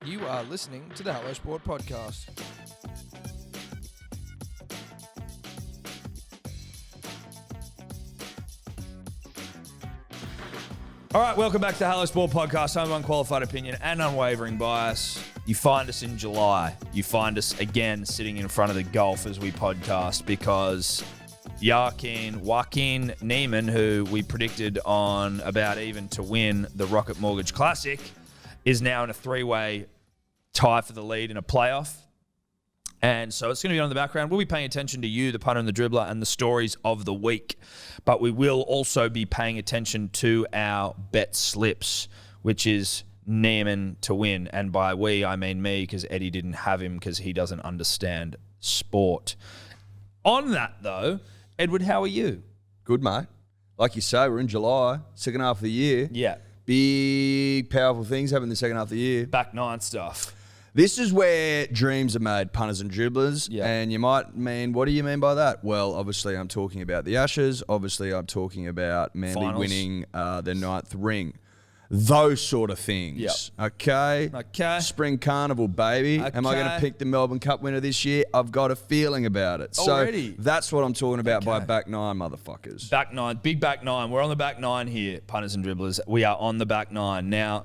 You are listening to the Hello Sport Podcast. All right, welcome back to the Hello Sport Podcast. I'm unqualified opinion and unwavering bias. You find us in July. You find us again sitting in front of the golf as we podcast because Joaquin Niemann, who we predicted on about even to win the Rocket Mortgage Classic, is now in a three-way tie for the lead in a playoff. And so it's going to be on the background. We'll be paying attention to you, the punter and the dribbler, and the stories of the week. But we will also be paying attention to our bet slips, which is Niemann to win. And by we, I mean me, because Eddie didn't have him because he doesn't understand sport. On that, though, Edward, how are you? Good, mate. Like you say, we're in July, second half of the year. Yeah. Big, powerful things happen in the second half of the year. Back nine stuff. This is where dreams are made, punters and dribblers. Yeah. And you might mean, what do you mean by that? Well, obviously I'm talking about the Ashes. Obviously I'm talking about Manly Finals. winning their 9th ring. Those sort of things. Yep. Okay? Okay. Spring Carnival, baby. Okay. Am I going to pick the Melbourne Cup winner this year? I've got a feeling about it. Already? So that's what I'm talking about by Okay. back nine, motherfuckers. Back nine, big back nine. We're on the back nine here, punters and dribblers. We are on the back nine. Now,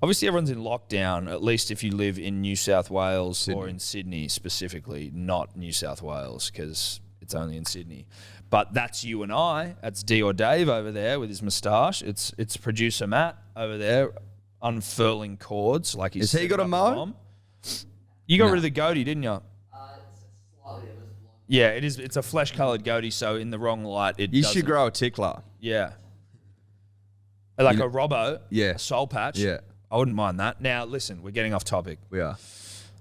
obviously everyone's in lockdown, at least if you live in New South Wales or in Sydney specifically, not New South Wales because it's only in Sydney. But that's you and I. That's DYOR Dave over there with his moustache. It's producer Matt over there unfurling cords like he's. Has he got a mo? You got rid of the goatee, didn't you? Yeah, it is. It's a flesh-coloured goatee, so in the wrong light, it. You doesn't. should grow a tickler. Yeah. Like a Robbo. Yeah. A soul patch. Yeah. I wouldn't mind that. Now, listen, we're getting off topic. We are.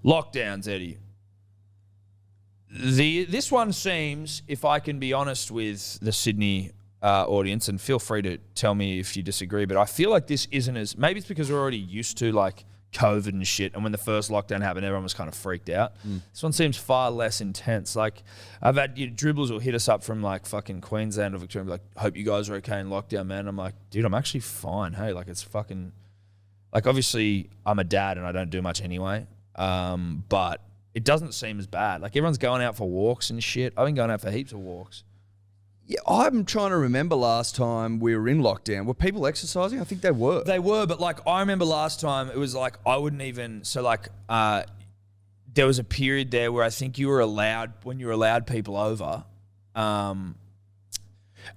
Lockdowns, Eddie. This one seems, if I can be honest with the Sydney audience, and feel free to tell me if you disagree, but I feel like this isn't as, maybe it's because we're already used to like COVID and shit, and when the first lockdown happened, everyone was kind of freaked out. This one seems far less intense. Like, I've had dribblers will hit us up from like fucking Queensland or Victoria and be like, hope you guys are okay in lockdown, man. I'm like, dude, I'm actually fine. Hey, like it's fucking, like obviously I'm a dad and I don't do much anyway, but it doesn't seem as bad. Like everyone's going out for walks and shit. I've been going out for heaps of walks. Yeah, I'm trying to remember last time we were in lockdown. Were people exercising? I think they were. They were, but like I remember last time it was like I wouldn't even, so like there was a period there where I think you were allowed, when you were allowed people over,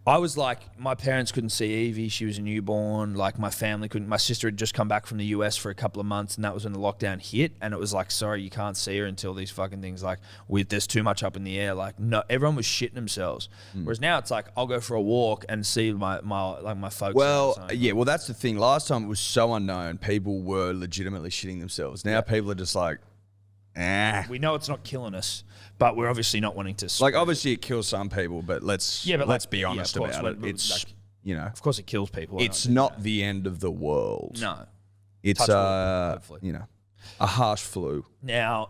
I was like, my parents couldn't see Evie. She was a newborn. Like my family couldn't. My sister had just come back from the US for a couple of months, and that was when the lockdown hit. And it was like, sorry, you can't see her until these fucking things like there's too much up in the air. Like no, everyone was shitting themselves. Whereas now it's like I'll go for a walk and see my folks. Well, yeah. Well, that's the thing. Last time it was so unknown. People were legitimately shitting themselves. Now people are just like, we know it's not killing us, but we're obviously not wanting to. Like obviously it kills some people, but let's be honest of course, about it. It's of course it kills people. It's not the end of the world. No, it's hopefully. A harsh flu. Now,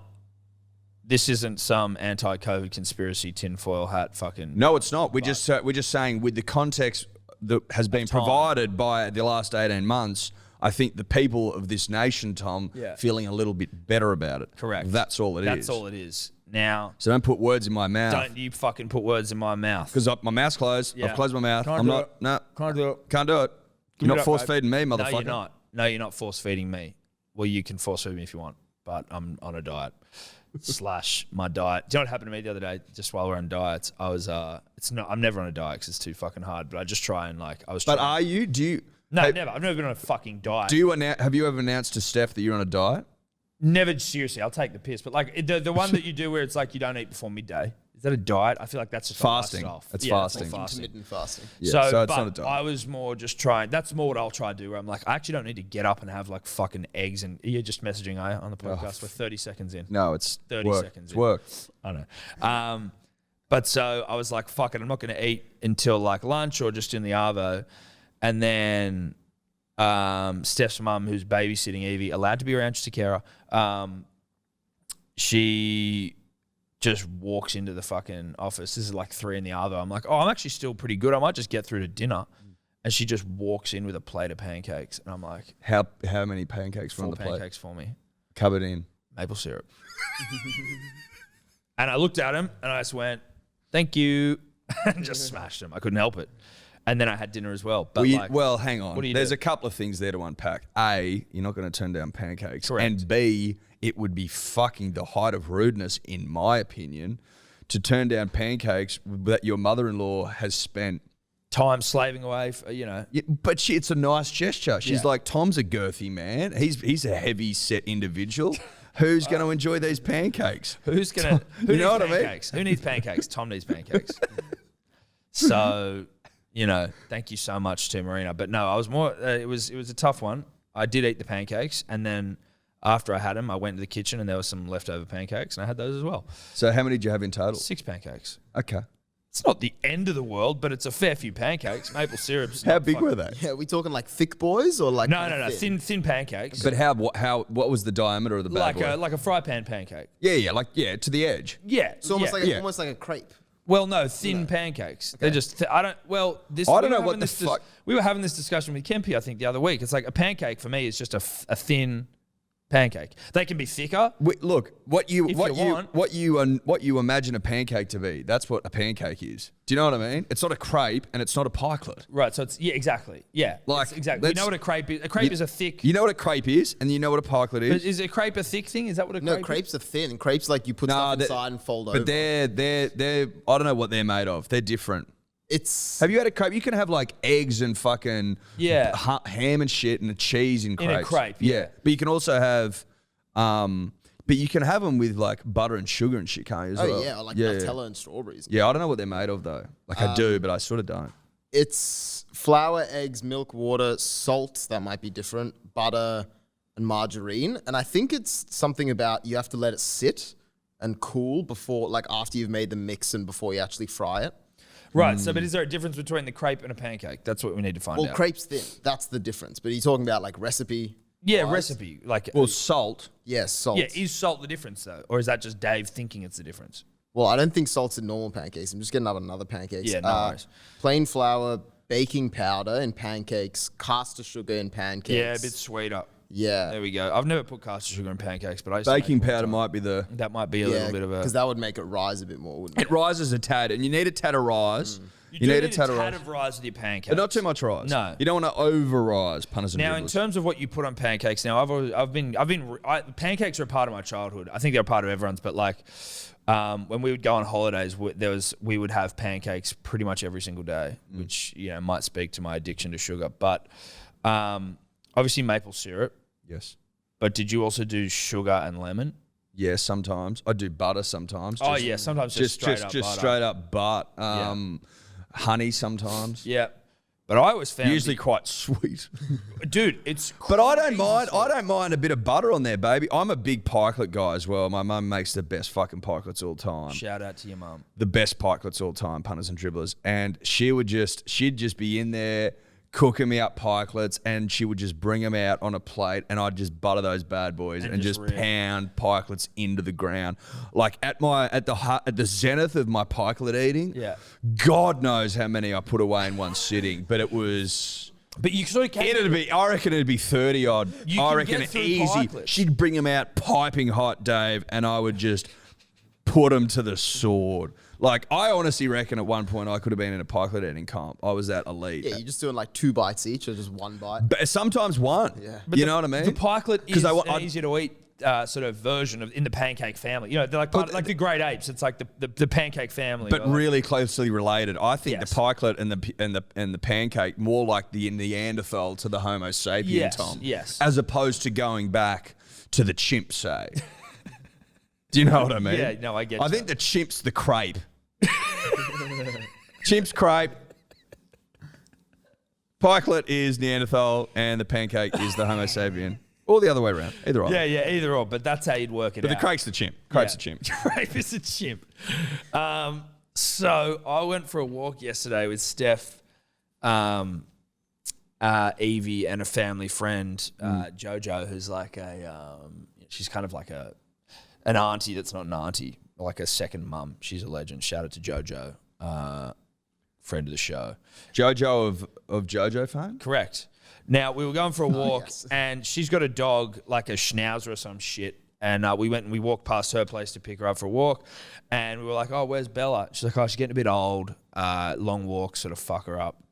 this isn't some anti-COVID conspiracy tinfoil hat fucking. No, it's not. We're just saying with the context that has been provided by the last 18 months. I think the people of this nation, Tom, feeling a little bit better about it. Correct. That's all it is. That's all it is. Now, so don't put words in my mouth. Don't you fucking put words in my mouth. Because my mouth's closed. Yeah. I've closed my mouth. Can't I'm do not. it. No. Can't do it. Can't do it. You're not force feeding me, motherfucker. No, you're not. No, you're not force feeding me. Well, you can force feed me if you want, but I'm on a diet. / my diet. Do you know what happened to me the other day? Just while we're on diets, I was. I'm never on a diet because it's too fucking hard. But I just try and like I was. But trying. are you? Do you? No, never. I've never been on a fucking diet. Have you ever announced to Steph that you're on a diet? Never, seriously. I'll take the piss. But like the one that you do where it's like you don't eat before midday. Is that a diet? I feel like that's just fasting. That's fasting. Intermittent fasting. Yeah, so it's not a diet. I was more just trying. That's more what I'll try to do. Where I'm like, I actually don't need to get up and have like fucking eggs. And you're just messaging on the podcast. We're 30 seconds in. No, it's 30 work. seconds. It's work. I know. But so I was like, fuck it. I'm not going to eat until like lunch or just in the arvo. And then Steph's mum, who's babysitting Evie, allowed to be around, just a carer. She just walks into the fucking office. This is like 3 in the arvo. I'm like, oh, I'm actually still pretty good. I might just get through to dinner. And she just walks in with a plate of pancakes. And I'm like, how many pancakes were on 4 the plate? pancakes for me. Covered in maple syrup. And I looked at him and I just went, thank you, and just smashed him. I couldn't help it. And then I had dinner as well. But well, hang on. What do you There's do? a couple of things there to unpack. A, you're not going to turn down pancakes. Correct. And B, it would be fucking the height of rudeness, in my opinion, to turn down pancakes that your mother-in-law has spent time slaving away, for, you know. Yeah, but it's a nice gesture. She's like, Tom's a girthy man. He's a heavy set individual. Who's going to enjoy these pancakes? Who's going to? You know what I mean? Pancakes? Who needs pancakes? Tom needs pancakes. So, you know, thank you so much to Marina. But no, I was more. It was a tough one. I did eat the pancakes, and then after I had them, I went to the kitchen, and there was some leftover pancakes, and I had those as well. So how many did you have in total? 6 pancakes. Okay. It's not the end of the world, but it's a fair few pancakes. Maple syrup's How not big fucking- were they? Yeah, are we talking like thick boys or like No, thin pancakes. But what was the diameter of the bad boy? like a fry pan pancake. Yeah, to the edge. Yeah, It's almost yeah. almost like a crepe. Well, no, thin pancakes. They're just. I don't know what the fuck. We were having this discussion with Kempy, I think, the other week. It's like a pancake for me is just a thin pancake. They can be thicker. Look, what you imagine a pancake to be, that's what a pancake is. Do you know what I mean? It's not a crepe and it's not a pikelet. Right. So it's exactly. Yeah. Like, exactly. We know what a crepe is. A crepe is a thick. You know what a crepe is, and you know what a pikelet is. Is a crepe a thick thing? Is that what a crepe No, is? crepes are thin. And crepes like you put stuff inside and fold over. But they're I don't know what they're made of. They're different. It's Have you had a crepe? You can have like eggs and fucking ham and shit and a cheese in crepes. In a crepe, yeah. But you can also have, but you can have them with like butter and sugar and shit, can't you? As well? yeah, or like Nutella and strawberries. Yeah, I don't know what they're made of though. Like I do, but I sort of don't. It's flour, eggs, milk, water, salt. That might be different. Butter and margarine. And I think it's something about you have to let it sit and cool before, like after you've made the mix and before you actually fry it. Right. So, but is there a difference between the crepe and a pancake? That's what we need to find out. Well, crepe's thin. That's the difference. But are you talking about like recipe? Yeah, recipe. Like, Well, salt. Yeah, salt. yeah, is salt the difference though, or is that just Dave thinking it's the difference? Well, I don't think salt's in normal pancakes. I'm just getting up another pancakes. Yeah, no worries. Plain flour, baking powder in pancakes, caster sugar in pancakes. Yeah, a bit sweeter. Yeah. There we go. I've never put caster sugar in pancakes, but I used Baking to make it all powder the time. might be the. That might be a little bit of a. because that would make it rise a bit more, wouldn't it? It rises a tad, and you need a tad of rise. You need do a tad of rise, of rise with your pancakes, but not too much rise. No. You don't want to over rise, punters and Now, in dribblers. terms of what you put on pancakes, now pancakes are a part of my childhood. I think they're a part of everyone's, but like when we would go on holidays, we would have pancakes pretty much every single day, which might speak to my addiction to sugar. But obviously maple syrup. Yes. But did you also do sugar and lemon? Yeah, sometimes I do butter. Sometimes. Sometimes just straight up butter. Straight up butt. Honey sometimes. Yeah, but I always found Usually quite sweet. dude, it's. But I don't mind. I don't mind a bit of butter on there, baby. I'm a big pikelet guy as well. My mum makes the best fucking pikelets all time. Shout out to your mum. The best pikelets all time, punters and dribblers. And she'd just be in there cooking me up pikelets, and she would just bring them out on a plate, and I'd just butter those bad boys and just pound pikelets into the ground. Like at the zenith of my pikelet eating, God knows how many I put away in one sitting, but it was. But you sort of I reckon it'd be 30 odd. I reckon get through easy. pikelets. She'd bring them out piping hot, Dave, and I would just put them to the sword. Like, I honestly reckon at one point I could have been in a pikelet eating comp. I was that elite. Yeah, you're just doing like 2 bites each or just 1 bite. But sometimes one. Yeah. You know what I mean? The pikelet is an easier to eat sort of version of in the pancake family. You know, they're like the great apes. It's like the pancake family. But really closely related. I think Yes. the pikelet and the pancake more like the Neanderthal to the Homo sapien, Yes, Tom. yes. As opposed to going back to the chimp, say. Do you know what I mean? Yeah, no, I get I you. think the chimp's the crepe. Chimp's crepe. Pikelet is Neanderthal, and the pancake is the Homo sapien. Or the other way around. Either or. Yeah, either or. But that's how you'd work it But out. the crepe's the chimp. Crepe's the chimp. Crepe is a chimp. So I went for a walk yesterday with Steph, Evie, and a family friend, Jojo, who's like she's kind of like an auntie that's not an auntie, like a second mum. She's a legend. Shout out to Jojo, friend of the show. Jojo of Jojo fame? Correct. Now, we were going for a walk, yes. and she's got a dog, like a schnauzer or some shit. And we went and we walked past her place to pick her up for a walk. And we were like, oh, where's Bella? She's like, oh, she's getting a bit old. Long walk, sort of fuck her up.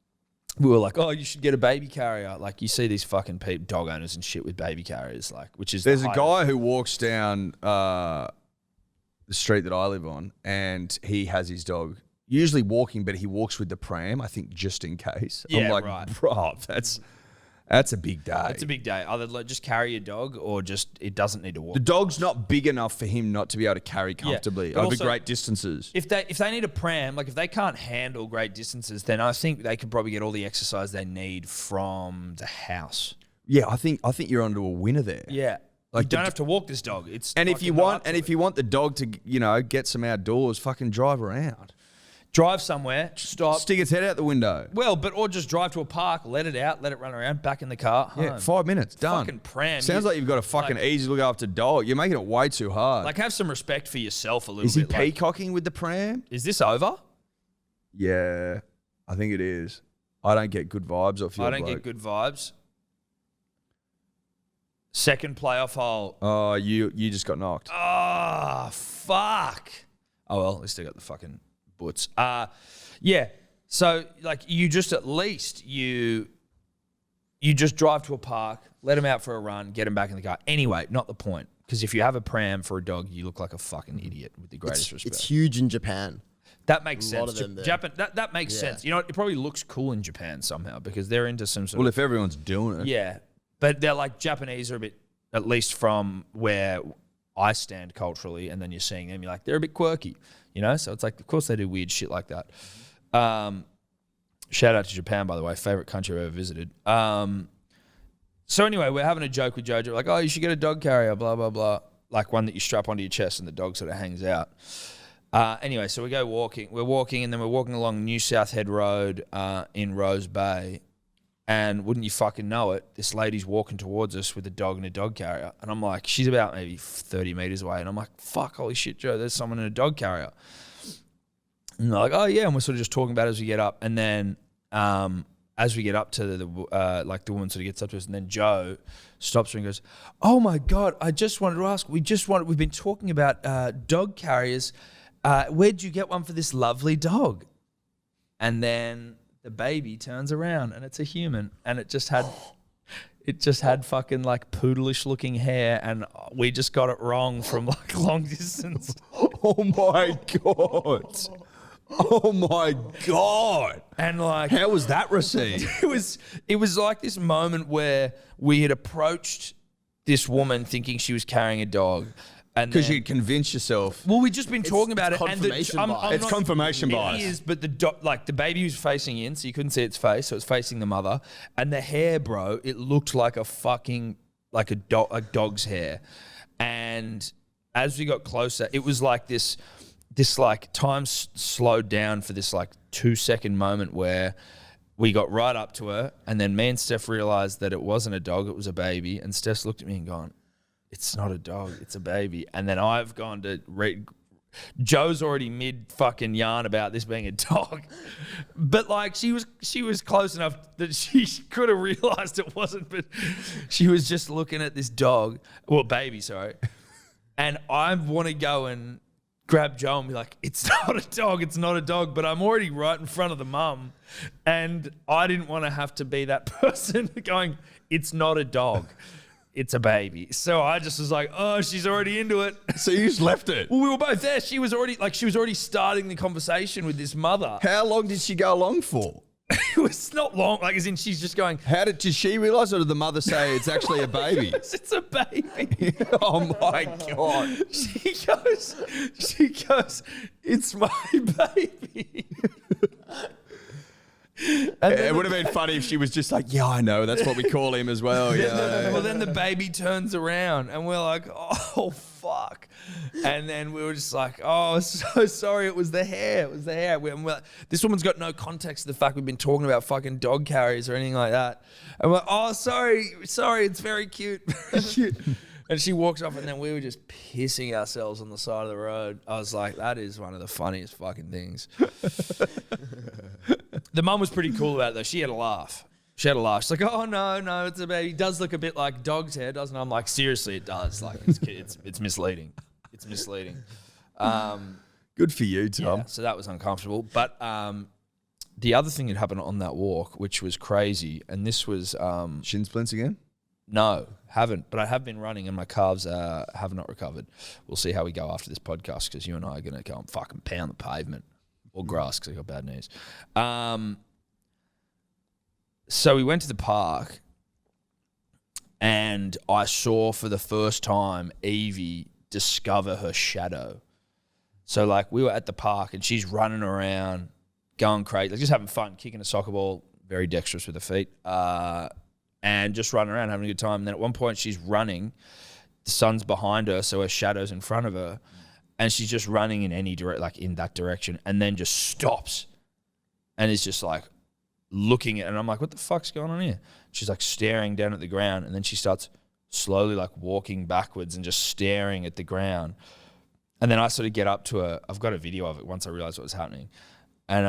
We were like, oh, you should get a baby carrier. Like, you see these fucking dog owners and shit with baby carriers, like, which is There's a guy who walks down the street that I live on, and he has his dog usually walking, but he walks with the pram, I think, just in case. Yeah, I'm like, right. bro, that's a big day. It's a big day. Either like, just carry your dog or just it doesn't need to walk. The dog's not big enough for him not to be able to carry comfortably but over also, great distances. If they need a pram, like if they can't handle great distances, then I think they could probably get all the exercise they need from the house. Yeah, I think you're onto a winner there. Yeah. Like you don't have to walk this dog. It's And if fucking you want right to it. the dog to, get some outdoors, fucking drive around. Drive somewhere, stop. Stick its head out the window. Well, or just drive to a park, let it out, let it run around, back in the car, home. Yeah, 5 minutes, done. Fucking pram. Sounds like you've got a fucking easy look after dog. You're making it way too hard. Like, have some respect for yourself a little Is he bit. Like, peacocking with the pram? is this over? Yeah, I think it is. I don't get good vibes off your I don't get good vibes. Second playoff hole. Oh, you just got knocked. Ah, fuck. Oh, well, we still got the fucking butts. Yeah. So, like, you just at least, you just drive to a park, let him out for a run, get him back in the car. Anyway, not the point. Because if you have a pram for a dog, you look like a fucking idiot with the greatest respect. It's huge in Japan. That makes A lot sense. of them there. Japan, that makes sense. You know, it probably looks cool in Japan somehow because they're into some sort Well, of... if everyone's doing it. Yeah. But they're like, Japanese are a bit, at least from where I stand culturally, and then you're seeing them, you're like, they're a bit quirky, So it's like, of course they do weird shit like that. Shout out to Japan, by the way, favorite country I've ever visited. So anyway, we're having a joke with Jojo, like, oh, you should get a dog carrier, blah, blah, blah. Like one that you strap onto your chest and the dog sort of hangs out. Anyway, so we go walking. We're walking, and then we're walking along New South Head Road in Rose Bay. And wouldn't you fucking know it, this lady's walking towards us with a dog and a dog carrier. And I'm like, she's about maybe 30 meters away. And I'm like, fuck, holy shit, Joe, there's someone in a dog carrier. And they're like, oh, yeah. And we're sort of just talking about it as we get up. And then as we get up to the woman sort of gets up to us, and then Joe stops her and goes, oh, my God, I just wanted to ask, we've been talking about dog carriers. Where'd you get one for this lovely dog? And then the baby turns around and it's a human, and it just had fucking like poodleish looking hair, and we just got it wrong from like long distance. Oh my God. Oh my God. And like, How was that received? it was like this moment where we had approached this woman thinking she was carrying a dog. Because you convinced yourself. Well, we've just been talking about it. confirmation bias. It's confirmation bias. It is, but the baby was facing in, so you couldn't see its face, so it's facing the mother. And the hair, bro, it looked like a fucking, like a dog's hair. And as we got closer, it was like this like time slowed down for this like 2-second moment where we got right up to her, and then me and Steph realized that it wasn't a dog, it was a baby. And Steph's looked at me and gone, it's not a dog, it's a baby. And then I've gone to read. Joe's already mid fucking yarn about this being a dog. But like she was close enough that she could have realized it wasn't, but she was just looking at this dog, well, baby, sorry. And I want to go and grab Joe and be like, it's not a dog, but I'm already right in front of the mum. And I didn't want to have to be that person going, it's not a dog. It's a baby. So I just was like, oh, she's already into it. So you just left it? Well, we were both there. She was already starting the conversation with this mother. How long did she go along for? It was not long. Like, as in she's just going, Did she realise, or did the mother say it's actually a baby? yes, it's a baby. Oh my God. She goes, it's my baby. It would have been funny if she was just like, yeah, I know. That's what we call him as well. Yeah. Well, then the baby turns around and we're like, oh, fuck. And then we were just like, oh, so sorry. It was the hair. This woman's got no context to the fact we've been talking about fucking dog carriers or anything like that. And we're like, oh, sorry. It's very cute. Very cute. And she walks off, and then we were just pissing ourselves on the side of the road. I was like, that is one of the funniest fucking things. The mum was pretty cool about it, though. She had a laugh. She had a laugh. She's like, oh, no, it's a baby. It does look a bit like dog's hair, doesn't it? I'm like, seriously, it does. Like, it's misleading. It's misleading. Good for you, Tom. Yeah, so that was uncomfortable. But the other thing that happened on that walk, which was crazy, and this was... Shin splints again? No, haven't. But I have been running and my calves have not recovered. We'll see how we go after this podcast because you and I are going to go and fucking pound the pavement or grass because I got bad knees. So we went to the park and I saw for the first time Evie discover her shadow. So like we were at the park and she's running around, going crazy, like just having fun, kicking a soccer ball, very dexterous with her feet, and just running around having a good time. And then at one point she's running, the sun's behind her, so her shadow's in front of her, and she's just running in any direct, like in that direction, and then just stops and is just like looking at, and I'm like, what the fuck's going on here? She's like staring down at the ground, and then she starts slowly like walking backwards and just staring at the ground. And then I sort of get up to her. I've got a video of it once I realized what was happening. And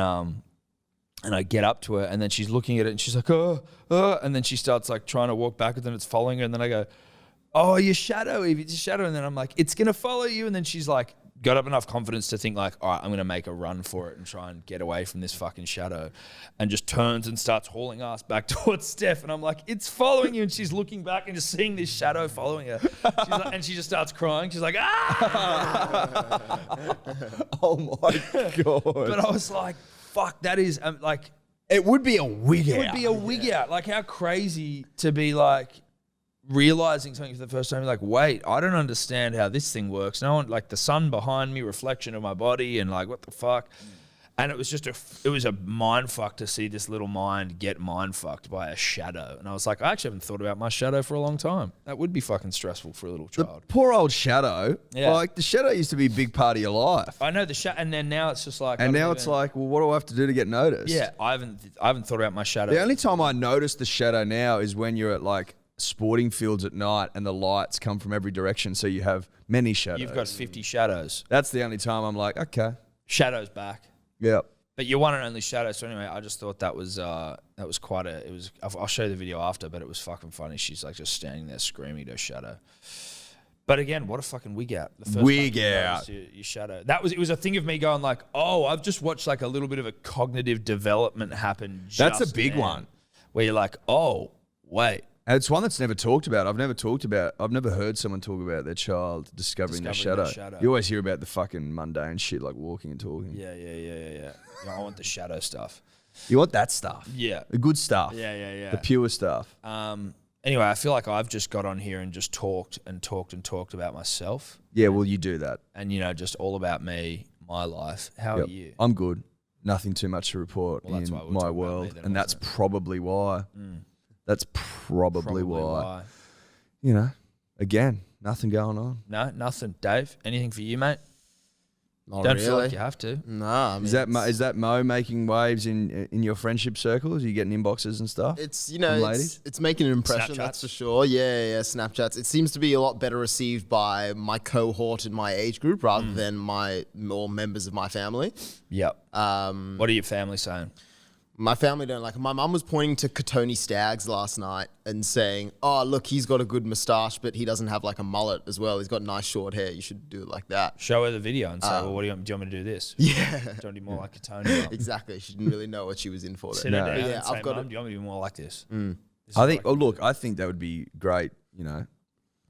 I get up to her, and then she's looking at it, and she's like, and then she starts like trying to walk backwards, and it's following her. And then I go, oh, your shadow, Evie, it's your shadow. And then I'm like, it's going to follow you. And then she's like, got up enough confidence to think like, all right, I'm going to make a run for it and try and get away from this fucking shadow, and just turns and starts hauling ass back towards Steph. And I'm like, it's following you. And she's looking back and just seeing this shadow following her. She's like, and she just starts crying. She's like, ah! Oh my God. But I was like, fuck, that is like... It would be a wig out. It would be a wig out. Like, how crazy to be like realizing something for the first time. You're like, wait, I don't understand how this thing works. No one, like the sun behind me, reflection of my body, and like, what the fuck? And it was just it was a mind fuck to see this little mind get mind fucked by a shadow. And I was like, I actually haven't thought about my shadow for a long time. That would be fucking stressful for a little child. The poor old shadow. Yeah. Like the shadow used to be a big part of your life. I know the shadow, and then now it's just like, And now it's like, well, what do I have to do to get noticed? yeah, I haven't thought about my shadow. The only time I notice the shadow now is when you're at like sporting fields at night and the lights come from every direction, so you have many shadows. You've got 50 shadows. That's the only time I'm like, okay. Shadow's back. Yep. But you're one and only shadow. So anyway, I just thought that was quite a. It was. I'll show you the video after, but it was fucking funny. She's like just standing there screaming at her shadow. But again, what a fucking wig out. The first Wig time you out. noticed your shadow. It was a thing of me going like, oh, I've just watched like a little bit of a cognitive development happen. That's a just big now, one. Where you're like, oh, wait. And it's one that's never talked about. I've never heard someone talk about their child discovering their shadow. You always hear about the fucking mundane shit like walking and talking. Yeah. Yeah, I want the shadow stuff. You want that stuff. Yeah. The good stuff. Yeah. The pure stuff. Anyway, I feel like I've just got on here and just talked about myself. Yeah, well, you do that. And, just all about me, my life. How are you? I'm good. Nothing too much to report Well, that's in why we'll my talk about world. me then, And that's wasn't probably why. That's probably why. Again, nothing going on. No, nothing. Dave, anything for you, mate? Not Don't really. feel like you have to. Nah, I mean, Is that Mo making waves in your friendship circles? Are you getting inboxes and stuff? It's from ladies? it's making an impression, that's Snapchats? for sure. Yeah, Snapchats. It seems to be a lot better received by my cohort in my age group rather than my more members of my family. Yep. What are your family saying? My family don't like it. My mum was pointing to Katoni Staggs last night and saying, oh, look, he's got a good moustache, but he doesn't have like a mullet as well. He's got nice short hair. You should do it like that. Show her the video and say, well, do you want me to do this? Yeah. Do you want to be more like a Tony? Exactly. She didn't really know what she was in for. Sit There. her down Yeah, and say, I've got Mum, do you want me to be more like this? I think. I think that would be great.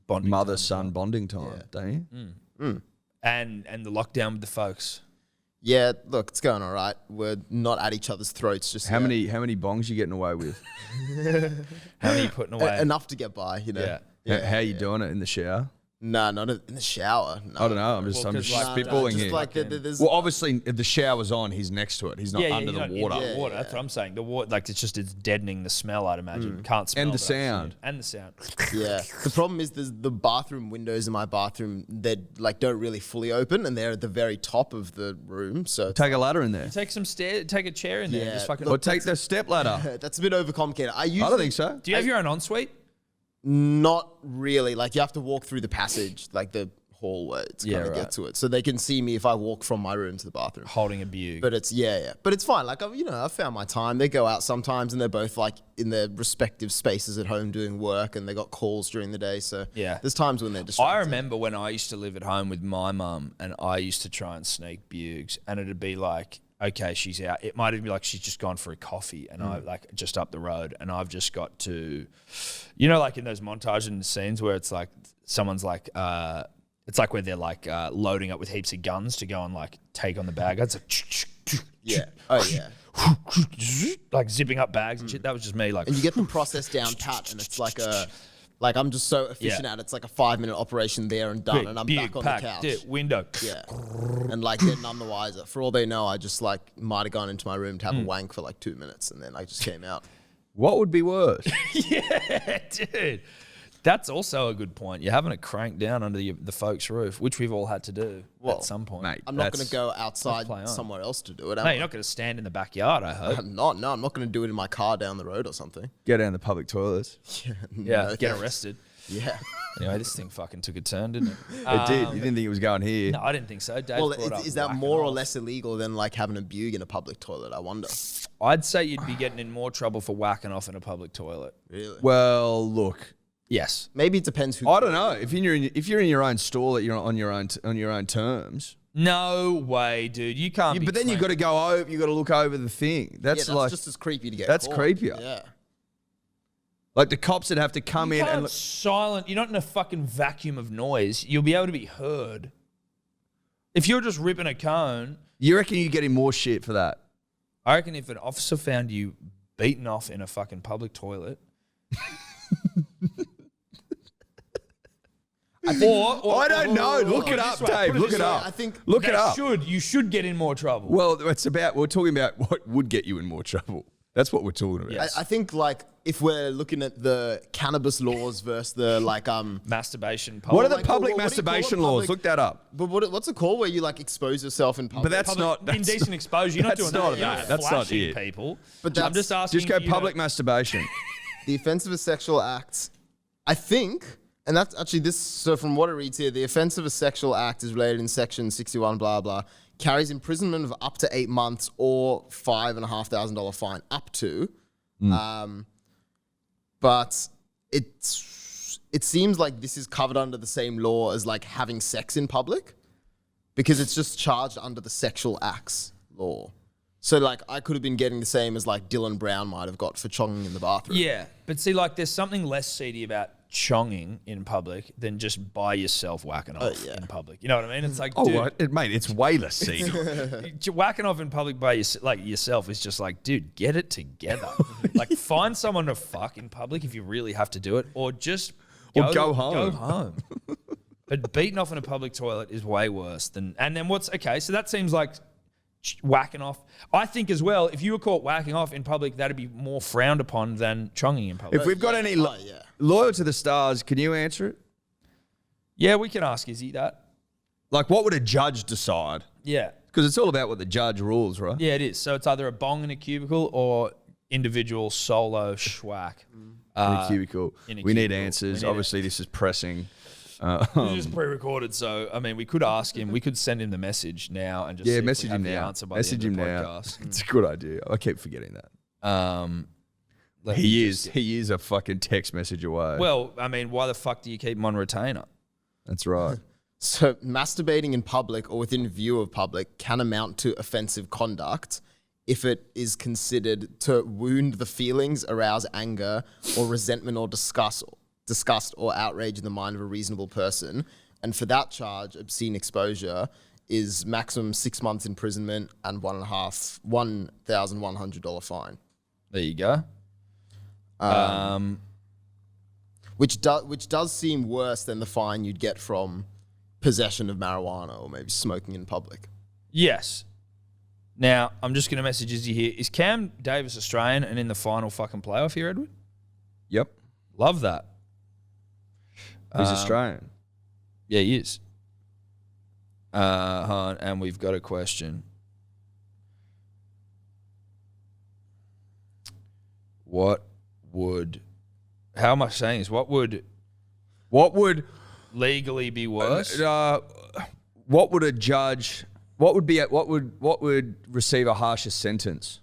Bonding Mother-son bonding time, don't you? And the lockdown with the folks. Yeah, look, it's going all right. We're not at each other's throats just How yet. many bongs you getting away with? How many are you putting away? Enough to get by, Yeah. How you doing it in the shower? Nah, not in the shower. No. I don't know. I'm just Well, 'cause like- spitballing just here. like there's Well, obviously, if the shower's on, he's next to it. He's not under you're the not in water. the water. That's what I'm saying. The water, like it's deadening the smell. I'd imagine. Can't smell. And the but I can see sound. it. And the sound. Yeah. The problem is there's the bathroom windows in my bathroom that like don't really fully open and they're at the very top of the room. So Take a ladder in there. Take a chair in there. And Yeah. just fucking. Or take the step ladder. that's a bit overcomplicated. I don't think so. Do you have your own ensuite? Not really. Like you have to walk through the passage, like the hallway to kind of right. get to it. So they can see me if I walk from my room to the bathroom. Holding a bug. But it's, But it's fine. Like, I've found my time. They go out sometimes and they're both like in their respective spaces at home doing work and they got calls during the day. So there's times when they're distracted. I remember when I used to live at home with my mum and I used to try and sneak bugs and it'd be like, okay, she's out. It might even be like she's just gone for a coffee and I like just up the road and I've just got to, like in those montage and scenes where it's like someone's like, it's like where they're like loading up with heaps of guns to go and like take on the bag. It's like, like zipping up bags and shit. That was just me. Like, and you get them processed down pat and it's like I'm just so efficient at it. It's like a 5-minute operation there and done, and I'm back on the couch. Window. Yeah, and like they're none the wiser. For all they know, I just like might have gone into my room to have a wank for like 2 minutes, and then I just came out. What would be worse? Yeah, dude. That's also a good point. You're having it cranked down under the folks' roof, which we've all had to do at some point. Mate, I'm not going to go outside somewhere else to do it. No, you're not going to stand in the backyard, I hope. I'm not going to do it in my car down the road or something. Go down the public toilets. Get arrested. Yeah. Anyway, this thing fucking took a turn, didn't it? It did. You didn't think it was going here? No, I didn't think so. Dave is that more or less illegal than like having a bug in a public toilet? I wonder. I'd say you'd be getting in more trouble for whacking off in a public toilet. Really? Well, look. Yes. Maybe it depends who. I don't know. If you're in your own stall, that you're on your own terms. No way, dude. You can't. But then you got to go over. You got to look over the thing. That's like just as creepy to get. That's caught. creepier. Yeah. Like the cops would have to come in and silent. You're not in a fucking vacuum of noise. You'll be able to be heard. If you're just ripping a cone, you reckon you get in more shit for that? I reckon if an officer found you beaten off in a fucking public toilet. I don't know. Look it up, Dave. Look it up. I think look it up. You should get in more trouble. Well, we're talking about what would get you in more trouble. That's what we're talking about. Yes. I think like if we're looking at the cannabis laws versus the like masturbation. What are the like, public what do you call masturbation it? laws? Look that up. But what's it called where you like expose yourself in public? But that's not indecent exposure. You're not doing that. That. That's not it. People. But I'm just asking. Just go public masturbation. The offense of a sexual act, I think, and that's actually this. So from what it reads here, the offense of a sexual act is related in section 61, blah blah. Carries imprisonment of up to 8 months or $5,500 fine, up to. But it seems like this is covered under the same law as like having sex in public, because it's just charged under the sexual acts law. So like I could have been getting the same as like Dylan Brown might have got for chonging in the bathroom. Yeah, but see, like there's something less seedy about chonging in public than just by yourself whacking off in public. You know what I mean? It's like, mate, it's way less seedy. Whacking off in public by yourself is just like, dude, get it together. Like, find someone to fuck in public if you really have to do it, or just go home. Go home. But beating off in a public toilet is way worse than. And then so that seems like whacking off. I think as well, if you were caught whacking off in public, that'd be more frowned upon than chonging in public. If we've got any loyal to the stars, can you answer it? Yeah, we can ask Izzy that. Like, what would a judge decide? Yeah. Because it's all about what the judge rules, right? Yeah, it is. So it's either a bong in a cubicle or individual solo schwack. In a cubicle. We need answers. Obviously, this is pressing. This is pre-recorded, so I mean, we could ask him. We could send him the message now and just message him now. Message him now. It's a good idea. I keep forgetting that. He is a fucking text message away. Well, I mean, why the fuck do you keep him on retainer? That's right. So masturbating in public or within view of public can amount to offensive conduct if it is considered to wound the feelings, arouse anger or resentment or disgust or outrage in the mind of a reasonable person. And for that charge, obscene exposure is maximum 6 months imprisonment and $1,100 fine. There you go. Which does seem worse than the fine you'd get from possession of marijuana or maybe smoking in public. Yes. Now, I'm just going to message Izzy here. Is Cam Davis Australian and in the final fucking playoff here, Edward? Yep. Love that. He's Australian. Yeah, he is. And we've got a question. How am I saying this? What would legally be worse? What would a judge? What would receive a harsher sentence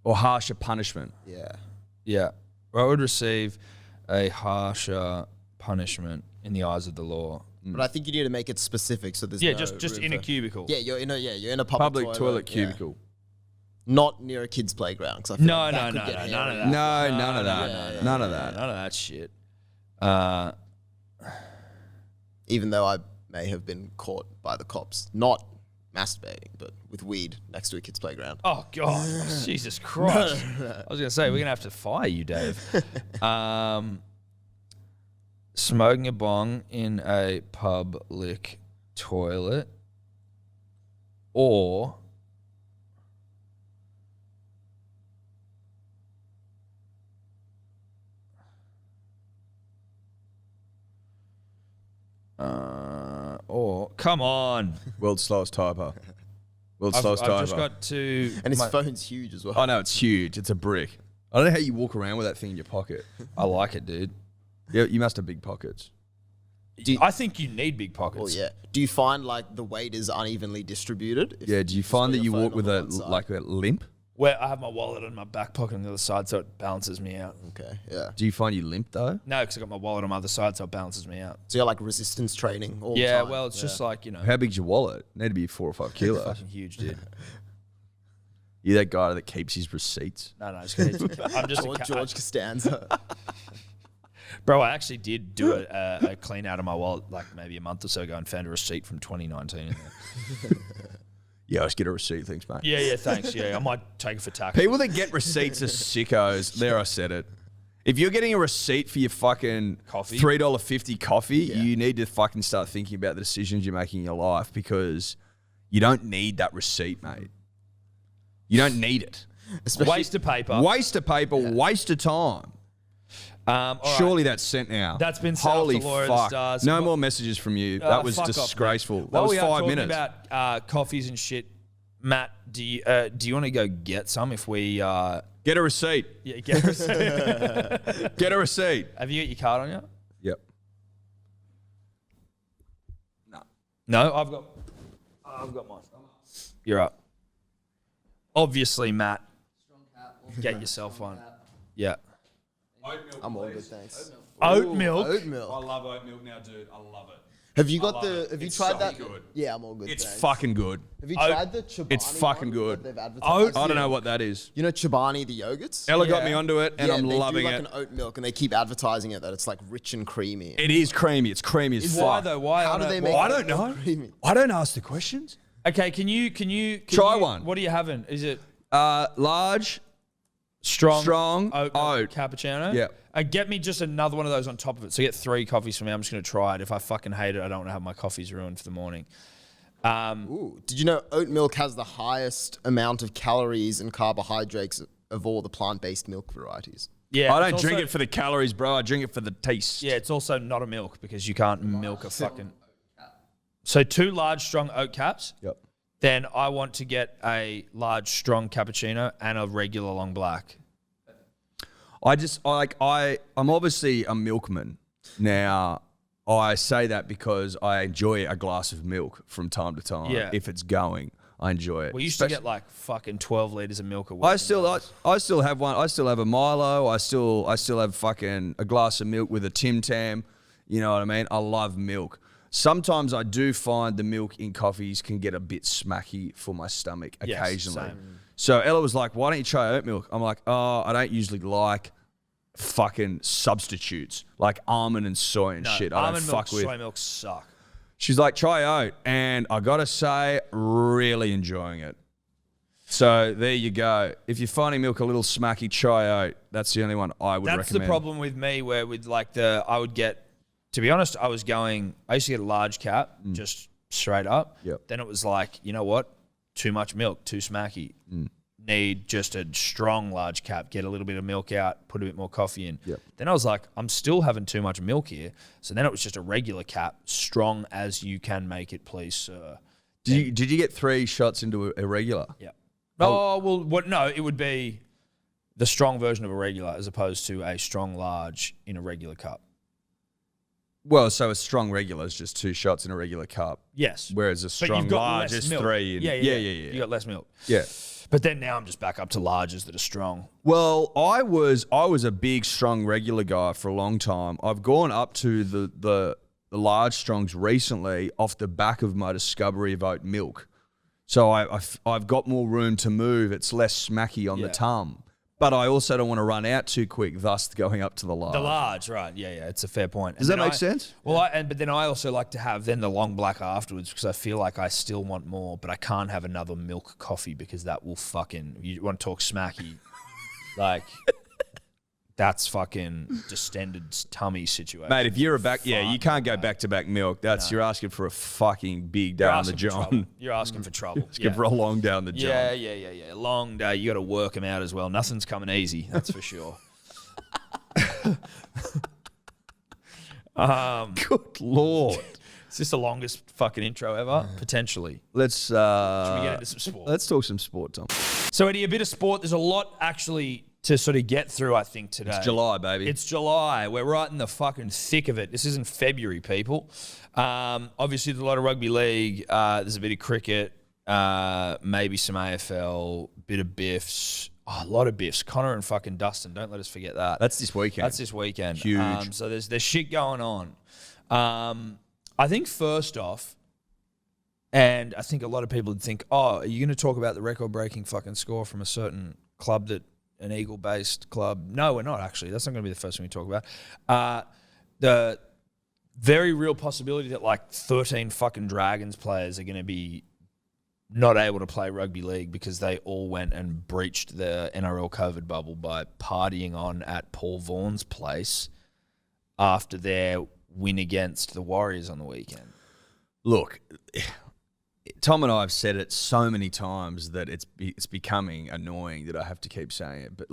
or harsher punishment? Yeah. What would receive a harsher punishment in the eyes of the law? But I think you need to make it specific so there's just in a cubicle. Yeah, you're in a public toilet cubicle. Not near a kid's playground. Cause I feel No, like none of that. None of that. None of that shit. Even though I may have been caught by the cops, not masturbating, but with weed next to a kid's playground. Oh, God. Jesus Christ. I was going to say, we're going to have to fire you, Dave. Smoking a bong in a public toilet or come on. World's slowest typer. I've just got to... And his phone's huge as well. I know, it's huge. It's a brick. I don't know how you walk around with that thing in your pocket. I like it, dude. Yeah, you must have big pockets. I think you need big pockets. Well, yeah. Do you find like the weight is unevenly distributed? Yeah, do you find that you walk with a limp? Where I have my wallet in my back pocket on the other side, so it balances me out. Okay, yeah. Do you find you limp though? No, because I got my wallet on my other side, so it balances me out. So you're like resistance training all the time? Yeah, well, it's just like, you know. How big's your wallet? Need to be 4 or 5 kilos. Fucking huge, dude. You that guy that keeps his receipts? No, I'm just George Costanza. Bro, I actually did do a clean out of my wallet like maybe a month or so ago and found a receipt from 2019 in there. Yeah, let's get a receipt. Thanks, mate. Yeah, thanks. Yeah, I might take it for tax. People that get receipts are sickos. There, I said it. If you're getting a receipt for your fucking coffee, $3.50 coffee, you need to fucking start thinking about the decisions you're making in your life because you don't need that receipt, mate. You don't need it. Waste of paper. Waste of paper, waste of time. Surely that's sent now. That's been sent off to Laura the Stars. No more messages from you. That was disgraceful. That was 5 minutes. About coffees and shit, Matt, do you want to go get some if we... Get a receipt. Yeah, get a receipt. Get a receipt. Have you got your card on you? Yep. No, I've got mine. You're up. Obviously, Matt. Get yourself one. Yeah. Oat milk, I'm all good, thanks. Oat milk. Oat milk. I love oat milk now, dude. I love it. Have you got the? Have you It's tried so that? good. Yeah, I'm all good. It's thanks. fucking good. Have you tried the Chobani? It's fucking one good. that they've advertised? I don't know what that is. You know Chobani, the yogurts? Ella got me onto it, and I'm they loving do like it. an oat milk, and they keep advertising it that it's like rich and creamy. It is creamy. It's creamy as Why fuck. though? Why? How do they make I it don't know. creamy? I don't ask the questions. Okay, can you Try one. What are you having? Is it Large, strong oat. cappuccino? Yeah. get me just another one of those on top of it. So get 3 coffees from me. I'm just going to try it. If I fucking hate it, I don't want to have my coffees ruined for the morning. Ooh, did you know oat milk has the highest amount of calories and carbohydrates of all the plant-based milk varieties? Yeah, I don't drink it for the calories, bro. I drink it for the taste. Yeah, it's also not a milk because you can't milk a fucking... So 2 large, strong oat caps. Yep. Then I want to get a large, strong cappuccino and a regular long black. I'm obviously a milkman. Now, I say that because I enjoy a glass of milk from time to time. Yeah. If it's going, I enjoy it. We used to get like fucking 12 litres of milk a week. I still have one. I still have a Milo. I still have fucking a glass of milk with a Tim Tam. You know what I mean? I love milk. Sometimes I do find the milk in coffees can get a bit smacky for my stomach occasionally. Same. So Ella was like, why don't you try oat milk? I'm like, oh, I don't usually like fucking substitutes like almond and soy and shit. I don't almond fuck milk, with. soy milk suck. She's like, try oat. And I got to say, really enjoying it. So there you go. If you're finding milk a little smacky, try oat. That's the only one I would recommend. That's the problem with me where with like I would get, to be honest, I used to get a large cap, just straight up. Yep. Then it was like, you know what? Too much milk, too smacky. Need just a strong large cap, get a little bit of milk out, put a bit more coffee in. Yep. Then I was like, I'm still having too much milk here. So then it was just a regular cap, strong as you can make it, please, sir. Did you get 3 shots into a regular? Yeah. Oh, well, no, it would be the strong version of a regular as opposed to a strong large in a regular cup. Well, so a strong regular is just 2 shots in a regular cup. Yes. Whereas a strong large is 3. Yeah. You got less milk. Yeah. But then now I'm just back up to larges that are strong. Well, I was a big strong regular guy for a long time. I've gone up to the large strongs recently off the back of my discovery of oat milk. So I've got more room to move. It's less smacky on the tum. But I also don't want to run out too quick, thus going up to the large. The large, right. Yeah, it's a fair point. Does that make sense? Well, but then I also like to have then the long black afterwards because I feel like I still want more, but I can't have another milk coffee because that will fucking, you want to talk smacky, like that's fucking distended tummy situation. Mate, if you're you can't go back-to-back milk. You're asking for a fucking big down the john. You're asking for trouble. Asking for a long down the john. Yeah. Long day. You got to work them out as well. Nothing's coming easy. That's for sure. Good Lord. Is this the longest fucking intro ever? Potentially. Should we get into some sport? Let's talk some sport, Tom. So, Eddie, a bit of sport. There's a lot actually to sort of get through, I think, today. It's July, baby. It's July. We're right in the fucking thick of it. This isn't February, people. Obviously, there's a lot of rugby league. There's a bit of cricket, maybe some AFL, bit of biffs. Oh, a lot of biffs. Connor and fucking Dustin. Don't let us forget that. That's this weekend. Huge. So there's shit going on. I think first off, and I think a lot of people would think, oh, are you going to talk about the record-breaking fucking score from a certain club an Eagle-based club? No, we're not, actually. That's not going to be the first thing we talk about. The very real possibility that, 13 fucking Dragons players are going to be not able to play rugby league because they all went and breached the NRL COVID bubble by partying on at Paul Vaughan's place after their win against the Warriors on the weekend. Look, Tom and I have said it so many times that it's becoming annoying that I have to keep saying it. But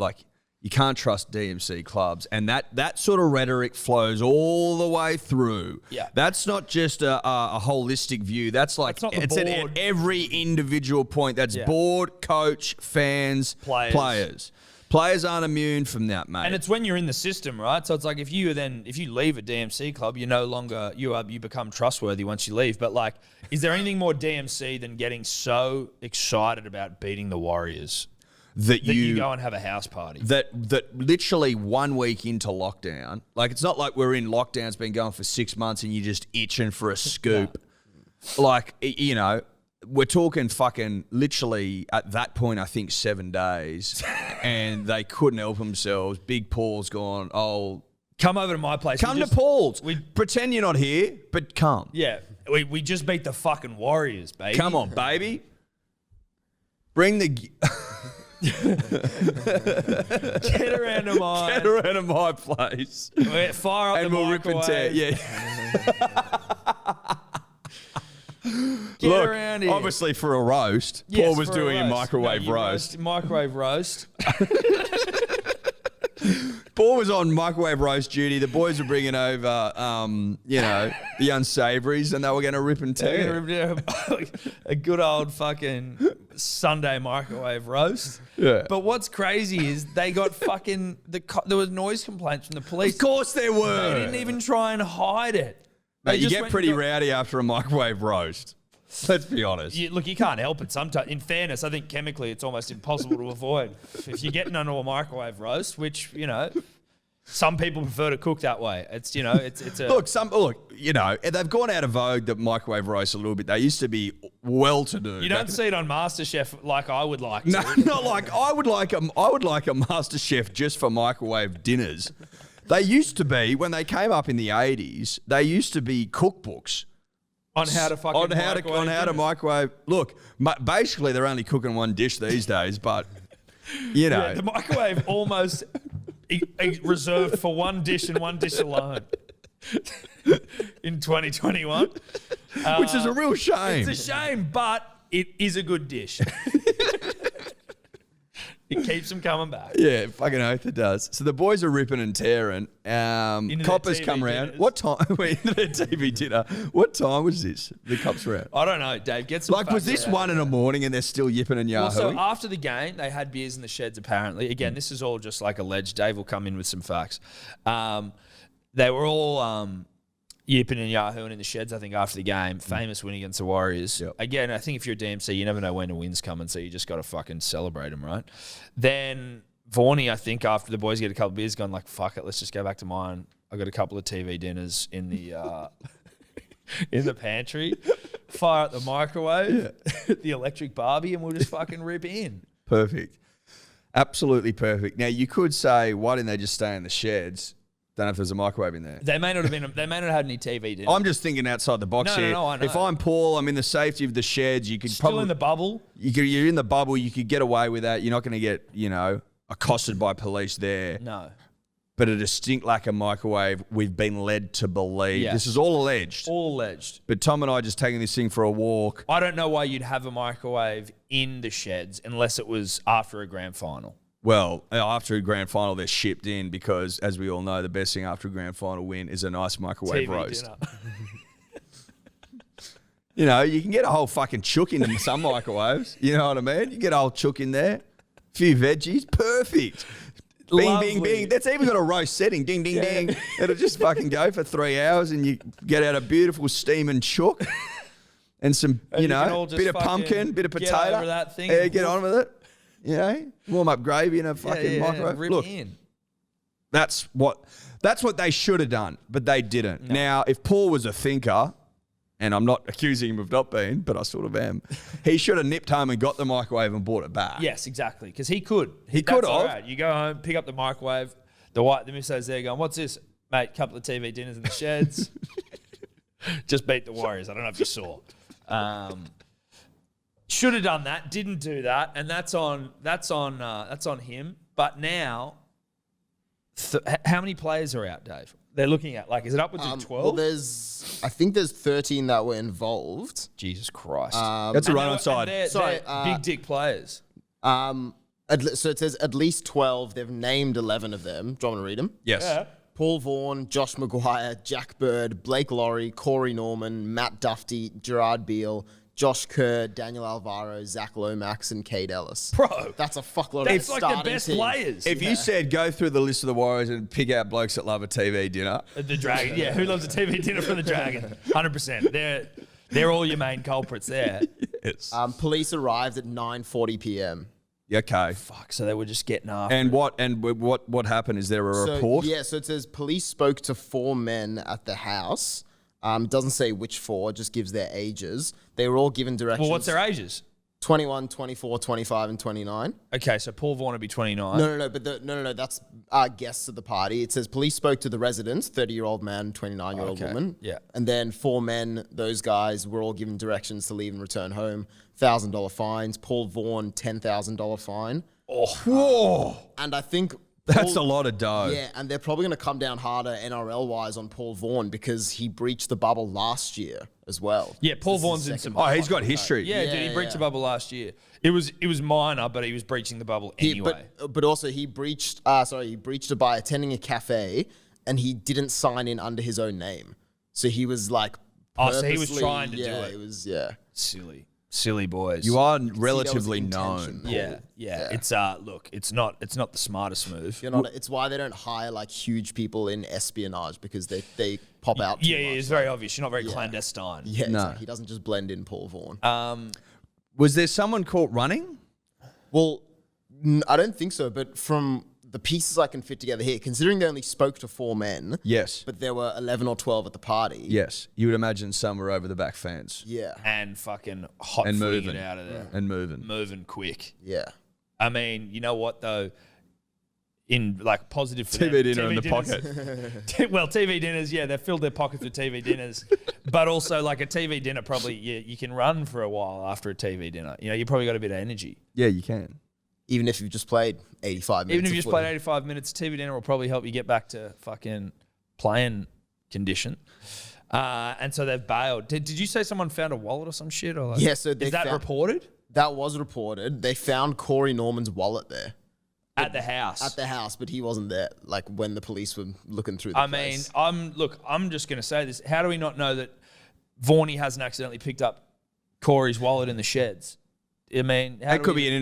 you can't trust DMC clubs, and that sort of rhetoric flows all the way through. Yeah, that's not just a holistic view. That's it's at every individual point. That's board, coach, fans, players. Players aren't immune from that, mate. And it's when you're in the system, right? So it's like if you leave a DMC club, you no longer you become trustworthy once you leave. But is there anything more DMC than getting so excited about beating the Warriors that you go and have a house party? That literally 1 week into lockdown, it's not like we're in lockdown. It's been going for 6 months and you're just itching for a scoop. We're talking fucking literally at that point, I think 7 days, and they couldn't help themselves. Big Paul's gone, come over to my place. Come to Paul's. We pretend you're not here, but come. Yeah, we just beat the fucking Warriors, baby. Come on, baby. Bring the... Get around to mine. Get around to my place. Fire up and the we'll microwave. Rip and tear. Yeah. Get around here. Obviously for a roast. Yes, Paul was doing a microwave roast. Microwave roast. Paul was on microwave roast duty. The boys were bringing over, the unsavouries, and they were going to rip and tear. A good old fucking Sunday microwave roast. Yeah. But what's crazy is they got fucking... there was noise complaints from the police. Of course there were. They didn't even try and hide it. Mate, you get pretty rowdy after a microwave roast. Let's be honest. You can't help it sometimes. In fairness, I think chemically it's almost impossible to avoid. If you're getting under a microwave roast, which, some people prefer to cook that way. It's, it's a... they've gone out of vogue, the microwave roast a little bit. They used to be well-to-do. You don't see it on MasterChef like I would like to. No, not like... I would like a MasterChef just for microwave dinners. They used to be, when they came up in the 80s, they used to be cookbooks. On how to fucking microwave. Look, basically they're only cooking one dish these days, but, Yeah, the microwave almost reserved for one dish and one dish alone in 2021. Which is a real shame. It's a shame, but it is a good dish. It keeps them coming back. Yeah, fucking oath it does. So the boys are ripping and tearing. Coppers come around. Dinners. What time? Into their TV dinner. What time was this? The cops were out. I don't know, Dave. Get some. Was this 1 in the morning and they're still yipping and yahooing? Well, so after the game, they had beers in the sheds. Apparently, again, this is all just alleged. Dave will come in with some facts. They were all yipping and yahooing in the sheds, I think, after the game. Famous win against the Warriors. Yep. Again, I think if you're a DMC, you never know when the win's coming, so you just got to fucking celebrate them, right? Then Vaughnie, I think, after the boys get a couple of beers, gone like, fuck it, let's just go back to mine. I got a couple of TV dinners in the in the pantry. Fire up the microwave, the electric Barbie, and we'll just fucking rip in. Perfect. Absolutely perfect. Now, you could say, why didn't they just stay in the sheds? Don't know if there's a microwave in there. They may not have had any TV dinners. I'm just thinking outside the box here. No, I know. If I'm Paul, I'm in the safety of the sheds. You could Still probably in the bubble. You're in the bubble. You could get away with that. You're not going to get, accosted by police there. No. But a distinct lack of microwave, we've been led to believe. Yeah. This is all alleged. All alleged. But Tom and I just taking this thing for a walk. I don't know why you'd have a microwave in the sheds unless it was after a grand final. Well, after a grand final, they're shipped in because, as we all know, the best thing after a grand final win is a nice microwave TV roast. dinner. You can get a whole fucking chook in some microwaves. You know what I mean? You get a whole chook in there. A few veggies. Perfect. Bing, Lovely. bing, bing. That's even got a roast setting. Ding, ding, ding. It'll just fucking go for 3 hours and you get out a beautiful steaming chook and some, And you can all just bit of fucking pumpkin, bit of get potato. over that thing Yeah, and get on with it. Warm up gravy in a Yeah, fucking microwave. rip Look, in. that's what they should have done, but they didn't. No. Now, if Paul was a thinker, and I'm not accusing him of not being, but I sort of am, he should have nipped home and got the microwave and brought it back. Yes, exactly. Because he could. He That's could all have. right. You go home, pick up the microwave. The misso's there going, what's this? Mate, couple of TV dinners in the sheds. Just beat the Warriors. I don't know if you saw. Should have done that. Didn't do that, and that's on him. But now, how many players are out, Dave? They're looking at is it upwards of 12? Well, I think there's 13 that were involved. Jesus Christ. That's a run on side. They're big dick players. So it says at least 12. They've named 11 of them. Do you want me to read them? Yes. Yeah. Paul Vaughan, Josh Maguire, Jack Bird, Blake Laurie, Corey Norman, Matt Duffy, Gerard Beale, Josh Kerr, Daniel Alvaro, Zach Lomax, and Cade Ellis. Bro. That's a fuckload That's of like the starting best team. players. If you said go through the list of the Warriors and pick out blokes that love a TV dinner, The Dragon. Yeah, who loves a TV dinner from the Dragon? 100%. They're all your main culprits there. yes. Police arrived at 9:40 p.m. Okay. Fuck, so they were just getting after And it. what happened? Is there a report? So it says police spoke to 4 men at the house. It doesn't say which 4, it just gives their ages. They were all given directions. Well, what's their ages? 21, 24, 25, and 29. Okay, so Paul Vaughan would be 29. No, that's guests of the party. It says police spoke to the residents, 30-year-old man, 29-year-old Okay, woman. yeah. And then 4 men, those guys were all given directions to leave and return home. $1,000 fines. Paul Vaughan, $10,000 fine. Whoa. And I think... That's a lot of dough. Yeah, and they're probably going to come down harder NRL-wise on Paul Vaughan because he breached the bubble last year as well. Yeah, Paul This is Vaughan's his in second some... Oh, he's got history. Yeah, dude, he breached the bubble last year. It was minor, but he was breaching the bubble anyway. But also he breached it by attending a cafe and he didn't sign in under his own name. So he was like so he was purposely- trying to do yeah, it. It was Silly boys. You are that was relatively intention. known. Yeah. It's look, it's not the smartest move. It's why they don't hire like huge people in espionage because they pop out. too Yeah, much. it's very obvious. You're not very clandestine. Yeah, No. exactly. He doesn't just blend in Paul Vaughan. Was there someone caught running? Well, I don't think so, but from the pieces I can fit together here, considering they only spoke to 4 men, Yes. but there were 11 or 12 at the party. Yes. You would imagine some were over the back fence. Yeah. And fucking hot And footing moving. it out of there. And moving. Moving quick. Yeah. I mean, you know what though? In like positive for TV them, dinner in the pocket. Well, TV dinners, yeah, they've filled their pockets with TV dinners. But also like a TV dinner, probably you can run for a while after a TV dinner. You probably got a bit of energy. Yeah, you can. Even if you've just played 85 minutes. Even if of you just footy. played 85 minutes, TV dinner will probably help you get back to fucking playing condition. And so they've bailed. Did you say someone found a wallet or some shit? Or Yeah, so they is that found- reported? That was reported. They found Corey Norman's wallet there. At the house. At the house, but he wasn't there, like when the police were looking through the I place. mean, I'm just going to say this. How do we not know that Vaughnie hasn't accidentally picked up Corey's wallet in the sheds? I mean, It could be an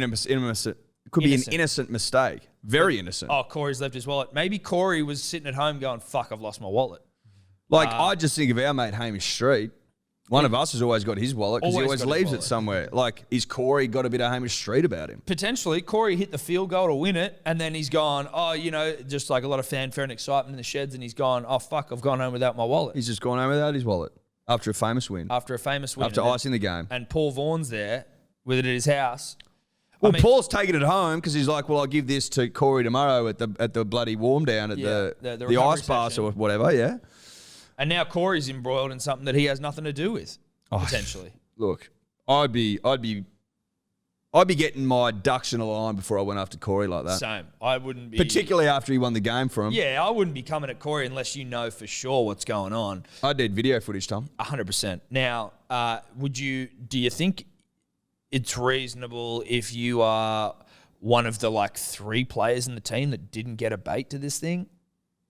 innocent mistake. Very innocent. Oh, Corey's left his wallet. Maybe Corey was sitting at home going, fuck, I've lost my wallet. Like, I just think of our mate Hamish Street. One of us has always got his wallet because he Always always got his leaves it wallet. somewhere. Like, is Corey got a bit of Hamish Street about him? Potentially, Corey hit the field goal to win it, and then he's gone, just like a lot of fanfare and excitement in the sheds, and he's gone, oh, fuck, I've gone home without my wallet. He's just gone home without his wallet after a famous win. After a famous win. After icing the game. And Paul Vaughan's there with it at his house. Well, Paul's taking it home because he's like, well, I'll give this to Corey tomorrow at the bloody warm down at the recovery ice bar or whatever, yeah. And now Corey's embroiled in something that he has nothing to do with, potentially. Look, I'd be getting my ducks in a line before I went after Corey like that. Same. I wouldn't be... Particularly after he won the game for him. Yeah, I wouldn't be coming at Corey unless you know for sure what's going on. I need video footage, Tom. 100%. Now, do you think it's reasonable if you are one of the 3 players in the team that didn't get a bait to this thing?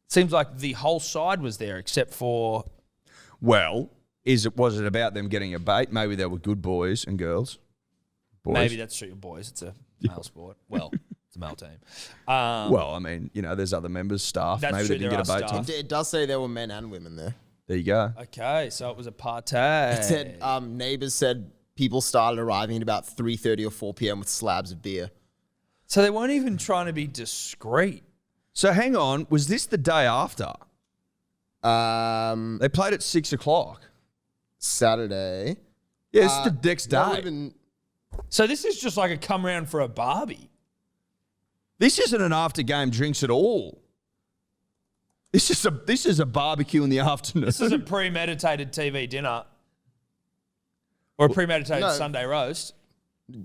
Seems like the whole side was there except for... Well, was it about them getting a bait? Maybe they were good boys and girls. Boys. Maybe that's true, boys. It's a male sport. Well, it's a male team. Well, I mean, there's other members, staff. That's Maybe true, they didn't get a bait. staff. Tom. It does say there were men and women there. There you go. Okay, so it was a party. It said neighbors said people started arriving at about 3:30 or 4 p.m. with slabs of beer. So they weren't even trying to be discreet. So hang on, was this the day after? They played at 6 o'clock. Saturday. Yeah, it's the next day. that would've been- So this is just like a come round for a barbie. This isn't an after game drinks at all. This is a barbecue in the afternoon. This is a premeditated TV dinner. Or a premeditated No. Sunday roast.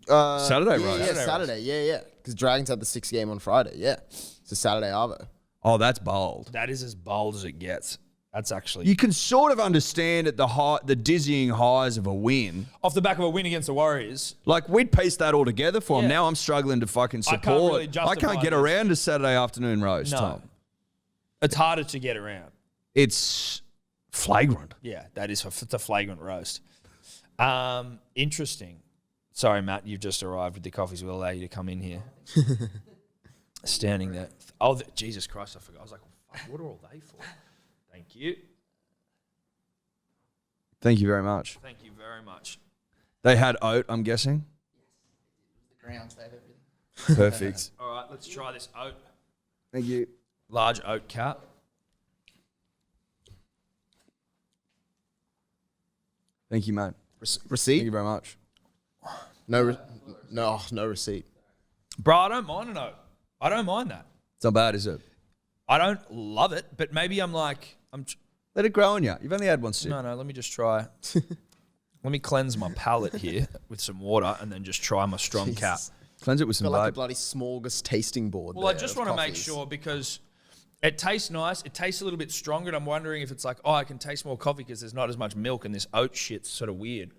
Saturday roast. Yeah, Saturday. Yeah. Because Dragons had the 6 game on Friday. Yeah. It's a Saturday Arvo. Oh, that's bold. That is as bold as it gets. That's actually... You can sort of understand at the dizzying highs of a win. Off the back of a win against the Warriors. Like, we'd pieced that all together for him. Yeah. Now I'm struggling to fucking I can't support. really justify I can't get this. around to Saturday afternoon roast, No. Tom. It's harder to get around. It's flagrant. Yeah, it's a flagrant roast. Interesting. Sorry, Matt, you've just arrived with the coffees. We'll allow you to come in here. Standing there. Oh, Jesus Christ, I forgot. I was like, fuck, what are all they for? Thank you. Thank you very much. Thank you very much. They had oat, I'm guessing. Perfect. All right, let's try this oat. Thank you. Large oat cap. Thank you, mate. Receipt? Thank you very much. No receipt. Bro, I don't mind an oat. I don't mind that. It's not bad, is it? I don't love it, but maybe Let it grow on you. You've only had one sip. No, let me just try. Let me cleanse my palate here with some water and then just try my strong cap. Cleanse it with some Got like a vape. bloody smorgas tasting board. Well, I there just of want to make coffees. sure because it tastes nice. It tastes a little bit stronger, and I'm wondering if it's like, I can taste more coffee because there's not as much milk, and this oat shit's sort of weird.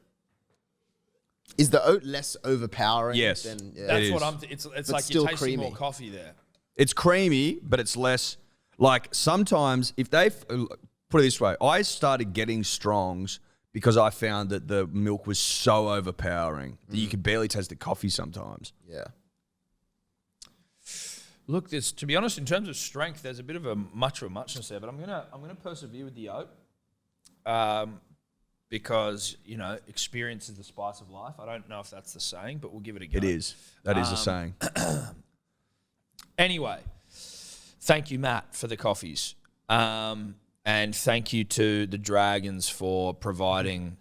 Is the oat less overpowering? Yes. Than, yeah. That's It what is. it's But like still you're tasting more creamy. coffee there. It's creamy, but it's less. Like, sometimes, if they put it this way, I started getting strongs because I found that the milk was so overpowering that you could barely taste the coffee sometimes. Yeah. Look, to be honest, in terms of strength, there's a bit of a muchness there, but I'm gonna persevere with the oat, because experience is the spice of life. I don't know if that's the saying, but we'll give it a go. It is. That is a saying. Anyway, thank you, Matt, for the coffees, and thank you to the Dragons for providing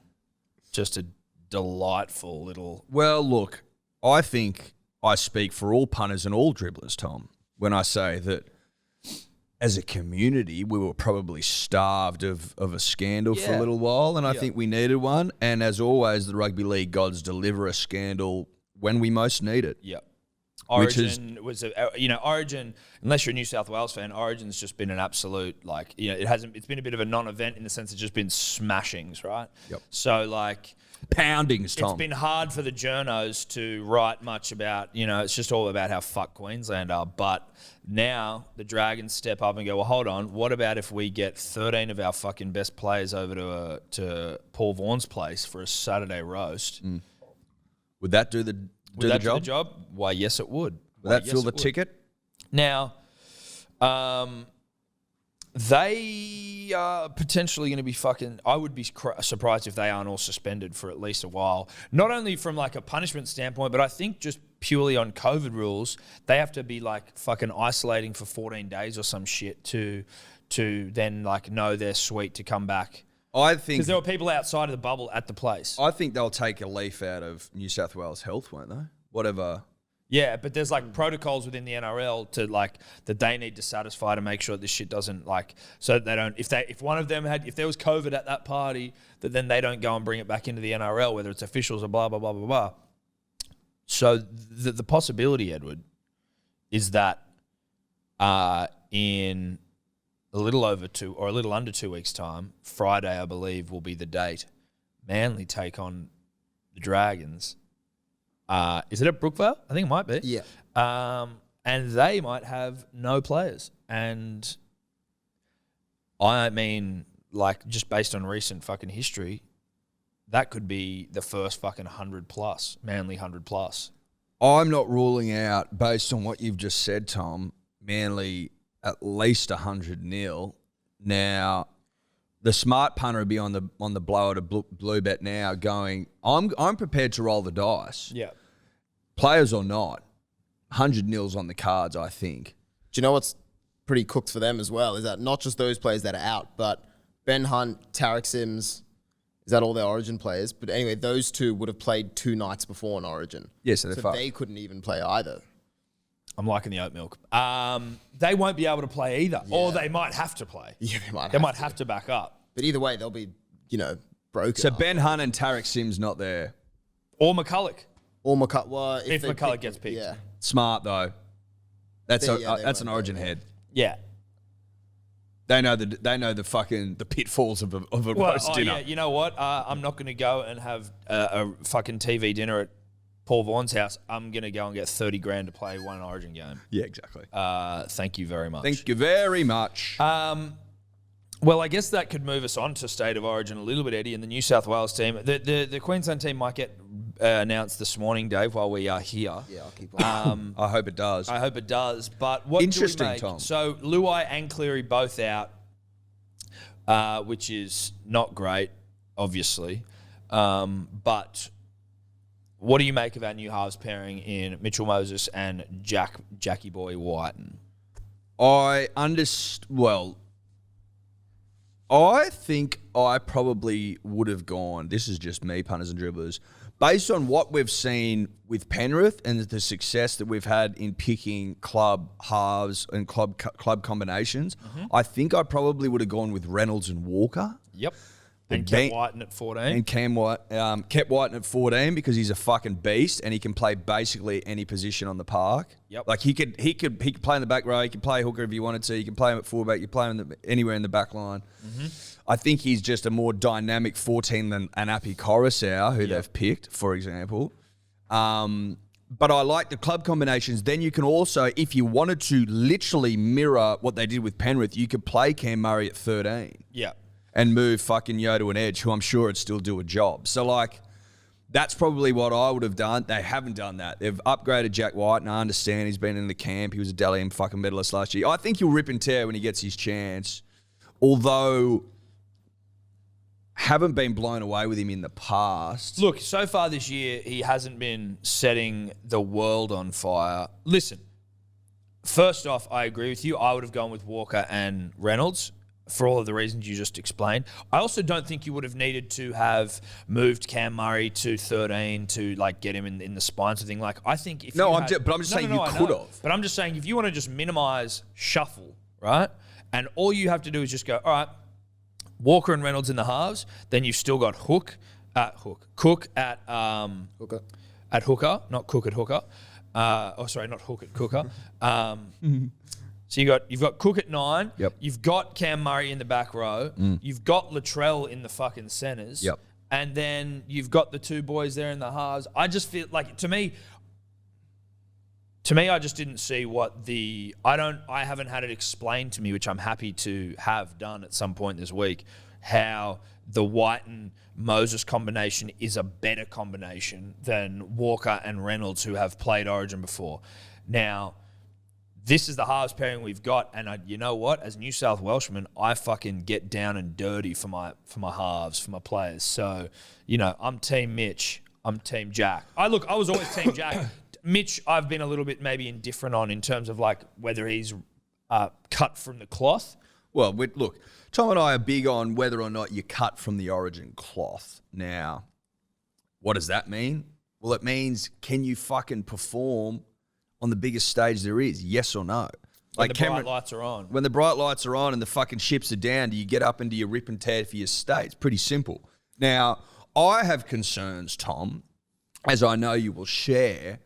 just a delightful little. Well, look, I think I speak for all punters and all dribblers, Tom, when I say that as a community, we were probably starved of a scandal for a Yeah. little while, and I Yeah. think we needed one. And as always, the rugby league gods deliver a scandal when we most need it. Yep. Which Origin was Origin. Unless you're a New South Wales fan, Origin's just been an absolute it's been a bit of a non-event in the sense it's just been smashings, right? Yep. So like. Poundings, Tom. It's been hard for the journos to write much about, it's just all about how fucked Queensland are. But now the Dragons step up and go, well, hold on. What about if we get 13 of our fucking best players over to Paul Vaughan's place for a Saturday roast? Would that do the Would that job? do the job? Why, yes, it would. Would that fill the ticket? Now, They are potentially going to be fucking... I would be surprised if they aren't all suspended for at least a while. Not only from like a punishment standpoint, but I think just purely on COVID rules, they have to be like fucking isolating for 14 days or some shit to then like know they're sweet to come back. I think... Because there were people outside of the bubble at the place. I think they'll take a leaf out of New South Wales Health, won't they? Whatever... Yeah, but there's like protocols within the NRL to like that they need to satisfy to make sure this shit doesn't like so that they don't if one of them if there was COVID at that party that then they don't go and bring it back into the NRL, whether it's officials or blah blah blah blah blah. So the possibility, Edward, is that in a little over 2 or a little under 2 weeks' time, Friday I believe will be the date, Manly take on the Dragons. Is it at Brookvale? I think it might be. Yeah. And they might have no players. And I mean, like, just based on recent fucking history, that could be the first fucking 100+, Manly 100+. I'm not ruling out, based on what you've just said, Tom, Manly at least 100-0. Now, the smart punter would be on the blower to blue bet now going, I'm prepared to roll the dice. Yeah. Players or not, 100-0's on the cards, I think. Do you know what's pretty cooked for them as well? Is that not just those players that are out, but Ben Hunt, Tarek Sims, is that all their Origin players? But anyway, those two would have played 2 nights before in Origin. Yeah, so they couldn't even play either. I'm liking the Oat Milk. They won't be able to play either, or they might have to play. Yeah, they might have to back up. But either way, they'll be, broken. So Ben Hunt and Tarek Sims not there. Or McCulloch. Or McCulloch. Well, if McCulloch gets picked. Yeah. Smart, though. That's an Origin head. Yeah. They know the fucking the pitfalls of a roast dinner. Yeah, you know what? I'm not going to go and have a fucking TV dinner at Paul Vaughan's house. I'm going to go and get 30 grand to play one Origin game. Yeah, exactly. Thank you very much. Thank you very much. Well, I guess that could move us on to State of Origin a little bit, Eddie, and the New South Wales team. The Queensland team might get announced this morning, Dave, while we are here. Yeah, I'll keep on. I hope it does. I hope it does. But what Interesting, do we make? Tom. So Luai and Cleary both out, which is not great, obviously. But what do you make of our new halves pairing in Mitchell Moses and Jackie Boy Whiten? I think I probably would have gone, this is just me, punters and dribblers, based on what we've seen with Penrith and the success that we've had in picking club halves and club combinations, I think I probably would have gone with Reynolds and Walker. Yep. And kept Whiten at 14. And kept Whiten at 14 because he's a fucking beast and he can play basically any position on the park. Yep. Like he could play in the back row, he could play hooker if you wanted to, you can play him at fullback, you play him anywhere in the back line. I think he's just a more dynamic 14 than Anapi Coruscant, who they've picked, for example. But I like the club combinations. Then you can also, if you wanted to literally mirror what they did with Penrith, you could play Cam Murray at 13. Yeah. And move fucking Yo to an edge, who I'm sure would still do a job. So, like, that's probably what I would have done. They haven't done that. They've upgraded Jack White, and I understand he's been in the camp. He was a Dally M fucking medalist last year. I think he'll rip and tear when he gets his chance. Although, haven't been blown away with him in the past. Look, so far this year, he hasn't been setting the world on fire. Listen, first off, I agree with you. I would have gone with Walker and Reynolds, for all of the reasons you just explained. I also don't think you would have needed to have moved Cam Murray to 13 to like get him in the spine sort of thing. Like I think if I'm just saying you could have. But I'm just saying if you want to just minimize shuffle, right? And all you have to do is just go, all right, Walker and Reynolds in the halves, then you've still got Cook at Hooker. At hooker, not Cook at hooker. Sorry, not Hook at Cooker. So you've got Cook at 9. Yep. You've got Cam Murray in the back row. You've got Latrell in the fucking centres. Yep. And then you've got the two boys there in the halves. I just feel like to me, I just didn't see what I haven't had it explained to me, which I'm happy to have done at some point this week, how the White and Moses combination is a better combination than Walker and Reynolds, who have played Origin before. Now, this is the halves pairing we've got, and you know what? As New South Welshman, I fucking get down and dirty for my halves, for my players. So, you know, I'm Team Mitch. I'm Team Jack. I was always Team Jack. Mitch, I've been a little bit maybe indifferent on in terms of like whether he's cut from the cloth. Well, look, Tom and I are big on whether or not you cut from the origin cloth. Now, what does that mean? Well, it means can you fucking perform on the biggest stage there is, yes or no? Like the bright lights are on. When the bright lights are on and the fucking chips are down, do you get up and do you rip and tear for your state? It's pretty simple. Now, I have concerns, Tom, as I know you will share,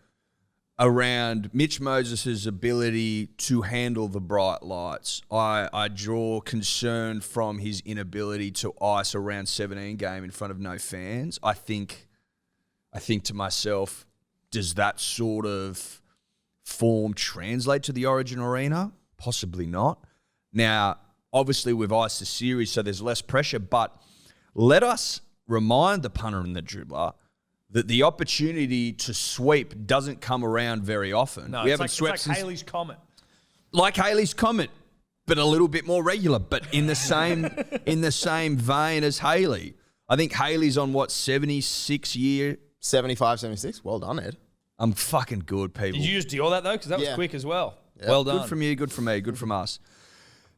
around Mitch Moses' ability to handle the bright lights. I draw concern from his inability to ice a round 17 game in front of no fans. I think to myself, does that sort of form translate to the Origin arena? Possibly not. Now, obviously we've iced the series, so there's less pressure, but let us remind the punter and the dribbler that the opportunity to sweep doesn't come around very often. No, it's like Haley's Comet. Like Haley's Comet, but a little bit more regular, but in the same vein as Haley. I think Haley's on 76 year? 75, 76. Well done, Ed. I'm fucking good, people. Did you just DYOR that though? Because that was quick as well. Yeah. Well done. Good from you, good from me, good from us.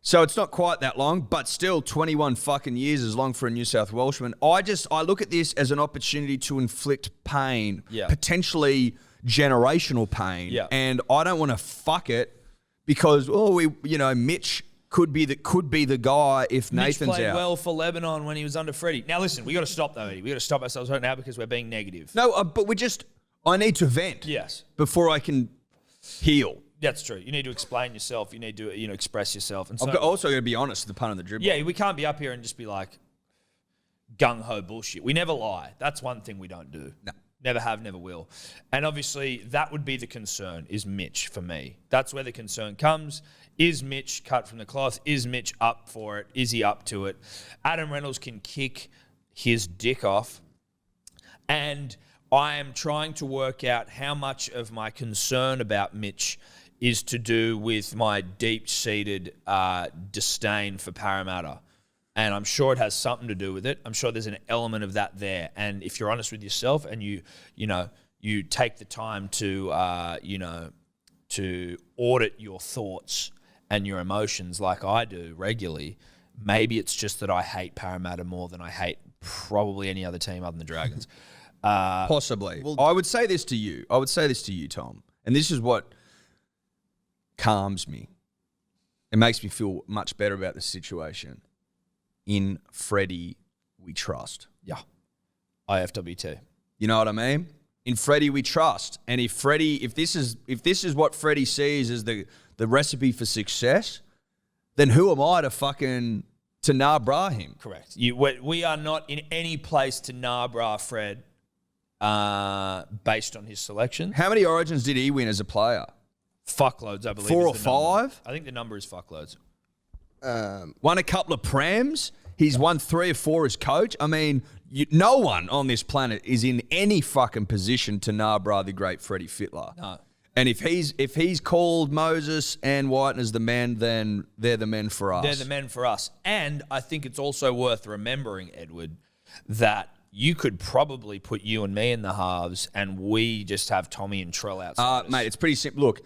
So it's not quite that long, but still 21 fucking years is long for a New South Welshman. I look at this as an opportunity to inflict pain, potentially generational pain. Yeah. And I don't want to fuck it because, Mitch could be the guy if Nathan's Mitch played out. well for Lebanon when he was under Freddie. Now listen, we got to stop though, Eddie. We got to stop ourselves right now because we're being negative. No, but I need to vent. Yes. Before I can heal. That's true. You need to explain yourself. You need to, express yourself. And so, I've also got to be honest, the pun and the dribble. Yeah, we can't be up here and just be like gung-ho bullshit. We never lie. That's one thing we don't do. No. Never have, never will. And obviously, that would be the concern, is Mitch for me. That's where the concern comes. Is Mitch cut from the cloth? Is Mitch up for it? Is he up to it? Adam Reynolds can kick his dick off. And I am trying to work out how much of my concern about Mitch is to do with my deep-seated disdain for Parramatta. And I'm sure it has something to do with it. I'm sure there's an element of that there. And if you're honest with yourself and you take the time to, to audit your thoughts and your emotions like I do regularly, maybe it's just that I hate Parramatta more than I hate probably any other team other than the Dragons. Possibly. Well, I would say this to you, Tom, and this is what calms me. It makes me feel much better about the situation. In Freddie, we trust. Yeah. IFWT. You know what I mean? In Freddie, we trust. And if this is what Freddie sees as the recipe for success, then who am I to nah-brah him? Correct. We are not in any place to nah-brah Fred based on his selection. How many Origins did he win as a player? Fuckloads, I believe. 4 or is the number. 5? I think the number is fuckloads. Won a couple of Prams. He's won 3 or 4 as coach. I mean, no one on this planet is in any fucking position to nah-brah the great Freddie Fittler. No. And if he's called Moses and Whiten as the men, then they're the men for us. They're the men for us. And I think it's also worth remembering, Edward, that you could probably put you and me in the halves and we just have Tommy and Trell outside. Mate, it's pretty simple. Look,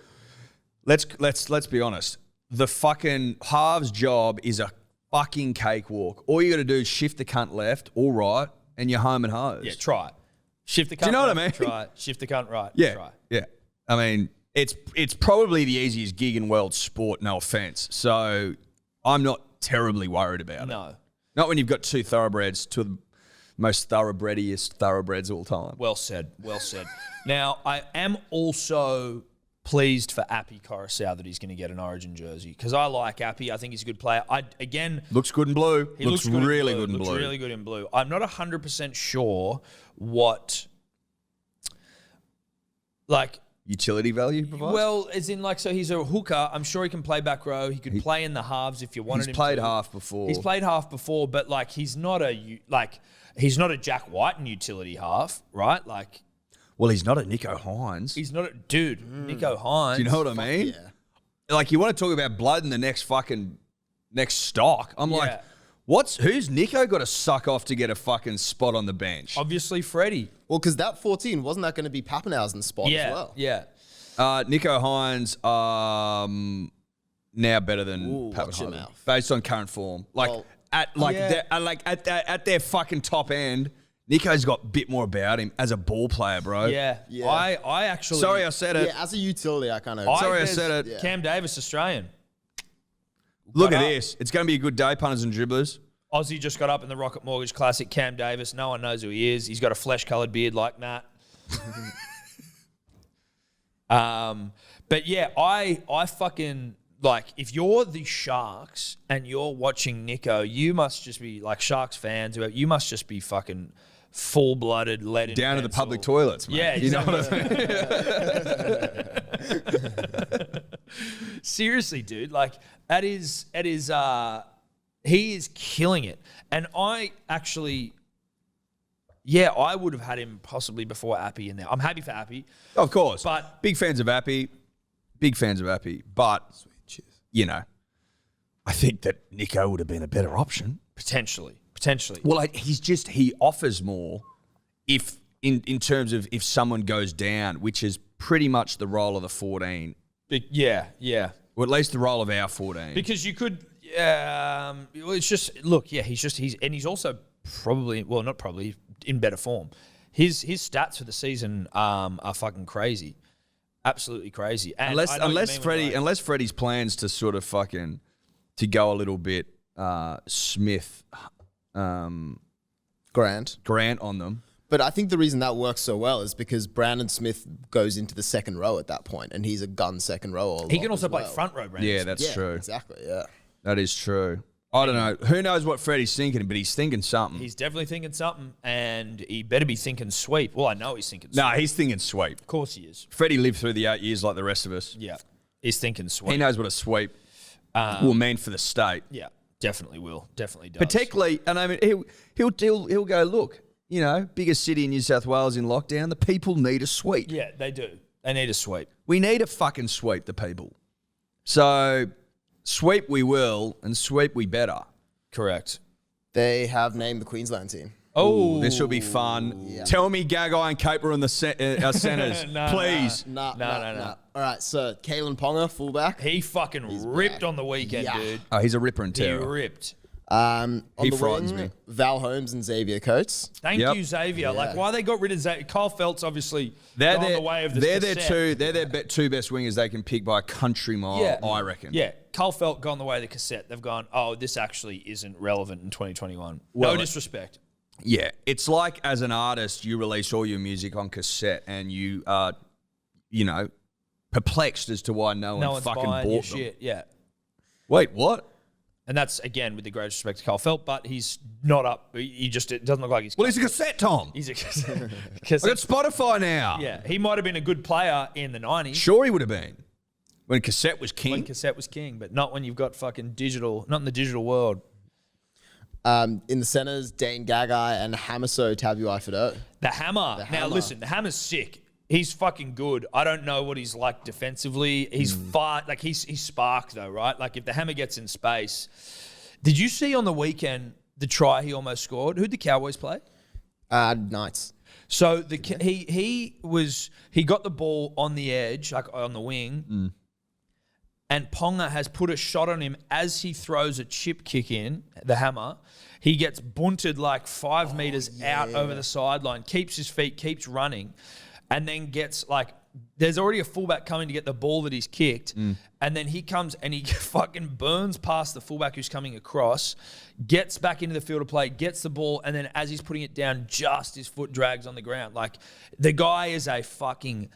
let's be honest. The fucking halves job is a fucking cakewalk. All you got to do is shift the cunt left or right, and you're home and hosed. Yeah, try it. Shift the cunt. Do you know left, what I mean? Try it. Shift the cunt right. Yeah, Try it. yeah. I mean, it's probably the easiest gig in world sport. No offense. So I'm not terribly worried about it. No. Not when you've got 2 thoroughbreds, 2 of the most thoroughbrediest thoroughbreds of all time. Well said. Well said. Now, I am also pleased for Appy Coruscant that he's going to get an Origin jersey because I like Appy. I think he's a good player. Looks good in blue. He looks really good in blue. Looks really good in blue. I'm not 100% sure what, utility value provides? Well, as in so he's a hooker. I'm sure he can play back row. He could play in the halves if you wanted him to. He's played half before. He's played half before, but he's not a Jack Whiten utility half, right? Well, he's not a Nico Hines. He's not a dude. Nico Hines. Do you know what I mean? Yeah. like you want to talk about blood in the next stock. I'm like, who's Nico got to suck off to get a fucking spot on the bench? Obviously, Freddie. Well, because that 14, wasn't that going to be Pappenhausen's spot as well? Yeah. Nico Hines, now better than watch your Pappenhausen mouth. based on current form. At their fucking top end, Nico's got a bit more about him as a ball player, bro. Yeah. I actually. Sorry, I said it. Yeah, as a utility, I kind of. Sorry, I said it. Yeah. Cam Davis, Australian. Look at this. It's going to be a good day, punters and dribblers. Aussie just got up in the Rocket Mortgage Classic. Cam Davis. No one knows who he is. He's got a flesh-coloured beard like Matt. But yeah, I fucking like if you're the Sharks and you're watching Nico, you must just be like Sharks fans. You must just be fucking full-blooded, lead in Down to the pencil. public toilets, mate. Yeah, exactly. you know what I mean? Seriously, dude. Like he is killing it. And I actually, I would have had him possibly before Appy in there. I'm happy for Appy. Of course. But big fans of Appy. But, you know, I think that Nico would have been a better option. Potentially. Well, he offers more if in terms of if someone goes down, which is pretty much the role of the 14. Yeah. Or at least the role of our 14. Because you could, it's just, look, he's also probably, well, not probably, in better form. His stats for the season are fucking crazy. Absolutely crazy. And unless Freddie's plans to sort of fucking, to go a little bit Smith, Grant on them. But I think the reason that works so well is because Brandon Smith goes into the second row at that point, and he's a gun second row. He can also play front row, Brandon. Yeah, that's true. Exactly, yeah. That is true. I don't know. Who knows what Freddie's thinking, but he's thinking something. He's definitely thinking something, and he better be thinking sweep. Well, I know he's thinking sweep. No, he's thinking sweep. Of course he is. Freddie lived through the 8 years like the rest of us. Yeah, he's thinking sweep. He knows what a sweep will mean for the state. Yeah, definitely will. Definitely does. Particularly, and I mean, he'll go, look, you know, biggest city in New South Wales in lockdown, the people need a sweep. Yeah, they do. They need a sweep. We need a fucking sweep, the people. So sweep we will, and sweep we better. Correct. They have named the Queensland team. Oh, this will be fun. Yeah. Tell me Gagai and Caper in the centres, please. No. All right, so Kalen Ponga, fullback. He fucking ripped on the weekend, dude. Oh, he's a ripper and terror. He ripped. On he the frightens wing, me. Val Holmes and Xavier Coates. Thank you, Xavier. Yeah. Like, why they got rid of Xavier? Kyle Felt's obviously gone the way of the They're their two best wingers they can pick by a country mile, I reckon. Yeah, Kyle Felt gone the way of the cassette. They've gone, oh, this actually isn't relevant in 2021. Well, no disrespect. Yeah, it's like as an artist, you release all your music on cassette and you are, perplexed as to why no one fucking bought your them. Shit. Yeah. Wait, what? And that's, again, with the greatest respect to Kyle Felt, but he's not up. It doesn't look like he's... Well, he's a cassette, Tom. He's a cassette. I got Spotify now. Yeah, he might have been a good player in the 90s. Sure he would have been. When cassette was king. When cassette was king, but not when you've got fucking digital, not in the digital world. In the centres, Dane Gagai and Hamaso Tabuai-Fidow. The hammer. Now, listen, the hammer's sick. He's fucking good. I don't know what he's like defensively. He's he's spark though, right? Like if the hammer gets in space. Did you see on the weekend the try he almost scored? Who'd the Cowboys play? Knights. So he got the ball on the edge, like on the wing, and Ponga has put a shot on him as he throws a chip kick in, the hammer. He gets bunted like 5 meters out over the sideline, keeps his feet, keeps running. And then gets there's already a fullback coming to get the ball that he's kicked. And then he comes and he fucking burns past the fullback who's coming across, gets back into the field of play, gets the ball. And then as he's putting it down, just his foot drags on the ground. Like the guy is a fucking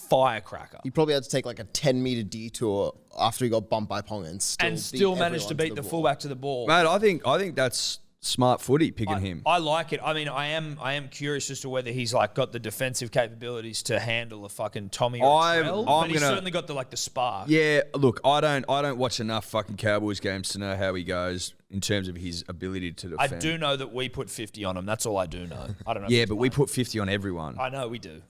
firecracker. He probably had to take like a 10-meter detour after he got bumped by Ponga and still managed to beat the fullback to the ball. Mate, I think that's smart footy picking him. I like it. I mean, I am curious as to whether he's got the defensive capabilities to handle a fucking Tommy or Trell, but he's certainly got the spark. Yeah, look, I don't watch enough fucking Cowboys games to know how he goes in terms of his ability to defend. I do know that we put 50 on him. That's all I do know. I don't know. Yeah, but we put 50 on everyone. I know we do.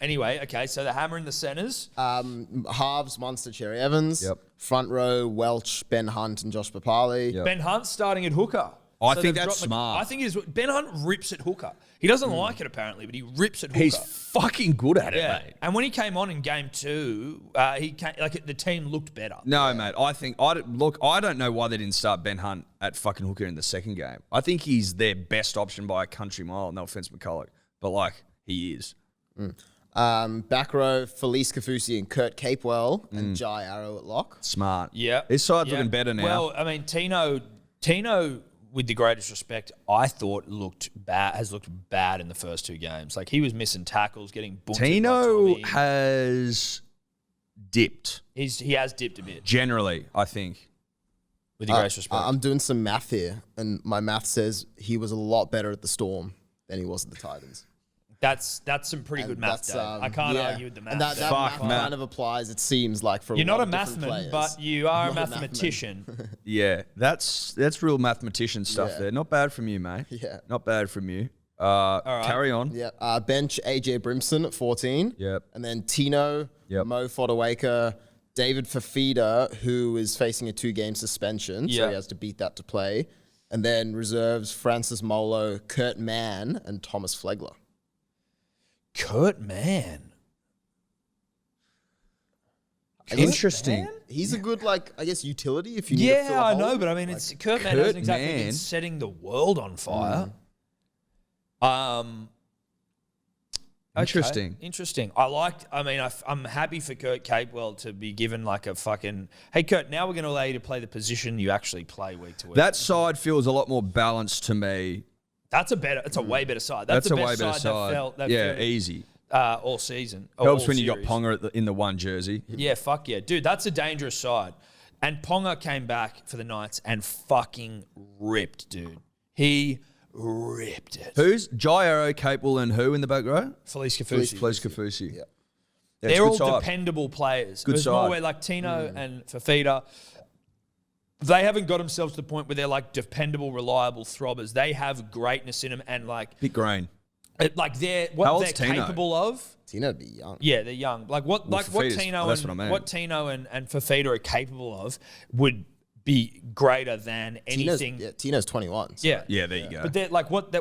Anyway, okay, so the hammer in the centres. Halves, Munster, Cherry Evans. Yep. Front row, Welch, Ben Hunt, and Josh Papali. Yep. Ben Hunt's starting at hooker. I think they've that's dropped smart. I think it is. Ben Hunt rips at hooker. He doesn't like it apparently, but he rips at hooker. He's fucking good at it, mate. And when he came on in game 2, the team looked better. No, mate. I don't know why they didn't start Ben Hunt at fucking hooker in the second game. I think he's their best option by a country mile. No offense, McCulloch, but he is. Back row, Felice Kafusi and Kurt Capewell and Jai Arrow at lock. Smart. Yeah. His side's looking better now. Well, I mean, Tino, with the greatest respect, I thought has looked bad in the first 2 games. Like, he was missing tackles, getting bunted. Tino has dipped. He has dipped a bit. Generally, I think. With the greatest respect. I'm doing some math here, and my math says he was a lot better at the Storm than he was at the Titans. That's some pretty good math, Dave. I can't argue with the math. And that math kind of applies, it seems like, for You're not a mathman, but you are a mathematician. Yeah, that's real mathematician stuff there. Not bad from you, mate. Yeah. Not bad from you. Carry on. Yeah. Bench, AJ Brimson at 14. Yep. And then Tino, Mo Fodawaker, David Fafita, who is facing a 2-game suspension, so he has to beat that to play. And then reserves, Francis Molo, Kurt Mann, and Thomas Flegler. Kurt Mann. Interesting. He's a good, utility if you need to fill a I hole. know, but I mean, Kurt Mann hasn't exactly been setting the world on fire. Interesting. Okay, interesting. I'm happy for Kurt Capewell to be given a fucking, hey, Kurt, now we're going to allow you to play the position you actually play week to week. That side feels a lot more balanced to me. It's a way better side. That's the best side. Easy. All season. Helps when you got Ponga in the one jersey. Yeah, fuck yeah. Dude, that's a dangerous side. And Ponga came back for the Knights and fucking ripped, dude. He ripped it. Who's? Jairo, Capewell, and who in the back row? Felice Kafusi. Felice Kafusi. Yeah. They're all dependable players. Good It was more where Tino and Fafita, they haven't got themselves to the point where they're dependable, reliable throbbers. They have greatness in them and bit green. They're old's Tino? capable of. Tino'd be young. Yeah, they're young. What Tino and Fafita are capable of would be greater than anything. Tino's 21. So. Yeah, there you go. But they're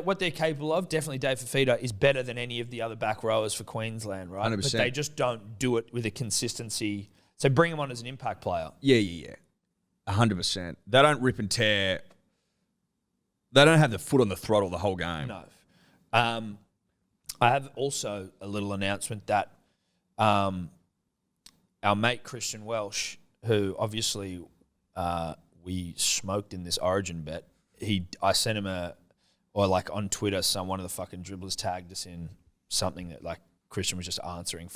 what they're capable of. Definitely, Dave Fafita is better than any of the other back rowers for Queensland, right? 100%. But they just don't do it with a consistency. So bring him on as an impact player. Yeah. 100%. They don't rip and tear. They don't have the foot on the throttle the whole game. No. I have also a little announcement that our mate Christian Welsh, who obviously we smoked in this Origin bet, I sent him on Twitter, one of the fucking dribblers tagged us in something that Christian was just answering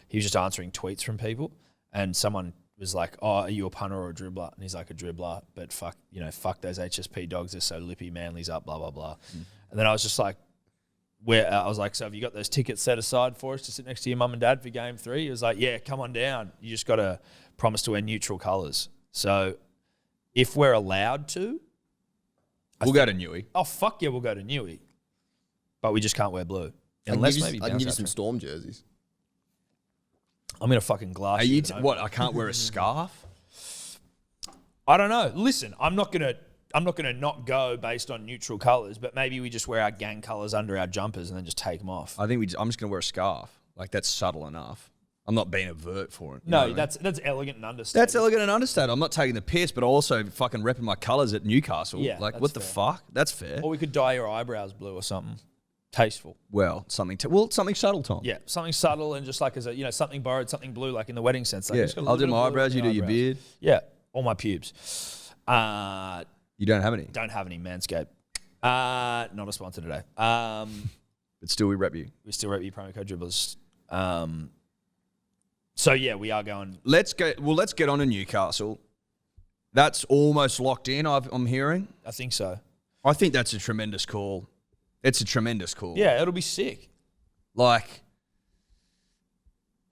he was just answering tweets from people, and someone was like, "Oh, are you a punter or a dribbler?" And he's like, "A dribbler, but fuck those HSP dogs. They're so lippy. Manly's up, blah blah blah." And then I was just like, "So have you got those tickets set aside for us to sit next to your mum and dad for game 3?" He was like, "Yeah, come on down. You just got to promise to wear neutral colours." So if we're allowed to, we'll go to Newey. Oh fuck yeah, we'll go to Newey, but we just can't wear blue. I can give you some Storm jerseys. I'm gonna fucking glass. Are you I can't wear a scarf? I don't know. Listen, I'm not gonna not go based on neutral colours, but maybe we just wear our gang colours under our jumpers and then just take them off. I think I'm just gonna wear a scarf. That's subtle enough. I'm not being overt for it. No, that's elegant and understated. That's elegant and understated. I'm not taking the piss, but also fucking repping my colours at Newcastle. Yeah, what the fuck? That's fair. Or we could dye your eyebrows blue or something. Tasteful. Well, something subtle, Tom. Yeah, something subtle and just as a something borrowed, something blue, in the wedding sense. I'll do my eyebrows. You do your beard. Yeah, all my pubes. You don't have any. Don't have any. Manscaped. Not a sponsor today. But still, we rep you. We still rep you. Promo code dribblers. So yeah, we are going. Let's get on to Newcastle. That's almost locked in. I'm hearing. I think so. I think that's a tremendous call. It's a tremendous call. Yeah, it'll be sick. I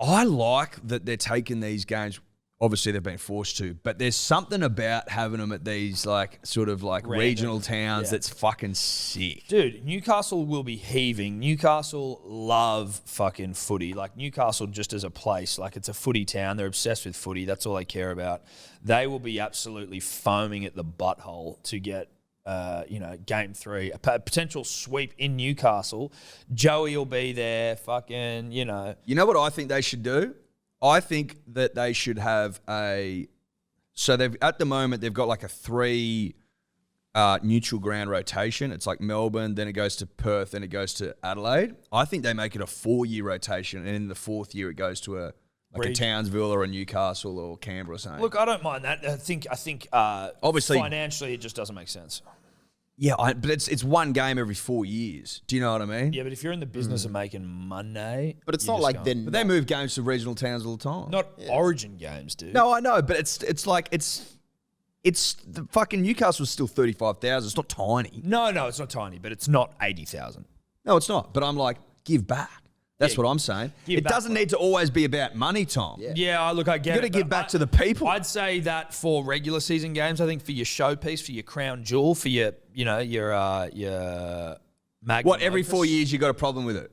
like that they're taking these games. obviously they've been forced to, but there's something about having them at these like sort of like regional towns that's fucking sick. Dude, Newcastle will be heaving. Newcastle love fucking footy. Like Newcastle just as a place, like it's a footy town. They're obsessed with footy. That's all they care about. They will be absolutely foaming at the butthole to get Game 3, a potential sweep in Newcastle. Joey will be there, fucking, You know what I think they should do? I think that they should have so at the moment they've got like a 3 neutral ground rotation. It's like Melbourne, then it goes to Perth, then it goes to Adelaide. I think they make it a 4-year rotation, and in the 4th year it goes to a Townsville or a Newcastle or Canberra or something. Look, I don't mind that. I think obviously financially it just doesn't make sense. Yeah, but it's one game every 4 years. Do you know what I mean? Yeah, but if you're in the business of making money, but it's not like then. But they move games to regional towns all the time. Not Origin games, dude. No, I know, but it's the fucking Newcastle's still 35,000. It's not tiny. No, it's not tiny, but it's not 80,000. No, it's not. But I'm like, give back. That's what I'm saying. It doesn't need to always be about money, Tom. Yeah, look, I get it. You got to give back to the people. I'd say that for regular season games, I think for your showpiece, for your crown jewel, for your magnum What, every opus. 4 years you got a problem with it?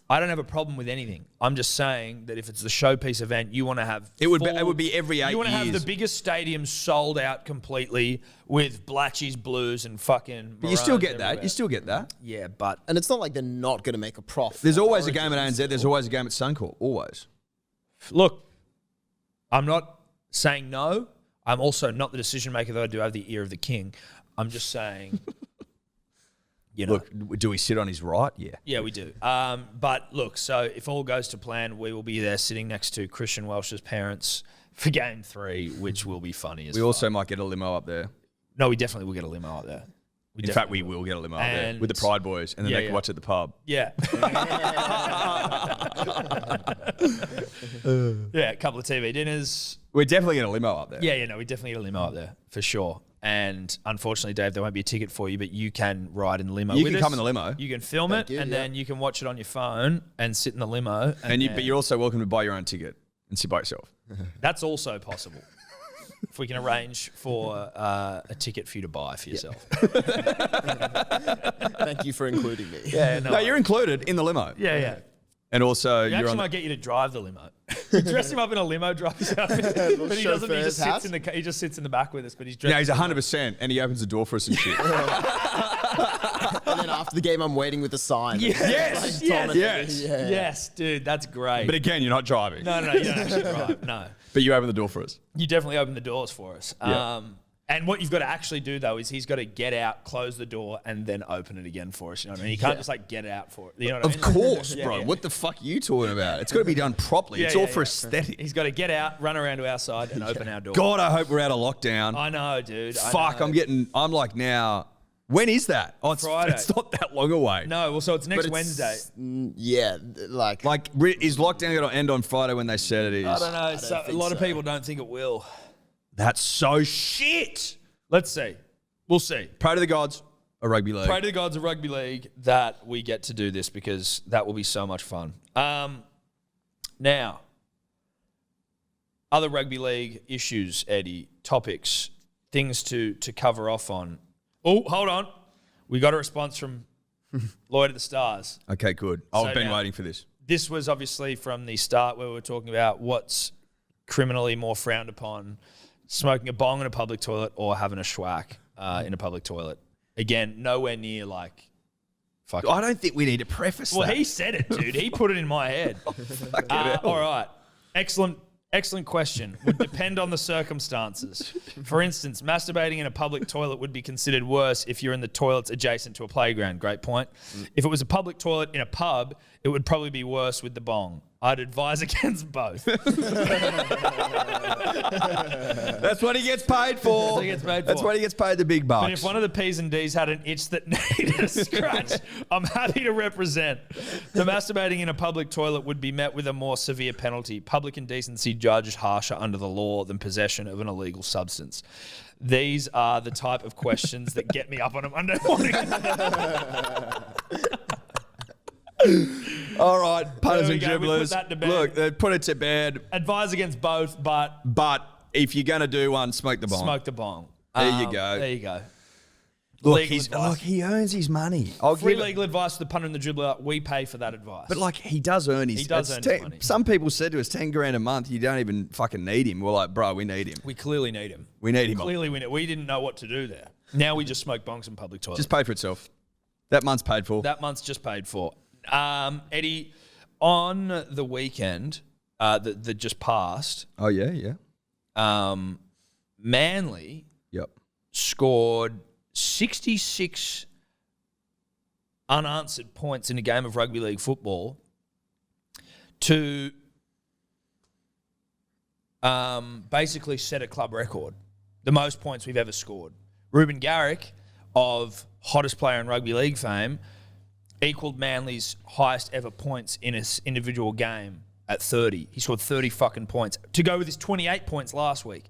I don't have a problem with anything. I'm just saying that if it's the showpiece event, you want to have it would be every 8 years. You want to have the biggest stadium sold out completely with Blatchies, Blues, and fucking. But you still get everywhere. that. You still get that. Yeah, but And it's not like they're not going to make a profit. There's always a game at ANZ. There's always a game at Suncorp. Always. look, I'm not saying no. I'm also not the decision maker, though I do have the ear of the king. I'm just saying. Look, do we sit on his right? Yeah. Yeah, we do. But look, so if all goes to plan, we will be there sitting next to Christian Welsh's parents for Game 3, which will be funny as We also might get a limo up there. No, we definitely will get a limo up there. In fact, we will get a limo up there with the Pride Boys, and then they can watch at the pub. Yeah. Yeah, a couple of TV dinners. We're definitely getting a limo up there. Yeah, no, we definitely get a limo up there, for sure. And unfortunately, Dave, there won't be a ticket for you, but you can ride in the limo. You can come in the limo. You can film it, and then you can watch it on your phone and sit in the limo. But you're also welcome to buy your own ticket and sit by yourself. That's also possible. If we can arrange for a ticket for you to buy for yourself. Thank you for including me. Yeah, No, you're included in the limo. Yeah. And also, We actually might get you to drive the limo. Dress him up in a limo, drive yourself. But he doesn't. He just sits in the back with us. But he's dressed. Yeah, he's 100%, and he opens the door for us and shit. And then after the game, I'm waiting with a sign. Yes, Yes, dude, that's great. But again, you're not driving. No, you don't actually drive. No, But you open the door for us. you definitely open the doors for us. Yeah. And what you've got to actually do, though, is he's got to get out, close the door, and then open it again for us. You know what I mean? You can't just like get out for it. You know what I mean? Of course, Yeah, bro. yeah. What the fuck are you talking about? It's got to be done properly. It's all for aesthetic. He's got to get out, run around to our side, and open our door. God, I hope we're out of lockdown. I know, dude. Fuck, I'm like now. When is that? Oh, it's Friday. It's not that long away. No, well, so it's next But Wednesday. Yeah, like Is lockdown going to end on Friday when they said it is? I don't know. A lot of people don't think it will. That's so shit. Let's see. We'll see. Pray to the gods, a rugby league. Pray to the gods of rugby league that we get to do this because that will be so much fun. Now, other rugby league issues, Eddie, topics, things to cover off on. Oh, hold on. We got a response from Lloyd at the Stars. Okay, good. I've been waiting for this. This was obviously from the start where we were talking about what's criminally more frowned upon, smoking a bong in a public toilet or having a schwack in a public toilet. Again, nowhere near like fuck. I don't think we need to preface Well, that. he said it, dude. He put it in my head. All right. Excellent question. Would depend on the circumstances. For instance, masturbating in a public toilet would be considered worse if you're in the toilets adjacent to a playground. Great point. If it was a public toilet in a pub, it would probably be worse with the bong. I'd advise against both. That's what he gets paid for. That's what he gets paid the big bucks. But if one of the P's and D's had an itch that needed a scratch, I'm happy to represent. The masturbating in a public toilet would be met with a more severe penalty. Public indecency judged harsher under the law than possession of an illegal substance. These are the type of questions that get me up on a Monday morning. All right, punters There we and go, we put dribblers. that to bed. Look, they put it to bed. Advise against both, but But if you're going to do one, smoke the bomb. smoke the bong. There you go. There you go. Look, Legal advice. he earns his money. Free legal advice to the punter and the dribbler. We pay for that advice. But like he does earn his. He does it's earn his money. Some people said to us, 10 grand a month. You don't even fucking need him. We're like, bro, we need him. we clearly need him. We need him. Clearly, we didn't know what to do there. Now we just smoke bongs in public toilets. Just pay for itself. That month's paid for. That month's just paid for. Eddie, on the weekend that just passed, Oh yeah. Manly Yep. scored 66 unanswered points in a game of rugby league football to basically set a club record, the most points we've ever scored. Ruben Garrick, of hottest player in rugby league fame, equaled Manly's highest ever points in an individual game at 30. He scored 30 fucking points to go with his 28 points last week.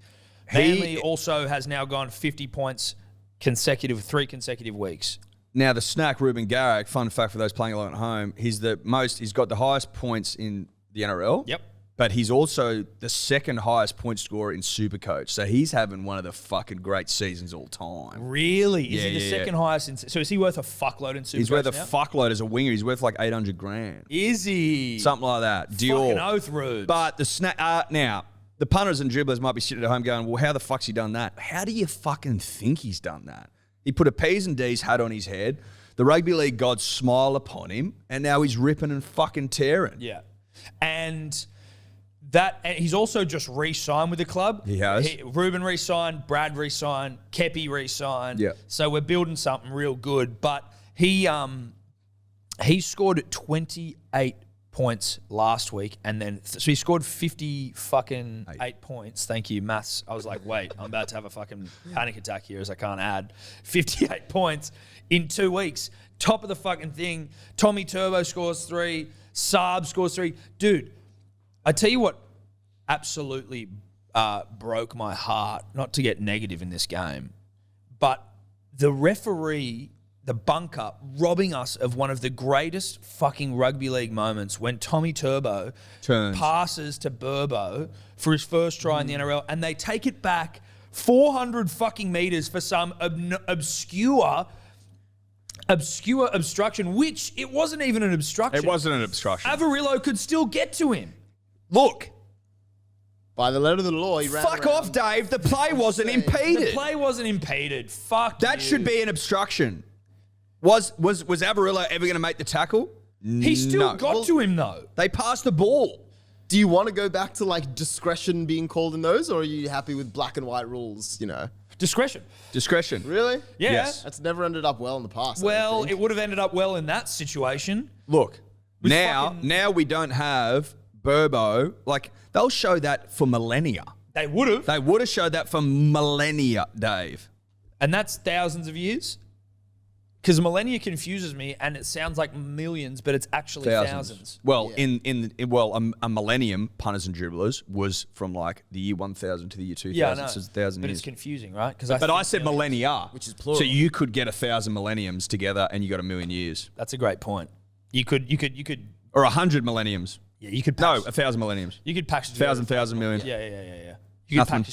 Manly also has now gone 50 points consecutive, 3 consecutive weeks. Now the snack Ruben Garrick. Fun fact for those playing along at home: he's got the highest points in the NRL. Yep. But he's also the second highest point scorer in Supercoach. So he's having one of the fucking great seasons all time. Really? Is Yeah, he the yeah, second highest? So is he worth a fuckload in Super? He's worth a now? fuckload as a winger. He's worth like 800 grand. Is he? Something like that. Fucking DYOR. oath, Rubes. But the snack now, the punters and dribblers might be sitting at home going, well, how the fuck's he done that? How do you fucking think he's done that? He put a P's and D's hat on his head. The rugby league gods smile upon him, and now he's ripping and fucking tearing. Yeah. And he's also just re-signed with the club. He has. Ruben re-signed, Brad re-signed, Kepi re-signed. Yeah. So we're building something real good. But he scored 28 points last week, and then so he scored 50 fucking 8 points. Thank you, maths. I was like, wait, I'm about to have a fucking panic attack here as I can't add 58 points in 2 weeks. Top of the fucking thing. Tommy Turbo scores 3. Saab scores 3. Dude, I tell you what absolutely broke my heart, not to get negative in this game, but the referee, the bunker, robbing us of one of the greatest fucking rugby league moments when Tommy Turbo passes to Burbo for his first try in the NRL, and they take it back 400 fucking meters for some obscure obstruction, which it wasn't even an obstruction. It wasn't an obstruction. Avarillo could still get to him. Look, By the letter of the law, he ran fuck around. off, Dave. The play wasn't impeded. The play wasn't impeded. Fuck That you. should be an obstruction. Was Avarillo ever going to make the tackle? He still No. got to him though. They passed the ball. Do you want to go back to like discretion being called in those, or are you happy with black and white rules? You know, Discretion. Discretion. really? Yeah. Yes. That's never ended up well in the past. I Well, don't think. it would have ended up well in that situation. Look, With now we don't have Burbo. Like, they'll show that for millennia. They would have. They would have showed that for millennia, Dave. And that's thousands of years. Because millennia confuses me, and it sounds like millions, but it's actually thousands. Well, a millennium, punters and dribblers, was from like the year 1000 to the year 2000. Yeah, I know. So it's 1,000 but years. it's confusing, right? But I said millennia, Which is plural. So you could get 1,000 millenniums together, and you got 1,000,000 years, That's a great point. You could. or 100 millenniums. Yeah, you could. No, Package, 1,000 millenniums. you could package together. 1,000 million. Yeah. You could Nothing.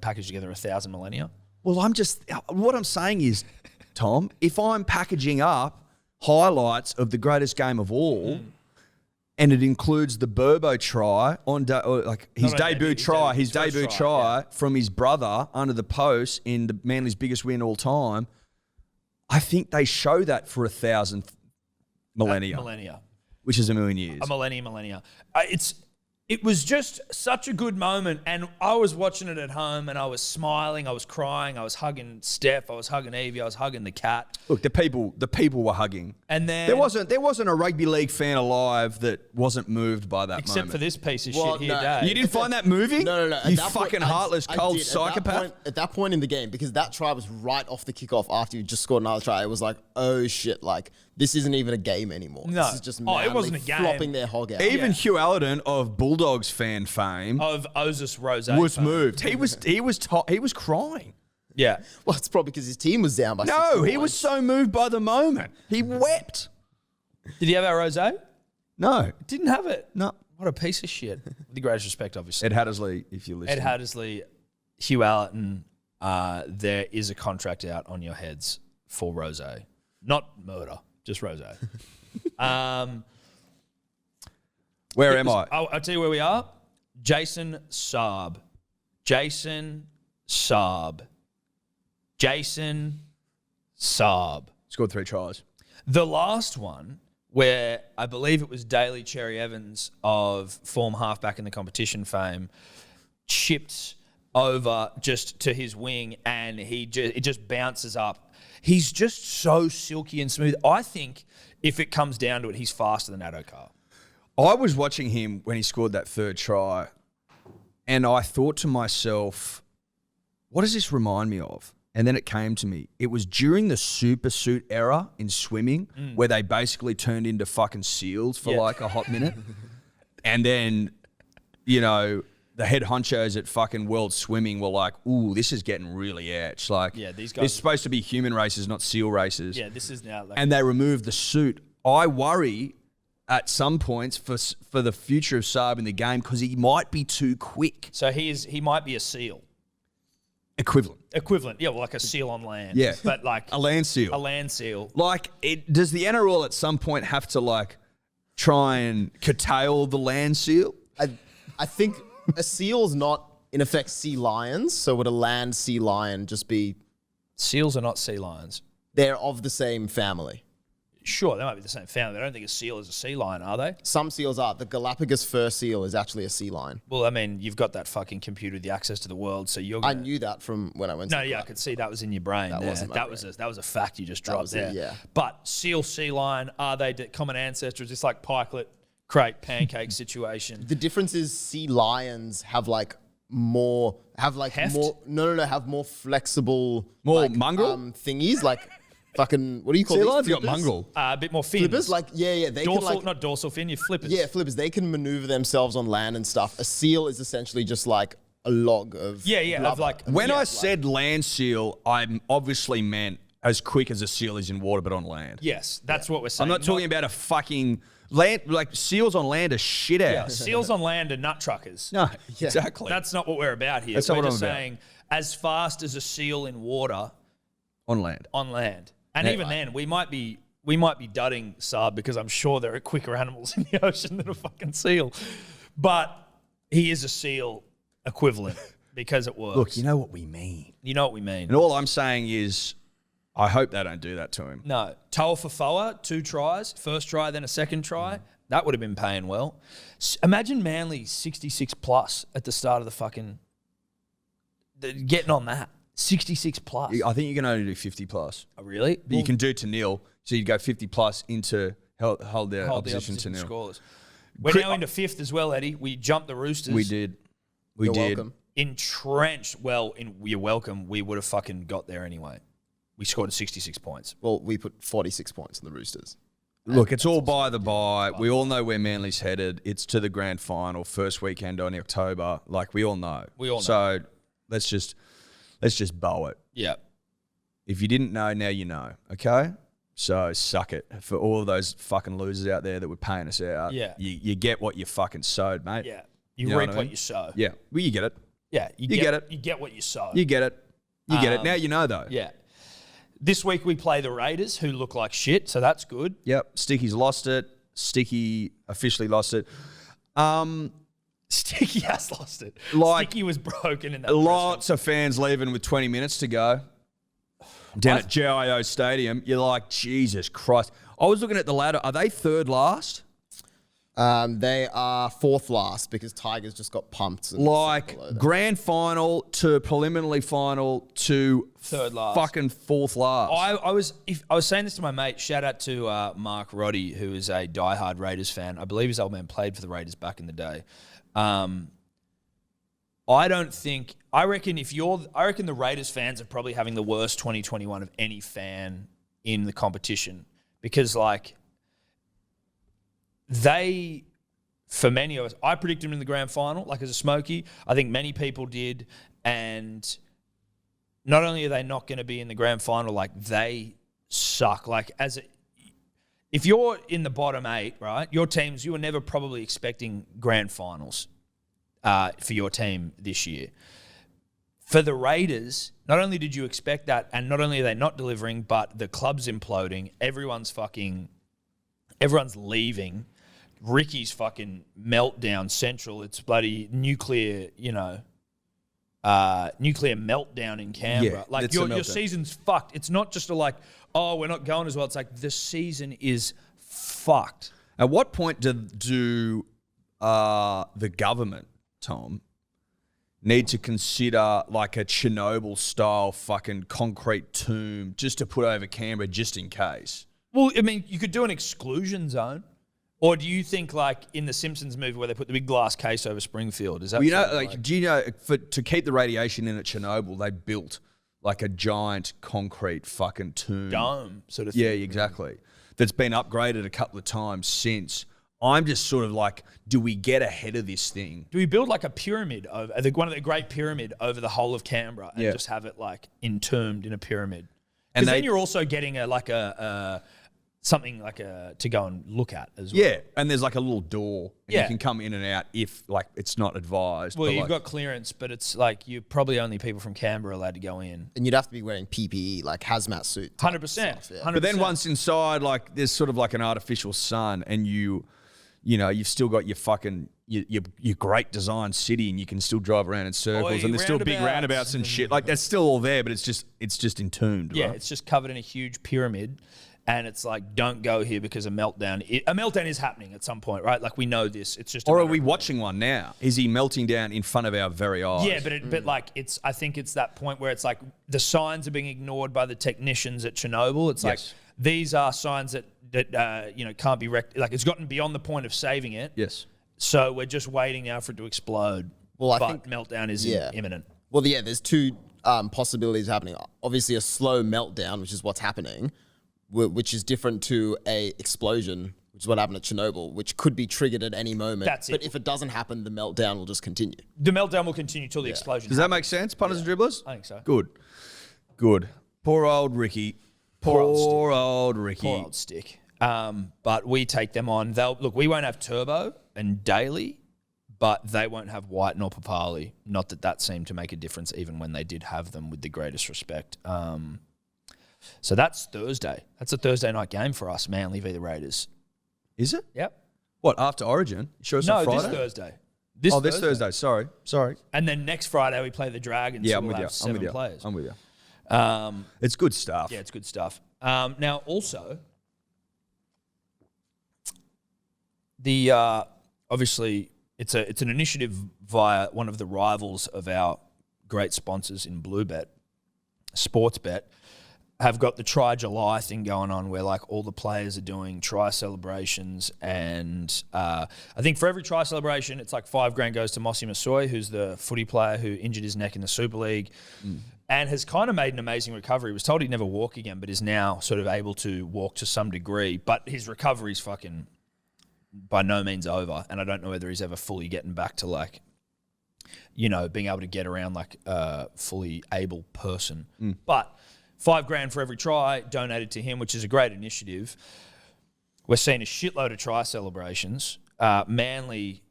package together 1,000 millennia. Well, what I'm saying is, Tom, if I'm packaging up highlights of the greatest game of all, and it includes the Burbo try his debut try from his brother under the post in the Manly's biggest win all time, I think they show that for 1,000 millennia, which is 1,000,000 years. A millennia. It was just such a good moment, and I was watching it at home, and I was smiling, I was crying, I was hugging Steph, I was hugging Evie, I was hugging the cat. Look, the people were hugging, And then there wasn't a rugby league fan alive that wasn't moved by that except moment. for this piece of Well, shit here, no. Dave. You didn't find that moving? No. At You that fucking point, heartless, cold did. psychopath. At that point in the game, because that try was right off the kickoff after you just scored another try, it was like, oh shit, like this isn't even a game anymore. No. This is just It Manly wasn't a game. flopping their hog out. Even Hugh Allerton of Bulldogs fan fame of Ozus Rose was moved. He was crying. Yeah. Well, it's probably because his team was down by 60 No, he points. was so moved by the moment. He wept. Did he have our rosé? No. Didn't have it. No. What a piece of shit. With the greatest respect, obviously. Ed Hattersley, if you're listening. Ed Hattersley, Hugh Allerton, there is a contract out on your heads for rose. Not murder, just rose. Where am I? I'll tell you where we are. Jason Saab. Jason Saab. Scored 3 tries. The last one, where I believe it was Daly Cherry Evans of form halfback in the competition fame, chipped over just to his wing and it just bounces up. He's just so silky and smooth. I think if it comes down to it, he's faster than Addo-Carr. I was watching him when he scored that 3rd try, and I thought to myself, what does this remind me of? And then it came to me. It was during the super suit era in swimming where they basically turned into fucking seals for like a hot minute. And then, you know, the head honchos at fucking World Swimming were like, ooh, this is getting really etched. Like, these guys. It's supposed to be human races, not seal races. Yeah, this is now. Like, And they removed the suit. I worry at some points for the future of Saab in the game because he might be too quick. so he might be a seal. Equivalent. Yeah, well, like a seal on land. Yeah. But like A land seal. a land seal. Like, does the NRL at some point have to like try and curtail the land seal? I think a seal's not, in effect, sea lions. So would a land sea lion just be... Seals are not sea lions. They're of the same family. Sure, they might be the same family. I don't think a seal is a sea lion, are they? Some seals are. The Galapagos fur seal is actually a sea lion. Well, I mean, you've got that fucking computer with the access to the world, so you're I gonna... knew that from when I went to No, the yeah, I club. could see that was in your brain. That there. wasn't my that brain. was a fact you just dropped was there. it, yeah. But seal, sea lion, are they common ancestors? It's like pikelet, crate, pancake situation. The difference is sea lions have like more, have more flexible, More like, mongrel? thingies, like fucking, what do you call Sea these? lions got Flippers? mongrel. A bit more fins. Flippers, like, they dorsal, can like, not dorsal fin, you flippers. yeah, flippers. They can maneuver themselves on land and stuff. A seal is essentially just like a log of of blubber. like... When yeah, I said land seal, I obviously meant as quick as a seal is in water, but on land. Yes, that's what we're saying. I'm not talking about a fucking land, like seals on land are shit Yeah, out. seals on land are nut truckers. No, exactly. That's not what we're about here. That's not we're what just I'm about. saying as fast as a seal in water on land. on land. And even then, we might be dudding Saab because I'm sure there are quicker animals in the ocean than a fucking seal. But he is a seal equivalent because it works. Look, you know what we mean. You know what we mean. And all I'm saying is, I hope they don't do that to him. No. Toa Fafoa, 2 tries. First try, then a second try. That would have been paying well. Imagine Manly 66 plus at the start of the fucking... getting on that. 66 plus. I think you can only do 50 plus. Oh, really? But you can do to nil. So you'd go 50 plus into hold the opposition to nil. Scoreless. We're now into 5th as well, Eddie. We jumped the Roosters. We did. You're welcome. Entrenched. Well, you're welcome. We would have fucking got there anyway. We scored 66 points. Well, we put 46 points on the Roosters. Look, it's all by the by. We all know where Manly's headed. It's to the grand final, first weekend on October. Like, we all know. So let's just bow it. Yeah. If you didn't know, now you know. Okay? So suck it. For all of those fucking losers out there that were paying us out. Yeah. You get what you fucking sowed, mate. Yeah. You know reap what I what mean? you sow. Yeah. Well, you get it. Yeah. You get it. You get what you sow. You get it. You get it. Now you know, though. Yeah. This week we play the Raiders, who look like shit, so that's good. Yep. Sticky's lost it. Sticky officially lost it. Sticky has lost it. Like, Sticky was broken in that. Lots of fans leaving with 20 minutes to go. Down at GIO Stadium, you're like, Jesus Christ. I was looking at the ladder. Are they 3rd last? They are 4th last because Tigers just got pumped. Like grand final to preliminary final to 3rd last. Fucking 4th last. I was saying this to my mate. Shout out to Mark Roddy, who is a diehard Raiders fan. I believe his old man played for the Raiders back in the day. I reckon the Raiders fans are probably having the worst 2021 of any fan in the competition because like for many of us, I predicted them in the grand final, like as a smoky. I think many people did. And not only are they not going to be in the grand final, like they suck. Like if you're in the bottom 8, right, your teams, you were never probably expecting grand finals for your team this year. For the Raiders, not only did you expect that, and not only are they not delivering, but the club's imploding. Everyone's leaving. Ricky's fucking meltdown central. It's bloody nuclear, nuclear meltdown in Canberra. Yeah, like your season's fucked. It's not just we're not going as well. It's like the season is fucked. At what point do the government, Tom, need to consider like a Chernobyl-style fucking concrete tomb just to put over Canberra just in case? Well, I mean, you could do an exclusion zone. Or do you think like in the Simpsons movie where they put the big glass case over Springfield? Is that do you know to keep the radiation in at Chernobyl, they built like a giant concrete fucking tomb. Dome sort of thing. Yeah, exactly. That's been upgraded a couple of times since. I'm just sort of like, do we get ahead of this thing? Do we build like a pyramid one of the Great Pyramid over the whole of Canberra and just have it like entombed in a pyramid? And then you're also getting something like to go and look at as well. Yeah, and there's like a little door. And you can come in and out if like it's not advised. Well, you've got clearance, but it's like you're probably only people from Canberra allowed to go in. And you'd have to be wearing PPE, like hazmat suit. 100%. Yeah. But then once inside, like there's sort of like an artificial sun, and you've still got your fucking your great design city, and you can still drive around in circles, and there's still big roundabouts and shit. Like that's still all there, but it's just entombed. Yeah, right? it's just covered in a huge pyramid. And it's like, don't go here because a meltdown is happening at some point, right? Like we know this. It's just. Or are we watching one now? Is he melting down in front of our very eyes? Yeah, but like I think it's that point where it's like the signs are being ignored by the technicians at Chernobyl. It's like these are signs that can't be like it's gotten beyond the point of saving it. Yes. So we're just waiting now for it to explode. Well, I think meltdown is imminent. Well, yeah, there's two possibilities happening. Obviously, a slow meltdown, which is what's happening, which is different to a explosion, which is what happened at Chernobyl, which could be triggered at any moment. That's it. But if it doesn't happen, the meltdown will just continue. The meltdown will continue till the explosion. Does that make sense, punters and dribblers? I think so. Good. Poor old Ricky. Poor old Ricky. Poor old stick. But we take them on. We won't have Turbo and Daly, but they won't have White nor Papali. Not that seemed to make a difference even when they did have them, with the greatest respect. So that's Thursday. That's a Thursday night game for us, Manly v the Raiders. Is it? Yep. What, after Origin? Sure it's not Friday? This Thursday. This Thursday. Sorry. And then next Friday we play the Dragons. Yeah, so I'm we'll with you. have 7 players. I'm with you. It's good stuff. Yeah, it's good stuff. Now, also, obviously it's an initiative via one of the rivals of our great sponsors in Bluebet, Sportsbet, have got the Try July thing going on where like all the players are doing try celebrations, and I think for every try celebration it's like $5,000 goes to Mossy Masoi, who's the footy player who injured his neck in the Super League and has kind of made an amazing recovery. He was told he'd never walk again, but is now sort of able to walk to some degree, but his recovery's fucking by no means over, and I don't know whether he's ever fully getting back to like, being able to get around like a fully able person. But $5,000 for every try donated to him, which is a great initiative. We're seeing a shitload of try celebrations. Manly,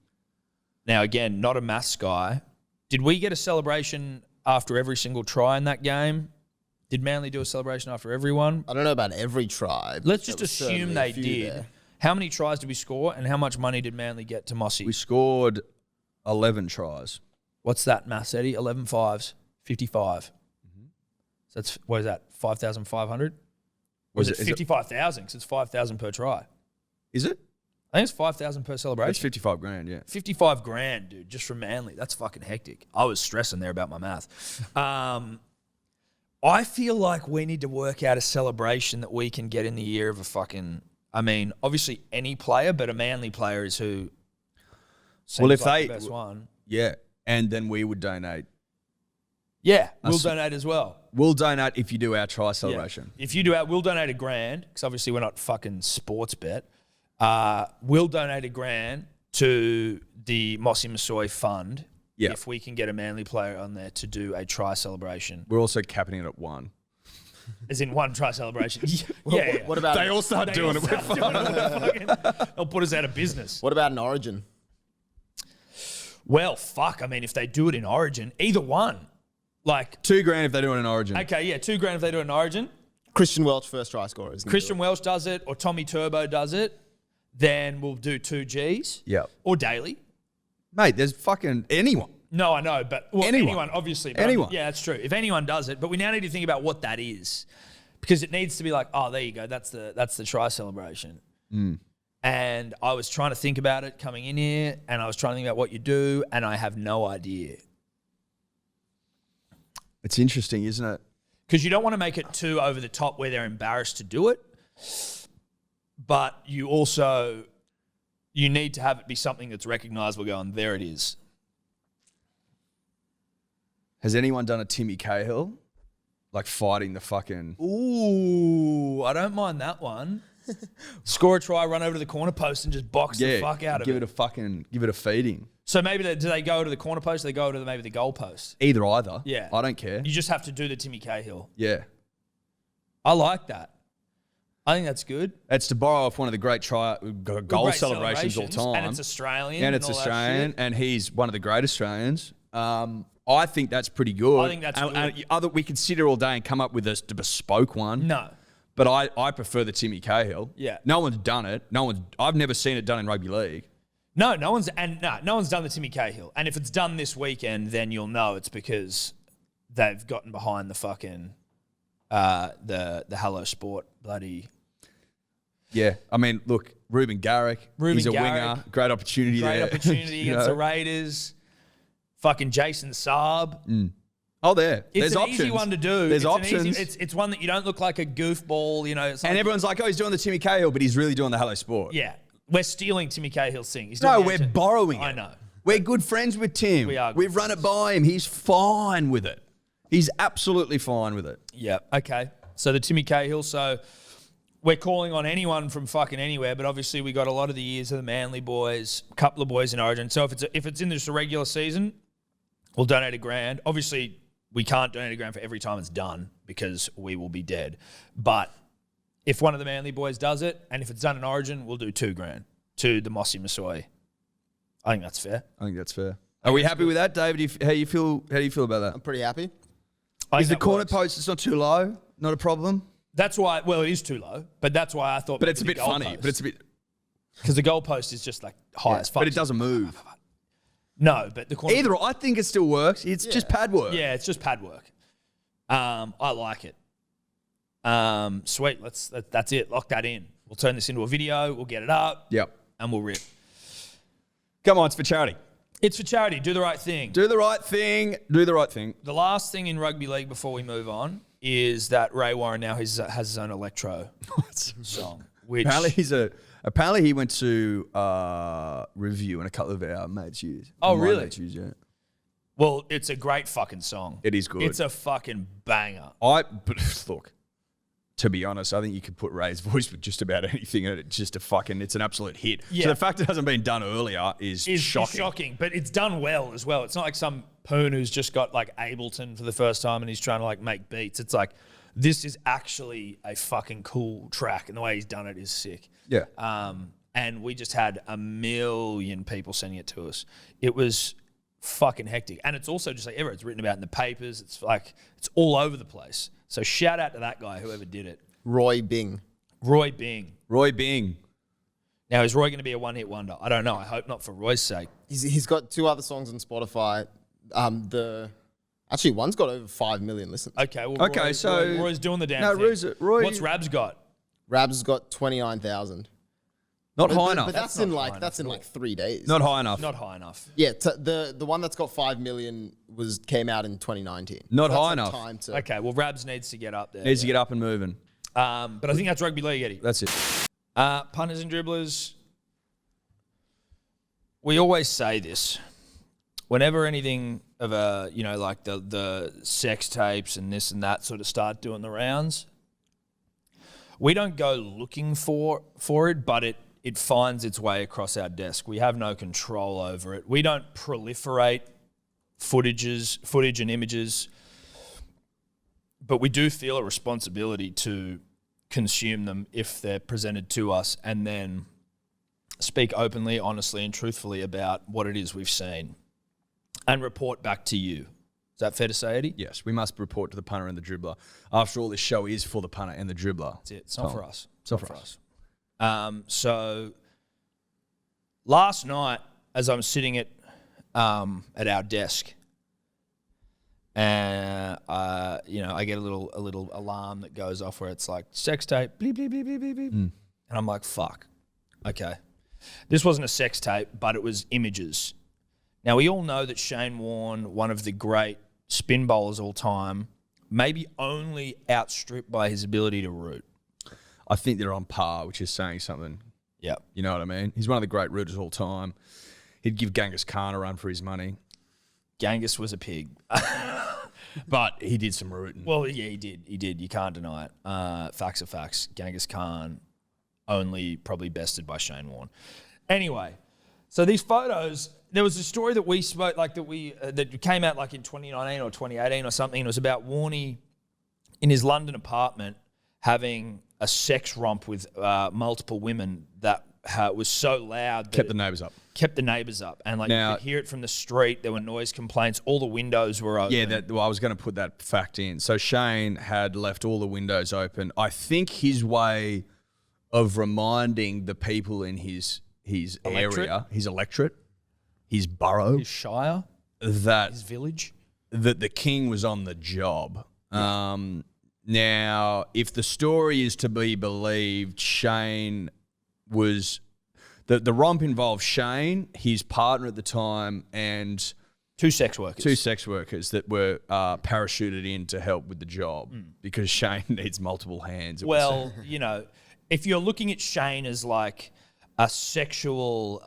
now again, not a maths guy. Did we get a celebration after every single try in that game? Did Manly do a celebration after everyone? I don't know about every try. Let's just assume they did. There. How many tries did we score, and how much money did Manly get to Mossy? We scored 11 tries. What's that, maths, Eddie? 11 fives, 55. So that's, what is that, 5,500? Or is it 55,000 because it's 5,000 per try? Is it? I think it's 5,000 per celebration. It's $55,000, yeah. $55,000, dude, just from Manly. That's fucking hectic. I was stressing there about my math. I feel like we need to work out a celebration that we can get in the year of a fucking, obviously any player, but a Manly player is who seems like the best one. Yeah, and then we would donate. Yeah, we'll donate as well. We'll donate if you do our try celebration. Yeah. If you do we'll donate $1,000 because obviously we're not fucking sports bet. We'll donate $1,000 to the Mossy Masoi Fund if we can get a Manly player on there to do a try celebration. We're also capping it at 1. As in one try celebration. Yeah. What about They all start doing it. They'll put us out of business. what about an Origin? Well, fuck. I mean, if they do it in Origin, either one. Like, $2,000 if they do it in Origin. okay, yeah, $2,000 if they do it in Origin. Christian Welch first try scorer. Christian Welch does it, or Tommy Turbo does it. Then we'll do 2 Gs. Yep. Or daily. Mate, there's fucking anyone. No, I know, but anyone obviously. But Anyone. Yeah, that's true. If anyone does it, but we now need to think about what that is, because it needs to be like, oh, there you go. That's the try celebration. And I was trying to think about it coming in here, and I was trying to think about what you do, and I have no idea. It's interesting, isn't it? Because you don't want to make it too over the top where they're embarrassed to do it, but you need to have it be something that's recognisable. Going, there it is. Has anyone done a Timmy Cahill? Like fighting the fucking... Ooh, I don't mind that one. Score a try, run over to the corner post and just box the fuck out of it. Give it a feeding. So maybe do they go to the corner post or they go to maybe the goal post? Either. Yeah. I don't care. You just have to do the Timmy Cahill. Yeah. I like that. I think that's good. It's to borrow off one of the great goal Great celebrations all time. And it's Australian. And it's all that Australian, shit. and he's one of the great Australians. I think that's pretty good. I think that's good. We could sit here all day and come up with a bespoke one. No. But I prefer the Timmy Cahill. Yeah. No one's done it. I've never seen it done in rugby league. No one's done the Timmy Cahill. And if it's done this weekend, then you'll know it's because they've gotten behind the fucking the Hello Sport bloody. Yeah. I mean, look, Ruben Garrick. He's a winger. Great opportunity there. Great opportunity against the Raiders. Fucking Jason Saab. Oh, there's It's an options. easy one to do. There's options. It's one that you don't look like a goofball, you know. It's And like, everyone's like, oh, he's doing the Timmy Cahill, but he's really doing the Hello Sport. yeah, we're stealing Timmy Cahill's thing. He's doing No, the we're accent. borrowing it. I know. We're good friends with Tim. We are good We've run it by him. He's fine with it. He's absolutely fine with it. Yeah. Okay. So the Timmy Cahill. So we're calling on anyone from fucking anywhere, but obviously we got a lot of the years of the Manly boys, a couple of boys in Origin. So if it's in just a regular season, we'll donate $1,000. Obviously, we can't donate $1,000 for every time it's done because we will be dead. But if one of the Manly boys does it, and if it's done in Origin, we'll do $2,000 to the Mossy Masoi. I think that's fair. I think that's fair. Are we happy with that, David? How do you feel about that? I'm pretty happy. Is the corner post, it's not too low? Not a problem? That's why, well, it is too low, but that's why I thought. But it's a bit funny. But it's a bit... Because the goalpost is just like high as fuck. But it doesn't move. No, but the corner. Either, I think it still works. It's just pad work. Yeah, it's just pad work. I like it. Sweet. That's it. Lock that in. We'll turn this into a video. We'll get it up. Yep. And we'll rip. Come on, it's for charity. It's for charity. Do the right thing. Do the right thing. Do the right thing. The last thing in rugby league before we move on is that Ray Warren now has his own electro song. Which Apparently he went to review in a couple of our mates' use. Oh, really? Mates' use, yeah. Well, it's a great fucking song. It is good. It's a fucking banger. But look, to be honest, I think you could put Ray's voice with just about anything and it's just it's an absolute hit. Yeah. So the fact it hasn't been done earlier is shocking. Shocking, but it's done well as well. It's not like some poon who's just got like Ableton for the first time and he's trying to like make beats. It's like, this is actually a fucking cool track and the way he's done it is sick. Yeah. And we just had 1 million people sending it to us. It was fucking hectic. And it's also just like everywhere. It's written about in the papers. It's like, it's all over the place. So shout out to that guy, whoever did it. Roy Bing. Roy Bing. Now, is Roy going to be a one-hit wonder? I don't know. I hope not for Roy's sake. He's got 2 other songs on Spotify. Actually, one's got over 5 million listens. Okay, well, Roy's doing the damn thing. What's Rabs got? Rabs has got 29,000. Not high enough. But that's in like 3 days. Not high enough. Not high enough. Yeah, the one that's got 5 million came out in 2019. Not So high that's enough. Okay, well, Rabs needs to get up there. Needs to get up and moving. But I think that's rugby league, Eddie. That's it. Punters and dribblers, we always say this. Whenever anything of like the sex tapes and this and that sort of start doing the rounds, we don't go looking for it, but it finds its way across our desk. We have no control over it. We don't proliferate footage and images. but we do feel a responsibility to consume them if they're presented to us, and then speak openly, honestly, and truthfully about what it is we've seen, and report back to you. Is that fair to say, Eddie? Yes, we must report to the punter and the dribbler. After all, this show is for the punter and the dribbler. That's it. It's not for us. It's not for us. So last night, as I'm sitting at our desk, and I get a little alarm that goes off where it's like sex tape, bleep bleep bleep bleep bleep, bleep. And I'm like, fuck, okay, this wasn't a sex tape, but it was images. Now we all know that Shane Warne, one of the great spin bowlers of all time, maybe only outstripped by his ability to root. I think they're on par, which is saying something. Yeah, you know what I mean. He's one of the great rooters of all time. He'd give Genghis Khan a run for his money. Genghis was a pig. But he did some rooting. Well, yeah, he did. He did. You can't deny it. Facts are facts. Genghis Khan only probably bested by Shane Warne. Anyway, so these photos, there was a story that we spoke, like that came out like in 2019 or 2018 or something. And it was about Warnie in his London apartment having a sex romp with multiple women that was so loud that kept the neighbours up. Kept the neighbours up. And Now, you could hear it from the street. There were noise complaints. All the windows were open. Yeah, I was going to put that fact in. So Shane had left all the windows open. I think his way of reminding the people in his area, his electorate, his borough, his shire, his village, that the king was on the job. Yeah. Now, if the story is to be believed, Shane was... The romp involved Shane, his partner at the time, and... Two sex workers that were parachuted in to help with the job because Shane needs multiple hands. Well, if you're looking at Shane as like a sexual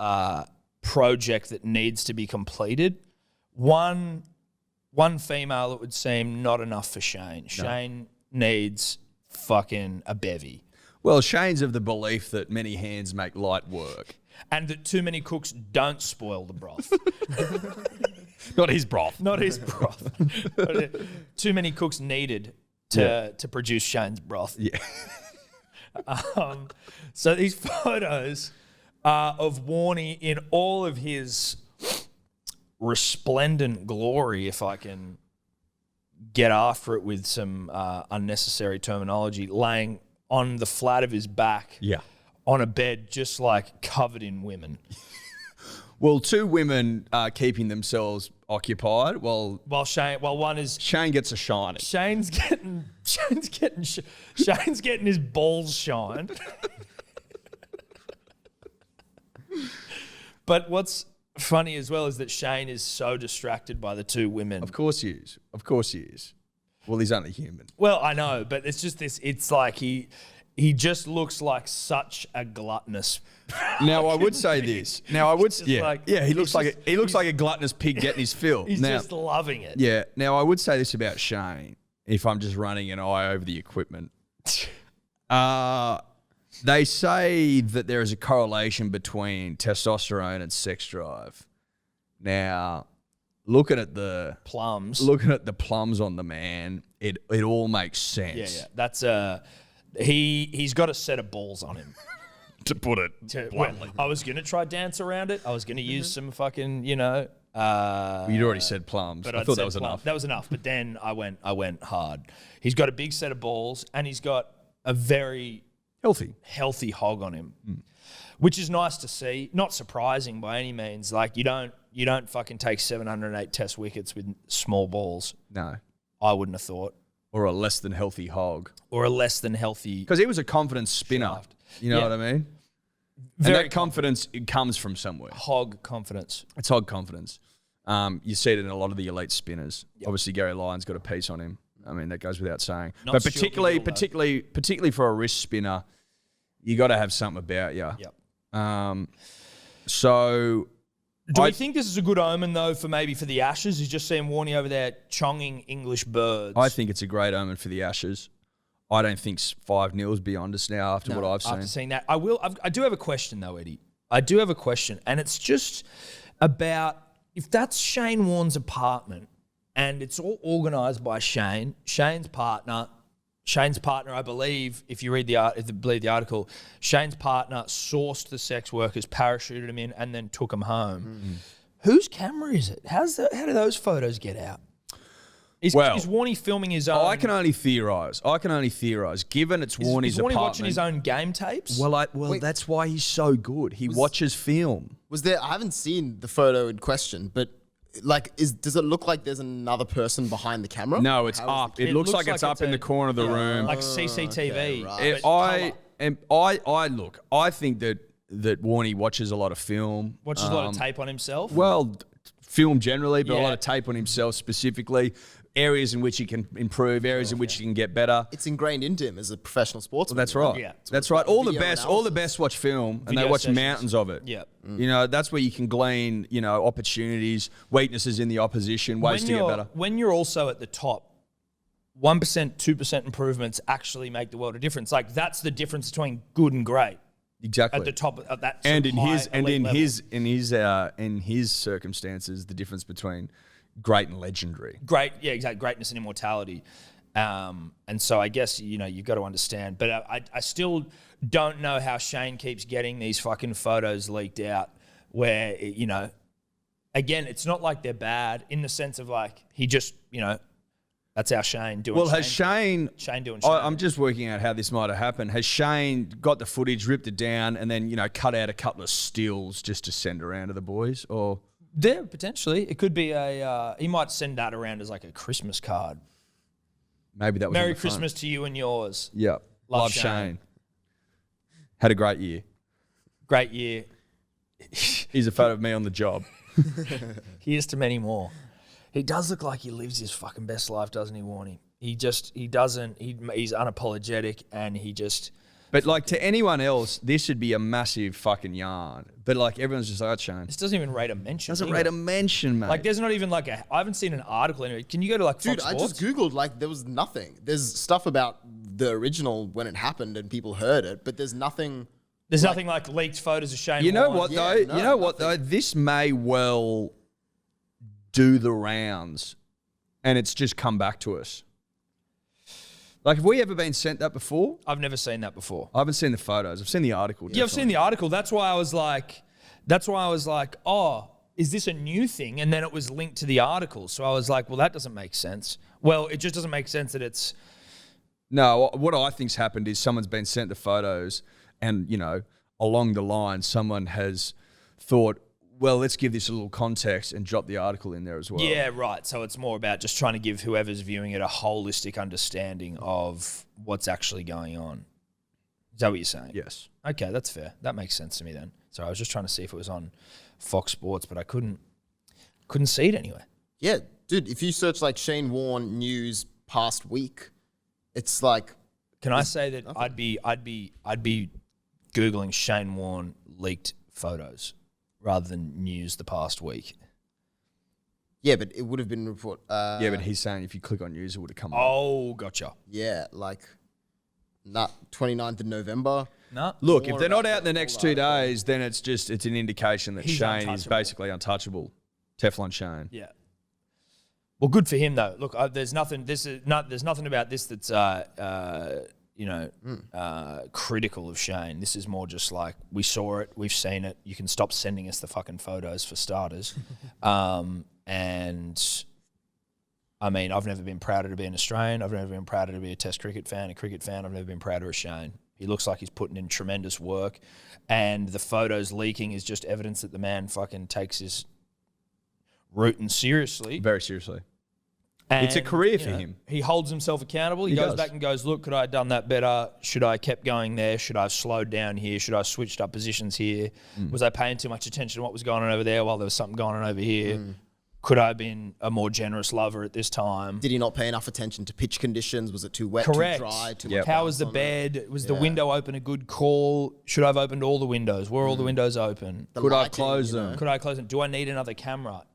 project that needs to be completed, one female, it would seem not enough for Shane. No. Shane needs fucking a bevy. Well, Shane's of the belief that many hands make light work. And that too many cooks don't spoil the broth. Not his broth. Not his broth. Too many cooks needed to produce Shane's broth. Yeah. So these photos of Warnie in all of his resplendent glory, if I can get after it with some unnecessary terminology, laying on the flat of his back on a bed just like covered in women. Well, two women are keeping themselves occupied while one is... Shane gets a shine. Shane's getting his balls shined. But what's funny as well is that Shane is so distracted by the two women. Of course he is. Well, he's only human. Well, I know, but it's just this. It's like he just looks like such a gluttonous. Now I would say this. He looks like a gluttonous pig getting his fill. He's just loving it. Yeah. Now I would say this about Shane. If I'm just running an eye over the equipment, they say that there is a correlation between testosterone and sex drive. Now, looking at the plums on the man, it all makes sense. Yeah. That's he's got a set of balls on him. To put it bluntly. I was gonna try dance around it. I was gonna use some fucking, You'd already said plums. But I thought that was enough. That was enough. But then I went hard. He's got a big set of balls and he's got a very healthy hog on him, which is nice to see. Not surprising by any means. Like you don't fucking take 708 test wickets with small balls. No, I wouldn't have thought. Or a less than healthy hog. Because he was a confident spinner. Shaft. You know what I mean? And that confidence, it comes from somewhere. Hog confidence. It's hog confidence. You see it in a lot of the elite spinners. Yep. Obviously, Gary Lyon's got a piece on him. I mean, that goes without saying. But particularly for a wrist spinner, you got to have something about you. Yep. So... Do we think this is a good omen, though, for the Ashes? He's just seeing Warnie over there chonging English birds. I think it's a great omen for the Ashes. I don't think 5-0's beyond us now after what I've seen. After seeing that, I do have a question, though, Eddie. I do have a question, and it's just about if that's Shane Warne's apartment and it's all organised by Shane. Shane's partner, I believe, if you read believe the article, Shane's partner sourced the sex workers, parachuted them in, and then took them home. Whose camera is it? How do those photos get out? Is Warnie filming his own? I can only theorise. Given it's Warnie's is Warnie apartment. watching his own game tapes? Well, that's why he's so good. He watches film. I haven't seen the photo in question, but like, does it look like there's another person behind the camera? No, it's up. It looks like it's up in the corner of the room. Like CCTV. Okay, right. I think that Warnie watches a lot of film. Watches a lot of tape on himself? Well, film generally, but a lot of tape on himself specifically. Areas in which he can improve, areas in which he can get better. It's ingrained into him as a professional sportsman. Well, that's right. Yeah. That's right. All the best watch film, and they watch sessions. mountains of it. Yeah. You know, that's where you can glean, opportunities, weaknesses in the opposition, ways to get better. When you're also at the top, 1%, 2% improvements actually make the world a difference. Like, that's the difference between good and great. Exactly. At the top of that. And in in his circumstances, the difference between great and legendary. Great, yeah, exactly. Greatness and immortality. And so I guess, you've got to understand. But I still don't know how Shane keeps getting these fucking photos leaked out where, again, it's not like they're bad in the sense of like, he just, that's our Shane doing Well, Shane. has Shane doing Shane. I'm just working out how this might have happened. Has Shane got the footage, ripped it down, and then, cut out a couple of stills just to send around to the boys? Or... There, potentially. It could be he might send that around as like a Christmas card. Maybe that was Merry Christmas to you and yours. Yeah. Love Shane. Had a great year. Great year. Here's a photo of me on the job. Here's to many more. He does look like he lives his fucking best life, doesn't he, Warnie? He's unapologetic and he just... But like to anyone else, this would be a massive fucking yarn. But like everyone's just like, oh, Shane. This doesn't even rate a mention. Doesn't rate a mention, mate. Like there's not even like I haven't seen an article anyway. Can you go to like Fox Sports? I just Googled, like there was nothing. There's stuff about the original when it happened and people heard it, but there's nothing. There's nothing like leaked photos of Shane. You know Warne. what though? This may well do the rounds and it's just come back to us. Like, have we ever been sent that before? I've never seen that before. I haven't seen the photos. I've seen the article. Yeah, I've seen the article. That's why I was like, oh, is this a new thing? And then it was linked to the article. So I was like, well, that doesn't make sense. Well, it just doesn't make sense that it's... No, what I think's happened is someone's been sent the photos and, along the line, someone has thought, well, let's give this a little context and drop the article in there as well. Yeah, right. So it's more about just trying to give whoever's viewing it a holistic understanding of what's actually going on. Is that what you're saying? Yes. Okay, that's fair. That makes sense to me then. So I was just trying to see if it was on Fox Sports, but I couldn't see it anywhere. Yeah, dude, if you search like Shane Warne news past week, it's like... Can I say that nothing. I'd be Googling Shane Warne leaked photos rather than news the past week. Yeah, but it would have been report. Yeah, but he's saying if you click on news, it would have come up. Oh, gotcha. Yeah, like 29th of November. No. Look, if they're not out in the next 2 days, then it's an indication that Shane is basically untouchable. Teflon Shane. Yeah. Well, good for him though. Look, there's nothing. There's nothing about this that's critical of Shane. This is more just like, we saw it, we've seen it. You can stop sending us the fucking photos for starters. And I mean, I've never been prouder to be an Australian. I've never been prouder to be a Test cricket fan, a cricket fan. I've never been prouder of Shane. He looks like he's putting in tremendous work, and the photos leaking is just evidence that the man fucking takes his rooting seriously. Very seriously. And, it's a career for him. He holds himself accountable. He goes back and goes, look, could I have done that better? Should I have kept going there? Should I have slowed down here? Should I have switched up positions here? Was I paying too much attention to what was going on over there while there was something going on over here? Could I have been a more generous lover at this time? Did he not pay enough attention to pitch conditions? Was it too wet, Correct. too dry, too much? How was the bed? Was the window open a good call? Should I have opened all the windows? Were all the windows open? Could I close them? Could I close them? Do I need another camera?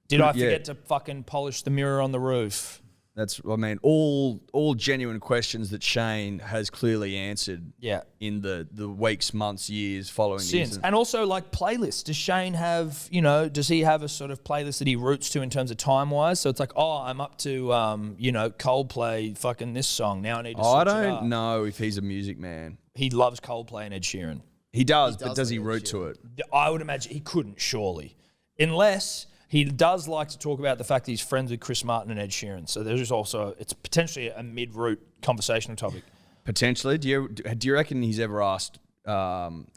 Did I forget to fucking polish the mirror on the roof? I mean, all genuine questions that Shane has clearly answered. Yeah. In the weeks, months, years following the Since. incident. And also like playlists. Does Shane have, does he have a sort of playlist that he roots to in terms of time wise? So it's like, I'm up to, Coldplay fucking this song. Now I need to switch I it up. don't know if he's a music man. He loves Coldplay and Ed Sheeran. He does, but does he root to it? I would imagine he couldn't, surely. Unless he does like to talk about the fact that he's friends with Chris Martin and Ed Sheeran. So there's also, it's potentially a mid-route conversational topic. Potentially. Do you reckon he's ever asked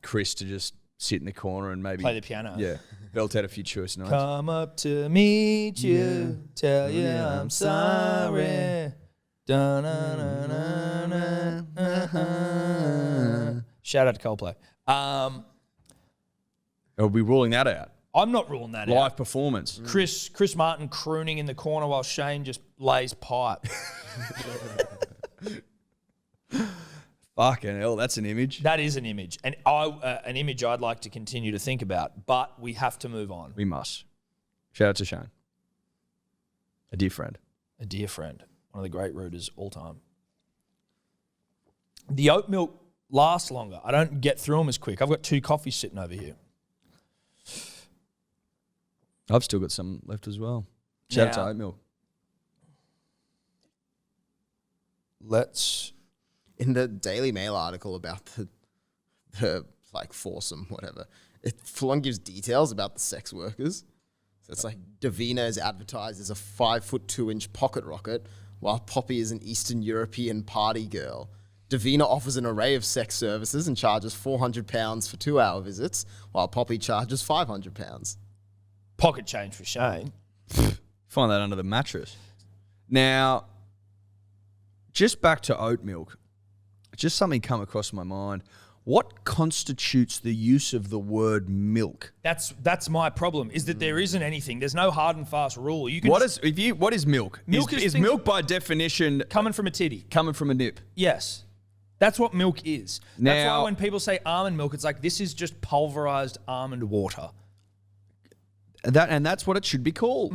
Chris to just sit in the corner and maybe Play the piano. Yeah. Belt out a few choice notes. Come up to meet you, tell you I'm sorry. Shout out to Coldplay. Are we ruling that out? I'm not ruling that out. Live performance. Chris Martin crooning in the corner while Shane just lays pipe. Fucking hell, that's an image. That is an image, and an image I'd like to continue to think about. But we have to move on. We must. Shout out to Shane, a dear friend. A dear friend, one of the great rooters all time. The oat milk lasts longer. I don't get through them as quick. I've got 2 coffees sitting over here. I've still got some left as well. Shout out to Oat Milk. Let's... In the Daily Mail article about the like foursome, whatever, it full on gives details about the sex workers. So it's like Davina is advertised as a 5'2" pocket rocket, while Poppy is an Eastern European party girl. Davina offers an array of sex services and charges £400 for 2-hour visits, while Poppy charges £500. Pocket change for Shane. Find that under the mattress. Now, just back to oat milk. Just something come across my mind. What constitutes the use of the word milk? That's my problem. Is that there isn't anything. There's no hard and fast rule. You can What is milk? Milk is milk by definition coming from a titty. coming from a nip? Yes. That's what milk is. That's Now- why when people say almond milk, it's like this is just pulverized almond water. And that's what it should be called.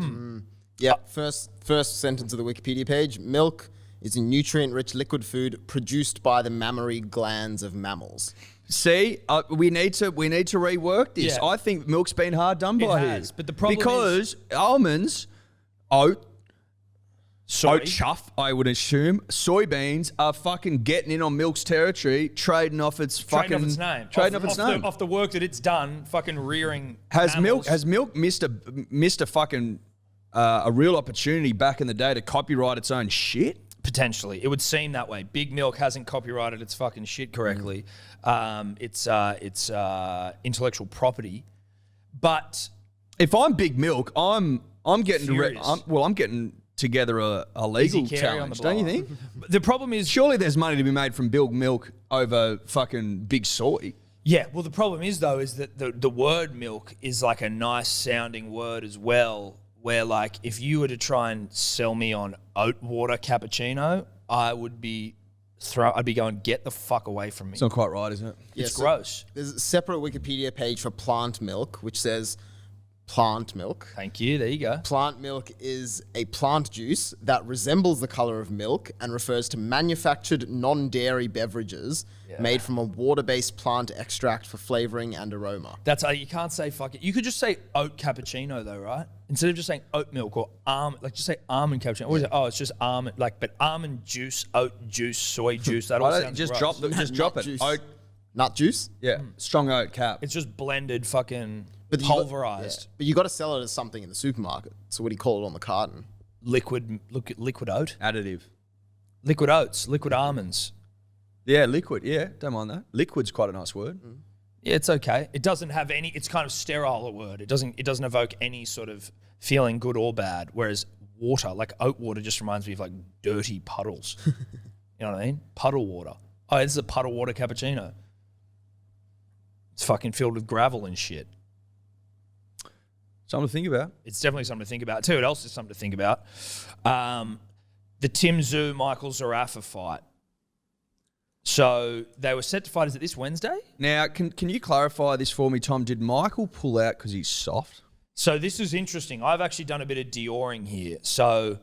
Yeah, first sentence of the Wikipedia page. Milk is a nutrient-rich liquid food produced by the mammary glands of mammals. See, we need to rework this. Yeah. I think milk's been hard done by here. has, but the problem because almonds, oat Sorry. chuff, I would assume, soybeans are fucking getting in on milk's territory, trading off its Trading off its name. trading off its name. Off the work that it's done, fucking rearing Has mammals. milk missed a fucking a real opportunity back in the day to copyright its own shit? Potentially. It would seem that way. Big Milk hasn't copyrighted its fucking shit correctly. It's intellectual property. But If I'm Big Milk, I'm getting Furious. I'm getting together a legal Easy carry on the challenge, don't you blower. think? the problem is... Surely there's money to be made from Big Milk over fucking Big Soy. Yeah, well, the problem is, though, is that the word milk is like a nice sounding word as well, where like if you were to try and sell me on oat water cappuccino, I'd be going, get the fuck away from me. It's not quite right, isn't it? It's so gross. There's a separate Wikipedia page for plant milk, which says plant milk. Thank you. There you go. Plant milk is a plant juice that resembles the color of milk and refers to manufactured non-dairy beverages made from a water-based plant extract for flavoring and aroma. That's how you can't say fuck it. You could just say oat cappuccino though, right? Instead of just saying oat milk or almond, like just say almond cappuccino. What is it? Oh, it's just almond, like, but almond juice, oat juice, soy juice. That all sounds just gross. drop Nut it. juice. Oat, Nut juice? yeah, strong oat cap. It's just blended, fucking But you got- pulverized, But you got to sell it as something in the supermarket. So what do you call it on the carton? liquid oat, Additive. liquid oats, liquid almonds. Yeah, liquid. Yeah, don't mind that. Liquid's quite a nice word. Yeah, it's okay. It doesn't have any. It's kind of sterile a word. It doesn't evoke any sort of feeling good or bad. Whereas water, like oat water, just reminds me of like dirty puddles. You know what I mean? Puddle water. Oh, this is a puddle water cappuccino. It's fucking filled with gravel and shit. Something to think about. It's definitely something to think about too. What else is something to think about? The Tszyu Michael Zerafa fight. So they were set to fight. Is it this Wednesday? Now, can you clarify this for me, Tom? Did Michael pull out because he's soft? So this is interesting. I've actually done a bit of DYORing here. So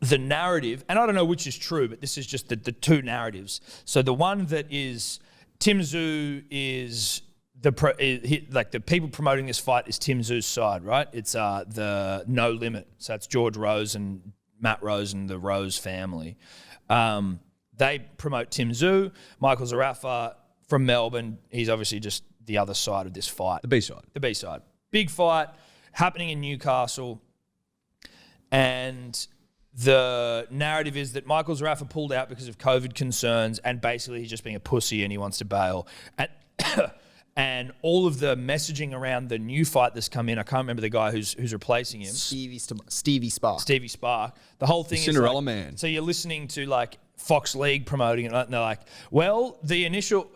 the narrative, and I don't know which is true, but this is just the two narratives. So the one that is Tszyu is the people promoting this fight is Tszyu's side, right? It's the No Limit. So it's George Rose and Matt Rose and the Rose family. They promote Tszyu. Michael Zerafa from Melbourne. He's obviously just the other side of this fight. The B side. The B side. Big fight happening in Newcastle. And the narrative is that Michael Zerafa pulled out because of COVID concerns and basically he's just being a pussy and he wants to bail. And all of the messaging around the new fight that's come in, I can't remember the guy who's replacing him. Stevie Spark. Stevie Spark. The whole thing Cinderella is like, Man. So you're listening to like Fox League promoting it, and they're like, well, the initial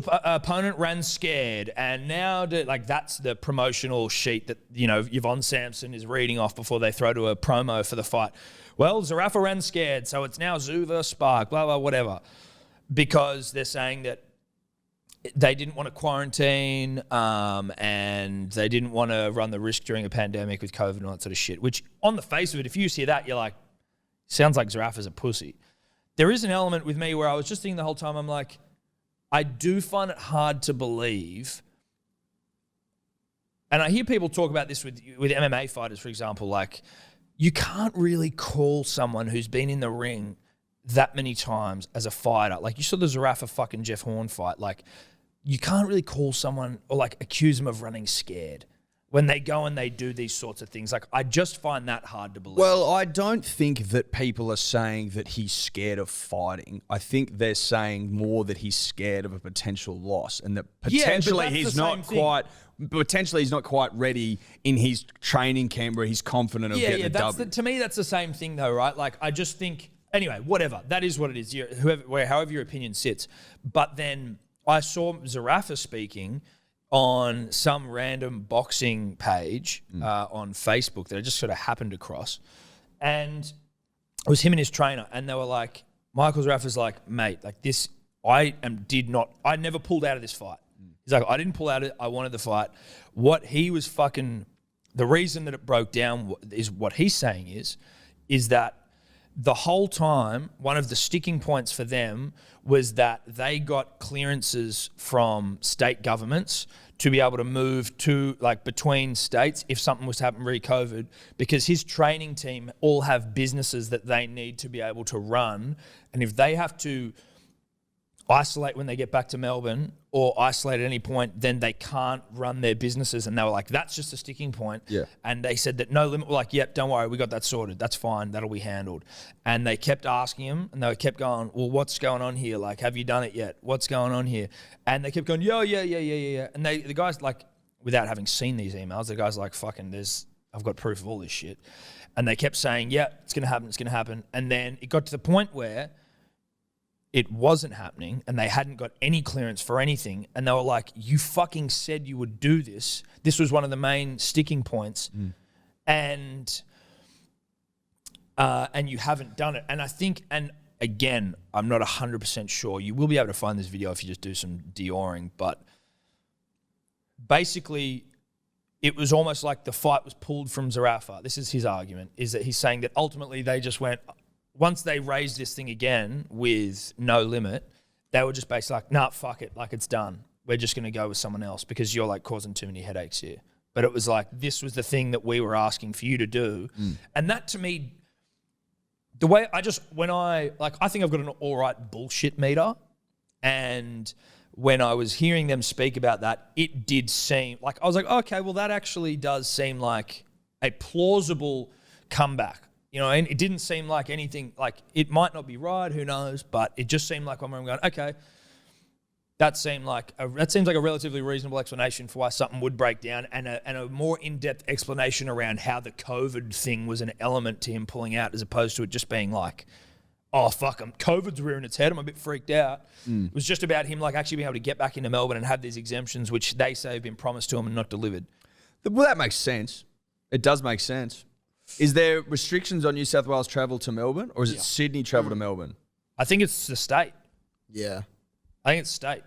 opponent ran scared, and now that's the promotional sheet that Yvonne Sampson is reading off before they throw to a promo for the fight. Well, Zerafa ran scared, so it's now Tszyu versus Spark, blah blah whatever, because they're saying that they didn't want to quarantine and they didn't want to run the risk during a pandemic with COVID and all that sort of shit. Which, on the face of it, if you see that, you're like, sounds like Zerafa's a pussy. There is an element with me where I was just thinking the whole time, I'm like, I do find it hard to believe, and I hear people talk about this with MMA fighters, for example, like you can't really call someone who's been in the ring that many times as a fighter. Like you saw the Zerafa fucking Jeff Horn fight. Like you can't really call someone or like accuse them of running scared when they go and they do these sorts of things. Like I just find that hard to believe. Well, I don't think that people are saying that he's scared of fighting. I think they're saying more that he's scared of a potential loss and that potentially he's not quite ready in his training camp where he's confident of getting a W. To me, that's the same thing though, right? Like I just think, anyway, whatever. That is what it is. However your opinion sits. But then I saw Zerafa speaking on some random boxing page on Facebook that I just sort of happened across. And it was him and his trainer. And they were like, Michael Zerafa's like, mate, like this, I never pulled out of this fight. He's like, I didn't pull out of it. I wanted the fight. What he was the reason that it broke down is what he's saying is that the whole time, one of the sticking points for them was that they got clearances from state governments to be able to move to between states if something was to happen re-COVID, because his training team all have businesses that they need to be able to run. And if they have to isolate when they get back to Melbourne or isolate at any point, then they can't run their businesses. And they were like, that's just a sticking point. Yeah. And they said that No Limit were like, yep, don't worry, we got that sorted. That's fine. That'll be handled. And they kept asking him and they kept going, well, what's going on here? Like, have you done it yet? What's going on here? And they kept going, yeah. And the guy's like, without having seen these emails, the guy's like, fucking, I've got proof of all this shit. And they kept saying, yeah, it's going to happen. And then it got to the point where it wasn't happening and they hadn't got any clearance for anything. And they were like, you fucking said you would do this. This was one of the main sticking points. And you haven't done it. And I think, and again, I'm not 100% sure. You will be able to find this video if you just do some DYORing. But basically, it was almost like the fight was pulled from Zerafa. This is his argument, is that he's saying that ultimately they just went, once they raised this thing again with No Limit, they were just basically like, nah, fuck it. Like, it's done. We're just going to go with someone else because you're like causing too many headaches here. But it was like, this was the thing that we were asking for you to do. And that to me, the way I think I've got an all right bullshit meter. And when I was hearing them speak about that, it did seem like, I was like, okay, well, that actually does seem like a plausible comeback. And it didn't seem like anything, like it might not be right, who knows, but it just seemed like when I'm going, okay, that seems like a relatively reasonable explanation for why something would break down, and a more in-depth explanation around how the COVID thing was an element to him pulling out, as opposed to it just being like, oh, fuck, COVID's rearing its head, I'm a bit freaked out. It was just about him actually being able to get back into Melbourne and have these exemptions, which they say have been promised to him and not delivered. Well, that makes sense. It does make sense. Is there restrictions on New South Wales travel to Melbourne, or is it Sydney travel to Melbourne? I think it's the state. Yeah. I think it's state.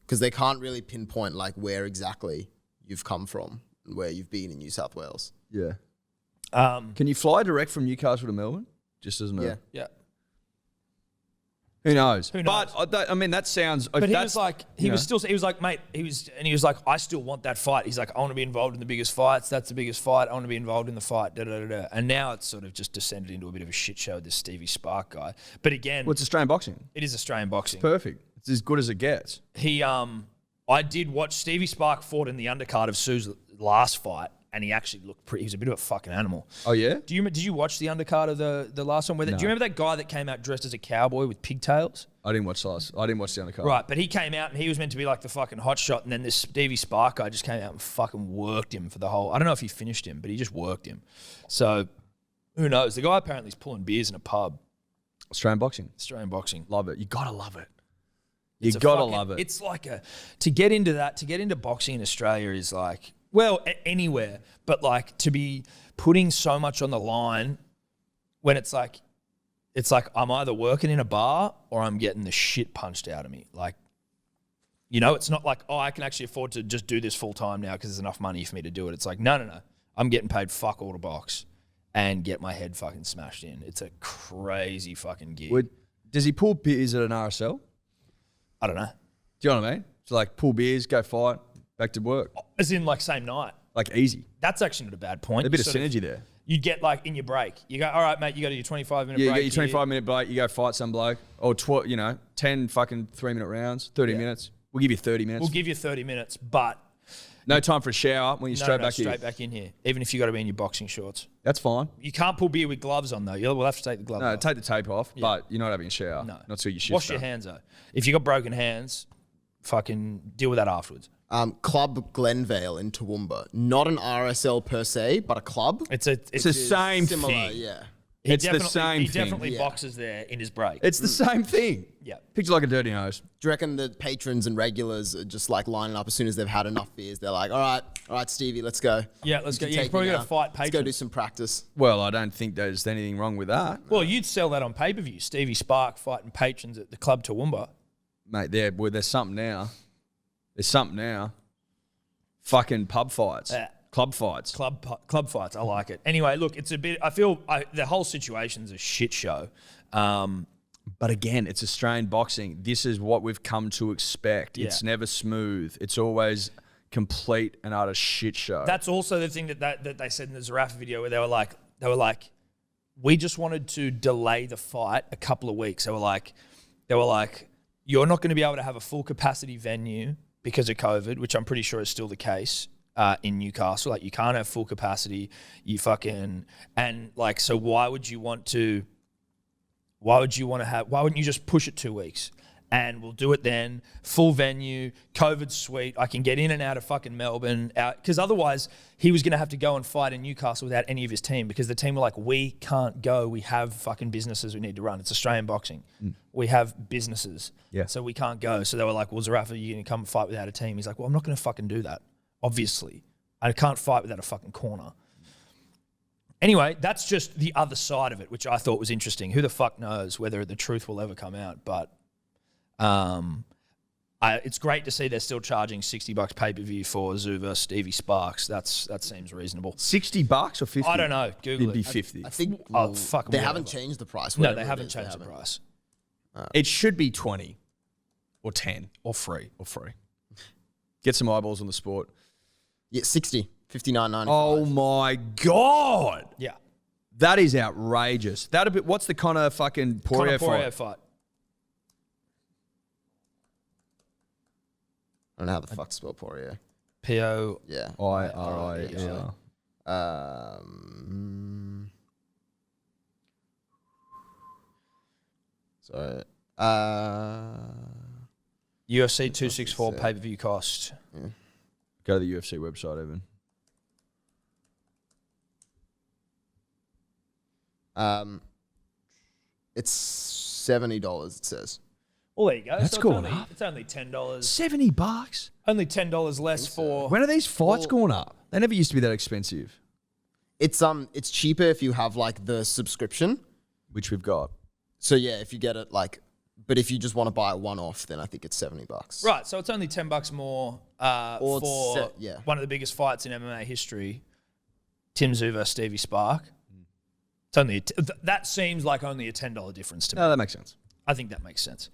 Because they can't really pinpoint where exactly you've come from and where you've been in New South Wales. Yeah. Can you fly direct from Newcastle to Melbourne? Just as an Yeah. Who knows? Who knows? But I mean, that sounds. But he was like, he was like, mate, he was like, I still want that fight. He's like, I want to be involved in the biggest fights. That's the biggest fight. I want to be involved in the fight. Da, da, da, da. And now it's sort of just descended into a bit of a shit show with this Stevie Spark guy. But again, Well, it's Australian boxing. it is Australian boxing. Perfect. It's as good as it gets. I did watch Stevie Spark fought in the undercard of Tszyu's last fight, and he actually looked pretty. He was a bit of a fucking animal. Oh yeah. Did you watch the undercard of the last one? Do you remember that guy that came out dressed as a cowboy with pigtails? I didn't watch the undercard. Right, but he came out and he was meant to be like the fucking hot shot, and then this Stevie Spark guy just came out and fucking worked him for the whole. I don't know if he finished him, but he just worked him. So who knows? The guy apparently is pulling beers in a pub. Australian boxing. Australian boxing. Love it. You gotta love it. It's You gotta love it. It's like to get into boxing in Australia is like, well, anywhere, but like to be putting so much on the line when it's like I'm either working in a bar or I'm getting the shit punched out of me. Like, you know, it's not like, oh, I can actually afford to just do this full time now because there's enough money for me to do it. It's like, no. I'm getting paid fuck all to box and get my head fucking smashed in. It's a crazy fucking gig. Does he pull beers at an RSL? I don't know. Do you know what I mean? So like pull beers, go fight, back to work. As in like same night. Like easy. That's actually not a bad point. A bit of synergy there. You get like in your break. You go, all right, mate, you got to do 25-minute break. Yeah, you get your 25-minute break, you go fight some bloke. Or 10 fucking 3-minute rounds, 30 minutes. We'll give you 30 minutes. We'll give you 30 minutes, but no time for a shower when you're straight back in here. Even if you got to be in your boxing shorts. That's fine. You can't pull beer with gloves on though. We'll have to take the gloves off. No, take the tape off, but you're not having a shower. No. Not till your shift. Wash your hands though. If you got broken hands, fucking deal with that afterwards. Club Glenvale in Toowoomba. Not an RSL per se, but a club. It's the same Similar, thing. yeah. He It's the same He thing. definitely boxes there in his break. It's the same thing. Yeah. Picture like a dirty nose. Do you reckon the patrons and regulars are just like lining up as soon as they've had enough beers? They're like, all right, Stevie, let's go. Yeah, let's go. You Yeah, can you probably take me got to now. fight patrons. Let's go do some practice. Well, I don't think there's anything wrong with that. Well, you'd sell that on pay-per-view. Stevie Spark fighting patrons at the Club Toowoomba. Mate, there's something now. There's something now. Fucking pub fights. Club fights. Club fights. I like it. Anyway, look, it's a bit. I feel the whole situation's a shit show. But again, it's Australian boxing. This is what we've come to expect. Yeah. It's never smooth. It's always complete and utter shit show. That's also the thing that they said in the Zerafa video where they were like, we just wanted to delay the fight a couple of weeks. They were like, you're not going to be able to have a full capacity venue because of COVID, which I'm pretty sure is still the case in Newcastle. Like, you can't have full capacity. So why wouldn't you just push it 2 weeks? And we'll do it then, full venue, COVID suite. I can get in and out of fucking Melbourne. Because otherwise, he was going to have to go and fight in Newcastle without any of his team because the team were like, we can't go. We have fucking businesses we need to run. It's Australian boxing. We have businesses. Yeah. So we can't go. So they were like, well, Zerafa, you're going to come fight without a team. He's like, well, I'm not going to fucking do that. Obviously. I can't fight without a fucking corner. Anyway, that's just the other side of it, which I thought was interesting. Who the fuck knows whether the truth will ever come out, but it's great to see they're still charging $60 pay-per-view for Tszyu versus Stevie Sparks. That seems reasonable. $60 or 50? I don't know. Google It'd be it. 50. I think They haven't changed the price. No, whatever they it haven't is, changed the price. It should be 20 or 10 Or free. or free. Get some eyeballs on the sport. Yeah, 60, 59.95. Oh my God. Yeah. That is outrageous. What's the Conor fucking Poirier Poirier fight? fight. I don't know how the fuck to spell Poirier. P-O. Yeah. I-R-I-E-R. Sorry. UFC 264 pay-per-view cost. Go to the UFC website, Evan. It's $70, it says. Well, there you go. That's so going up. It's only $10. $70? Only $10 less for... When are these fights going up? They never used to be that expensive. It's cheaper if you have like the subscription. Which we've got. So yeah, if you get it like, but if you just want to buy a one-off, then I think it's $70. Right, so it's only $10 more Or for yeah. one of the biggest fights in MMA history. Tim Tszyu versus Stevie Spark. It's only that seems like only a $10 difference to me. No, that makes sense. I think that makes sense.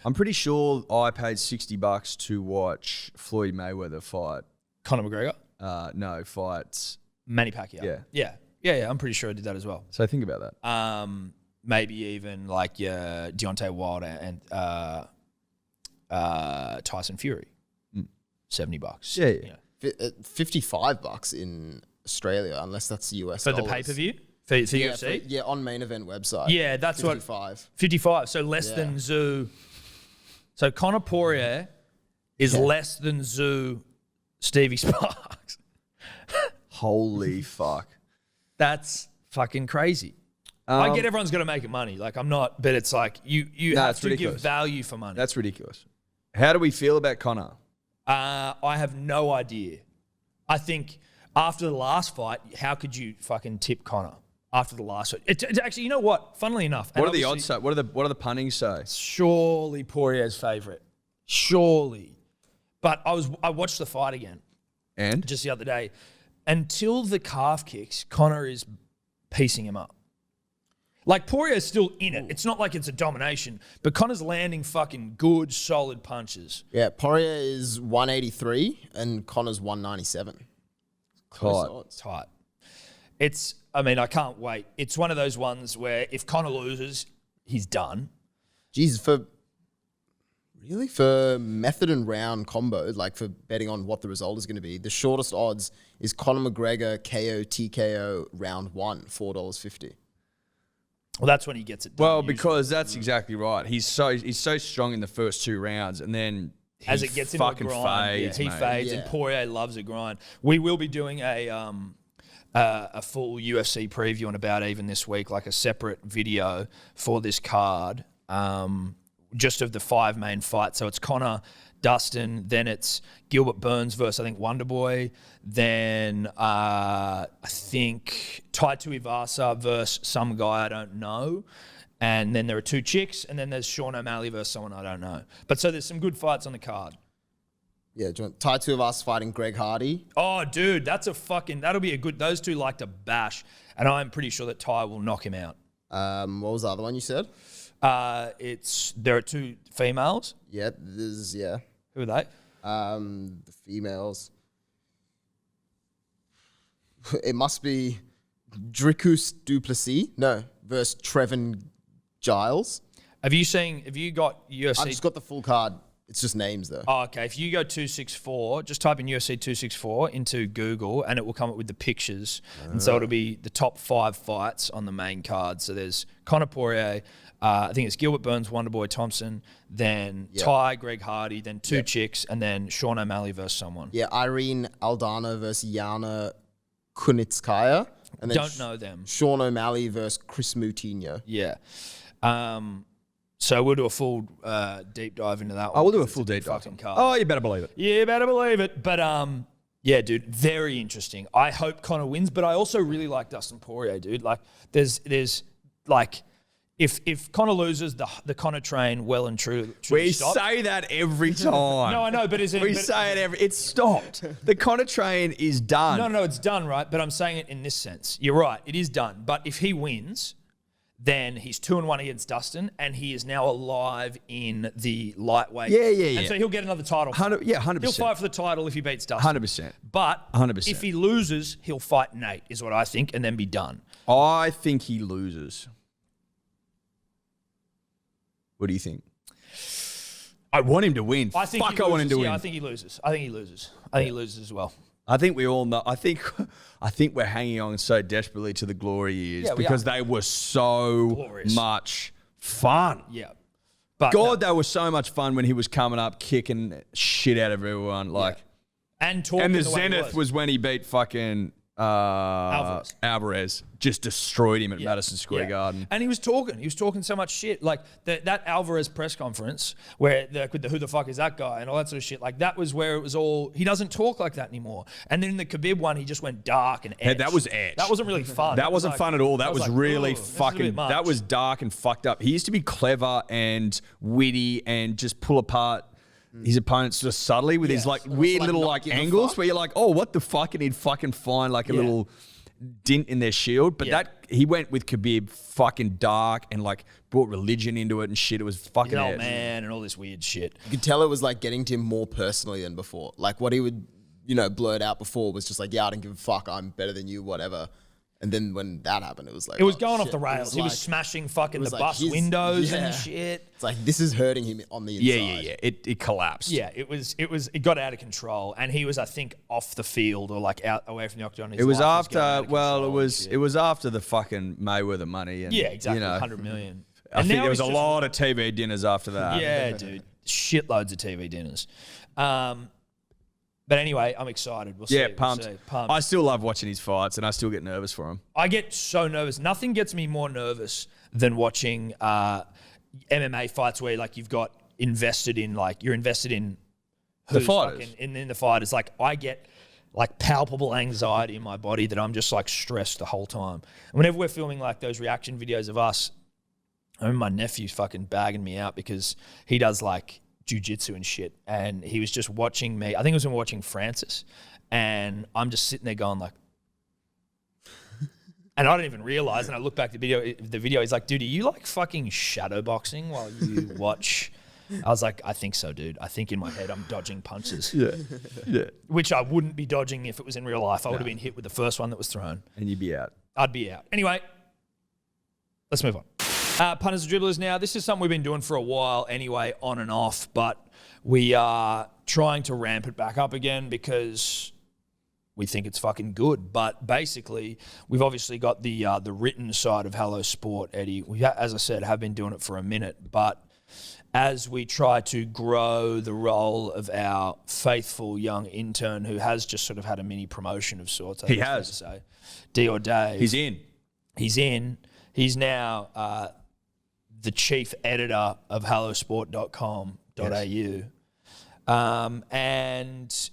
I'm pretty sure I paid $60 to watch Floyd Mayweather fight. Conor McGregor? No, fights. Manny Pacquiao. Yeah. I'm pretty sure I did that as well. So think about that. Maybe even like Deontay Wilder and Tyson Fury. $70. Yeah. $55 in Australia, unless that's the US For dollars. the pay-per-view? For UFC? On main event website. Yeah, that's 55. 55. So less than Tszyu. So Conor Poirier is less than Tszyu Stevie Sparks. Holy fuck. That's fucking crazy. I get everyone's got to make it money. Like I'm not, but it's like you have to give value for money. That's ridiculous. How do we feel about Conor? I have no idea. I think after the last fight, how could you fucking tip Conor after the last fight? It's actually, you know what? Funnily enough, What are the odds say? What are the puntings say? Surely Poirier's favourite. Surely. But I watched the fight again. And? Just the other day. Until the calf kicks, Conor is piecing him up. Like, Poirier's still in it. It's not like it's a domination, but Conor's landing fucking good, solid punches. Yeah, Poirier is 183 and Conor's 197. Tight. I can't wait. It's one of those ones where if Conor loses, he's done. Jesus, for method and round combo, like for betting on what the result is going to be, the shortest odds is Conor McGregor KO TKO round 1, $4.50. Well, that's when he gets it done. Well, because that's exactly right. He's so strong in the first 2 rounds, and then as it gets into a grind, fades, he fades, and Poirier loves a grind. We will be doing a full UFC preview in about even this week, like a separate video for this card, just of the 5 main fights. So it's Conor, Dustin, then it's Gilbert Burns versus, I think, Wonderboy, then I think Tszyu versus some guy I don't know, and then there are 2 chicks, and then there's Sean O'Malley versus someone I don't know. But so there's some good fights on the card. Yeah, Tszyu fighting Greg Hardy. Oh, dude, that'll be a good, those 2 like to bash, and I'm pretty sure that Ty will knock him out. What was the other one you said? There are 2 females. Yeah, Who are they? The females. It must be Dricus Duplessis. No, versus Trevin Giles. Have you got UFC? I've just got the full card. It's just names though. Oh, okay. If you go 264, just type in UFC 264 into Google and it will come up with the pictures. And so it'll be the top 5 fights on the main card. So there's Conor Poirier, I think it's Gilbert Burns, Wonderboy Thompson, then Ty, Greg Hardy, then 2 chicks, and then Sean O'Malley versus someone. Yeah, Irene Aldana versus Yana Kunitskaya. And then Don't know them. Sean O'Malley versus Chris Moutinho. Yeah. So we'll do a full deep dive into that one. Oh, we'll do a full deep dive. Oh, you better believe it. Yeah, you better believe it. But yeah, dude, very interesting. I hope Conor wins, but I also really like Dustin Poirier, dude. Like, there's like, if Conor loses, the Conor train well and truly We stopped. say that every time. No, I know, but say it it's stopped. The Conor train is done. No, it's done, right? But I'm saying it in this sense. You're right, it is done. But if he wins, then he's 2-1 against Dustin, and he is now alive in the lightweight. Yeah. And so he'll get another title. 100%. He'll fight for the title if he beats Dustin. 100%. But 100%. if he loses, he'll fight Nate, is what I think, and then be done. I think he loses. What do you think? I want him to win. I think I want him to win. I think he loses. I think he loses as well. I think we all know. I think we're hanging on so desperately to the glory years because they were so glorious. much fun. Yeah. But they were so much fun when he was coming up, kicking shit out of everyone. Like, and talking. And the way he zenith was when he beat fucking Alvarez. Just destroyed him at Madison Square Garden. And he was talking so much shit. Like that Alvarez press conference where with the who the fuck is that guy and all that sort of shit. Like that was where it was all, he doesn't talk like that anymore. And then in the Khabib one, he just went dark and edge. Yeah, that was edge. That wasn't really fun. That wasn't fun at all. That was like, really fucking, that was dark and fucked up. He used to be clever and witty and just pull apart his opponents just subtly with his like weird little like angles where you're like, oh, what the fuck? And he'd fucking find like a little... dint in their shield. But Yeah. he went with Khabib fucking dark and like brought religion into it and shit. It was fucking He's an old ass. man and all this weird shit. You could tell it was like getting to him more personally than before. Like what he would, blurt out before was just like, yeah, I don't give a fuck. I'm better than you, whatever. And then when that happened, it was like... It was oh, going off shit. the rails. He was like- smashing fucking the like bus his- windows yeah. and shit. It's like, this is hurting him on the inside. Yeah. It collapsed. Yeah, it got out of control. And he was, I think, off the field or like out away from the octagon. His It was life going out after. of Well, it control and was. shit. It was after the fucking Mayweather money. And, Yeah, exactly. You know, 100 million. I And think now there was a he's just- lot of TV dinners after that. Yeah, dude. Shitloads of TV dinners. But anyway, I'm excited. We'll see. Yeah, We'll pumped. see. Pumped. I still love watching his fights, and I still get nervous for him. I get so nervous. Nothing gets me more nervous than watching MMA fights where like you've got invested in you're invested in The who's fighters. fucking in the fighters. Like I get like palpable anxiety in my body that I'm just like stressed the whole time. And whenever we're filming like those reaction videos of us, I remember my nephew's fucking bagging me out because he does like jiu-jitsu and shit, and he was just watching me. I think it was when we were watching Francis, and I'm just sitting there going like, and I don't even realize. And I look back at the video. He's like, "Dude, are you like fucking shadow boxing while you watch?" I was like, "I think so, dude. I think in my head I'm dodging punches, Yeah. which I wouldn't be dodging if it was in real life. I would have been hit with the first one that was thrown. And you'd be out. I'd be out. Anyway, let's move on. Punters and dribblers now. This is something we've been doing for a while anyway, on and off, but we are trying to ramp it back up again because we think it's fucking good. But basically, we've obviously got the written side of Hello Sport, Eddie. We, as I said, have been doing it for a minute, but as we try to grow the role of our faithful young intern who has just sort of had a mini promotion of sorts, I think it's fair to say, DYOR Dave. He's in. He's in. He's now the chief editor of hellosport.com.au. And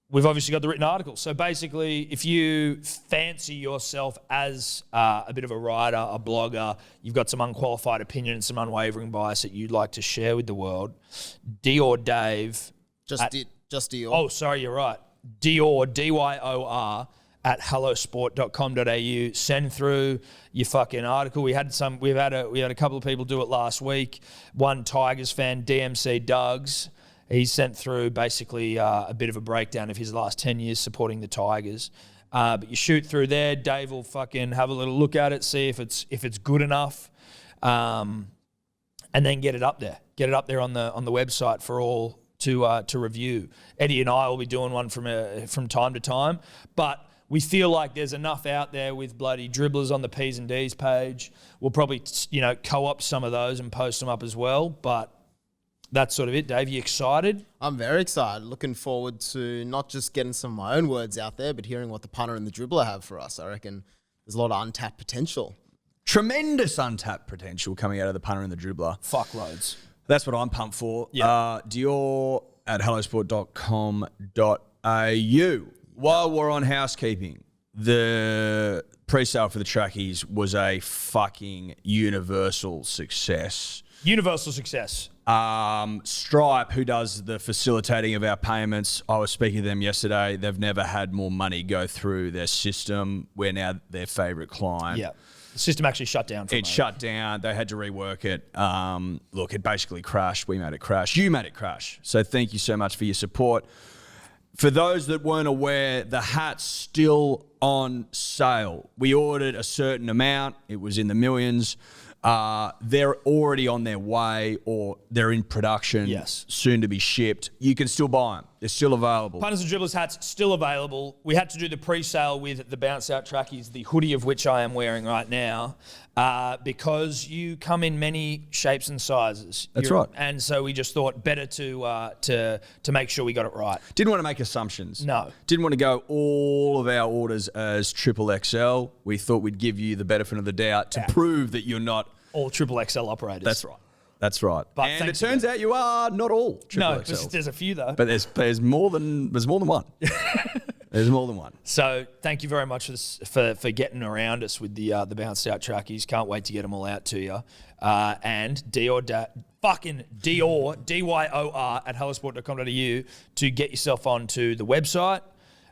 we've obviously got the written article. So basically, if you fancy yourself as a bit of a writer, a blogger, you've got some unqualified opinion and some unwavering bias that you'd like to share with the world, DYOR Dave. Just Dior. Oh, sorry, you're right. DYOR, DYOR, at hellosport.com.au. Send through your fucking article. We had a couple of people do it last week. One Tigers fan, DMC Duggs. He sent through basically a bit of a breakdown of his last 10 years supporting the Tigers. But you shoot through there. Dave will fucking have a little look at it, see if it's good enough, and then get it up there. Get it up there on the website for all to review. Eddie and I will be doing one from time to time, but we feel like there's enough out there with bloody dribblers on the P's and D's page. We'll probably co-opt some of those and post them up as well, but that's sort of it. Dave, you excited? I'm very excited. Looking forward to not just getting some of my own words out there, but hearing what the punter and the dribbler have for us. I reckon there's a lot of untapped potential. Tremendous untapped potential coming out of the punter and the dribbler. Fuck loads. That's what I'm pumped for. Yeah. DYOR at hellosport.com.au. While we're on housekeeping, the pre-sale for the trackies was a fucking universal success. Universal success. Stripe, who does the facilitating of our payments, I was speaking to them yesterday. They've never had more money go through their system. We're now their favorite client. Yeah. The system actually shut down for a It moment. shut down. They had to rework it. Look, it basically crashed. We made it crash. You made it crash. So thank you so much for your support. For those that weren't aware, the hat's still on sale. We ordered a certain amount. It was in the millions. They're already on their way, or they're in production, Yes. soon to be shipped. You can still buy them. They're still available. Punters and Dribblers hats still available. We had to do the pre-sale with the Bounce Out trackies, the hoodie of which I am wearing right now, because you come in many shapes and sizes. That's right. And so we just thought better to make sure we got it right. Didn't want to make assumptions. No. Didn't want to go all of our orders as triple XL. We thought we'd give you the benefit of the doubt to prove that you're not. All triple XL operators. That's right. That's right. But and it thanks turns out you are not all triple No, XL. there's a few though. But there's more than one. There's more than one. So thank you very much for getting around us with the Bounced Out trackies. Can't wait to get them all out to you. And DYOR, DYOR at hellosport.com.au to get yourself onto the website.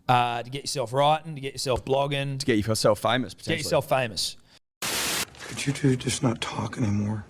to get yourself writing, to get yourself blogging, To get yourself famous, get potentially. yourself famous. Could you two just not talk anymore?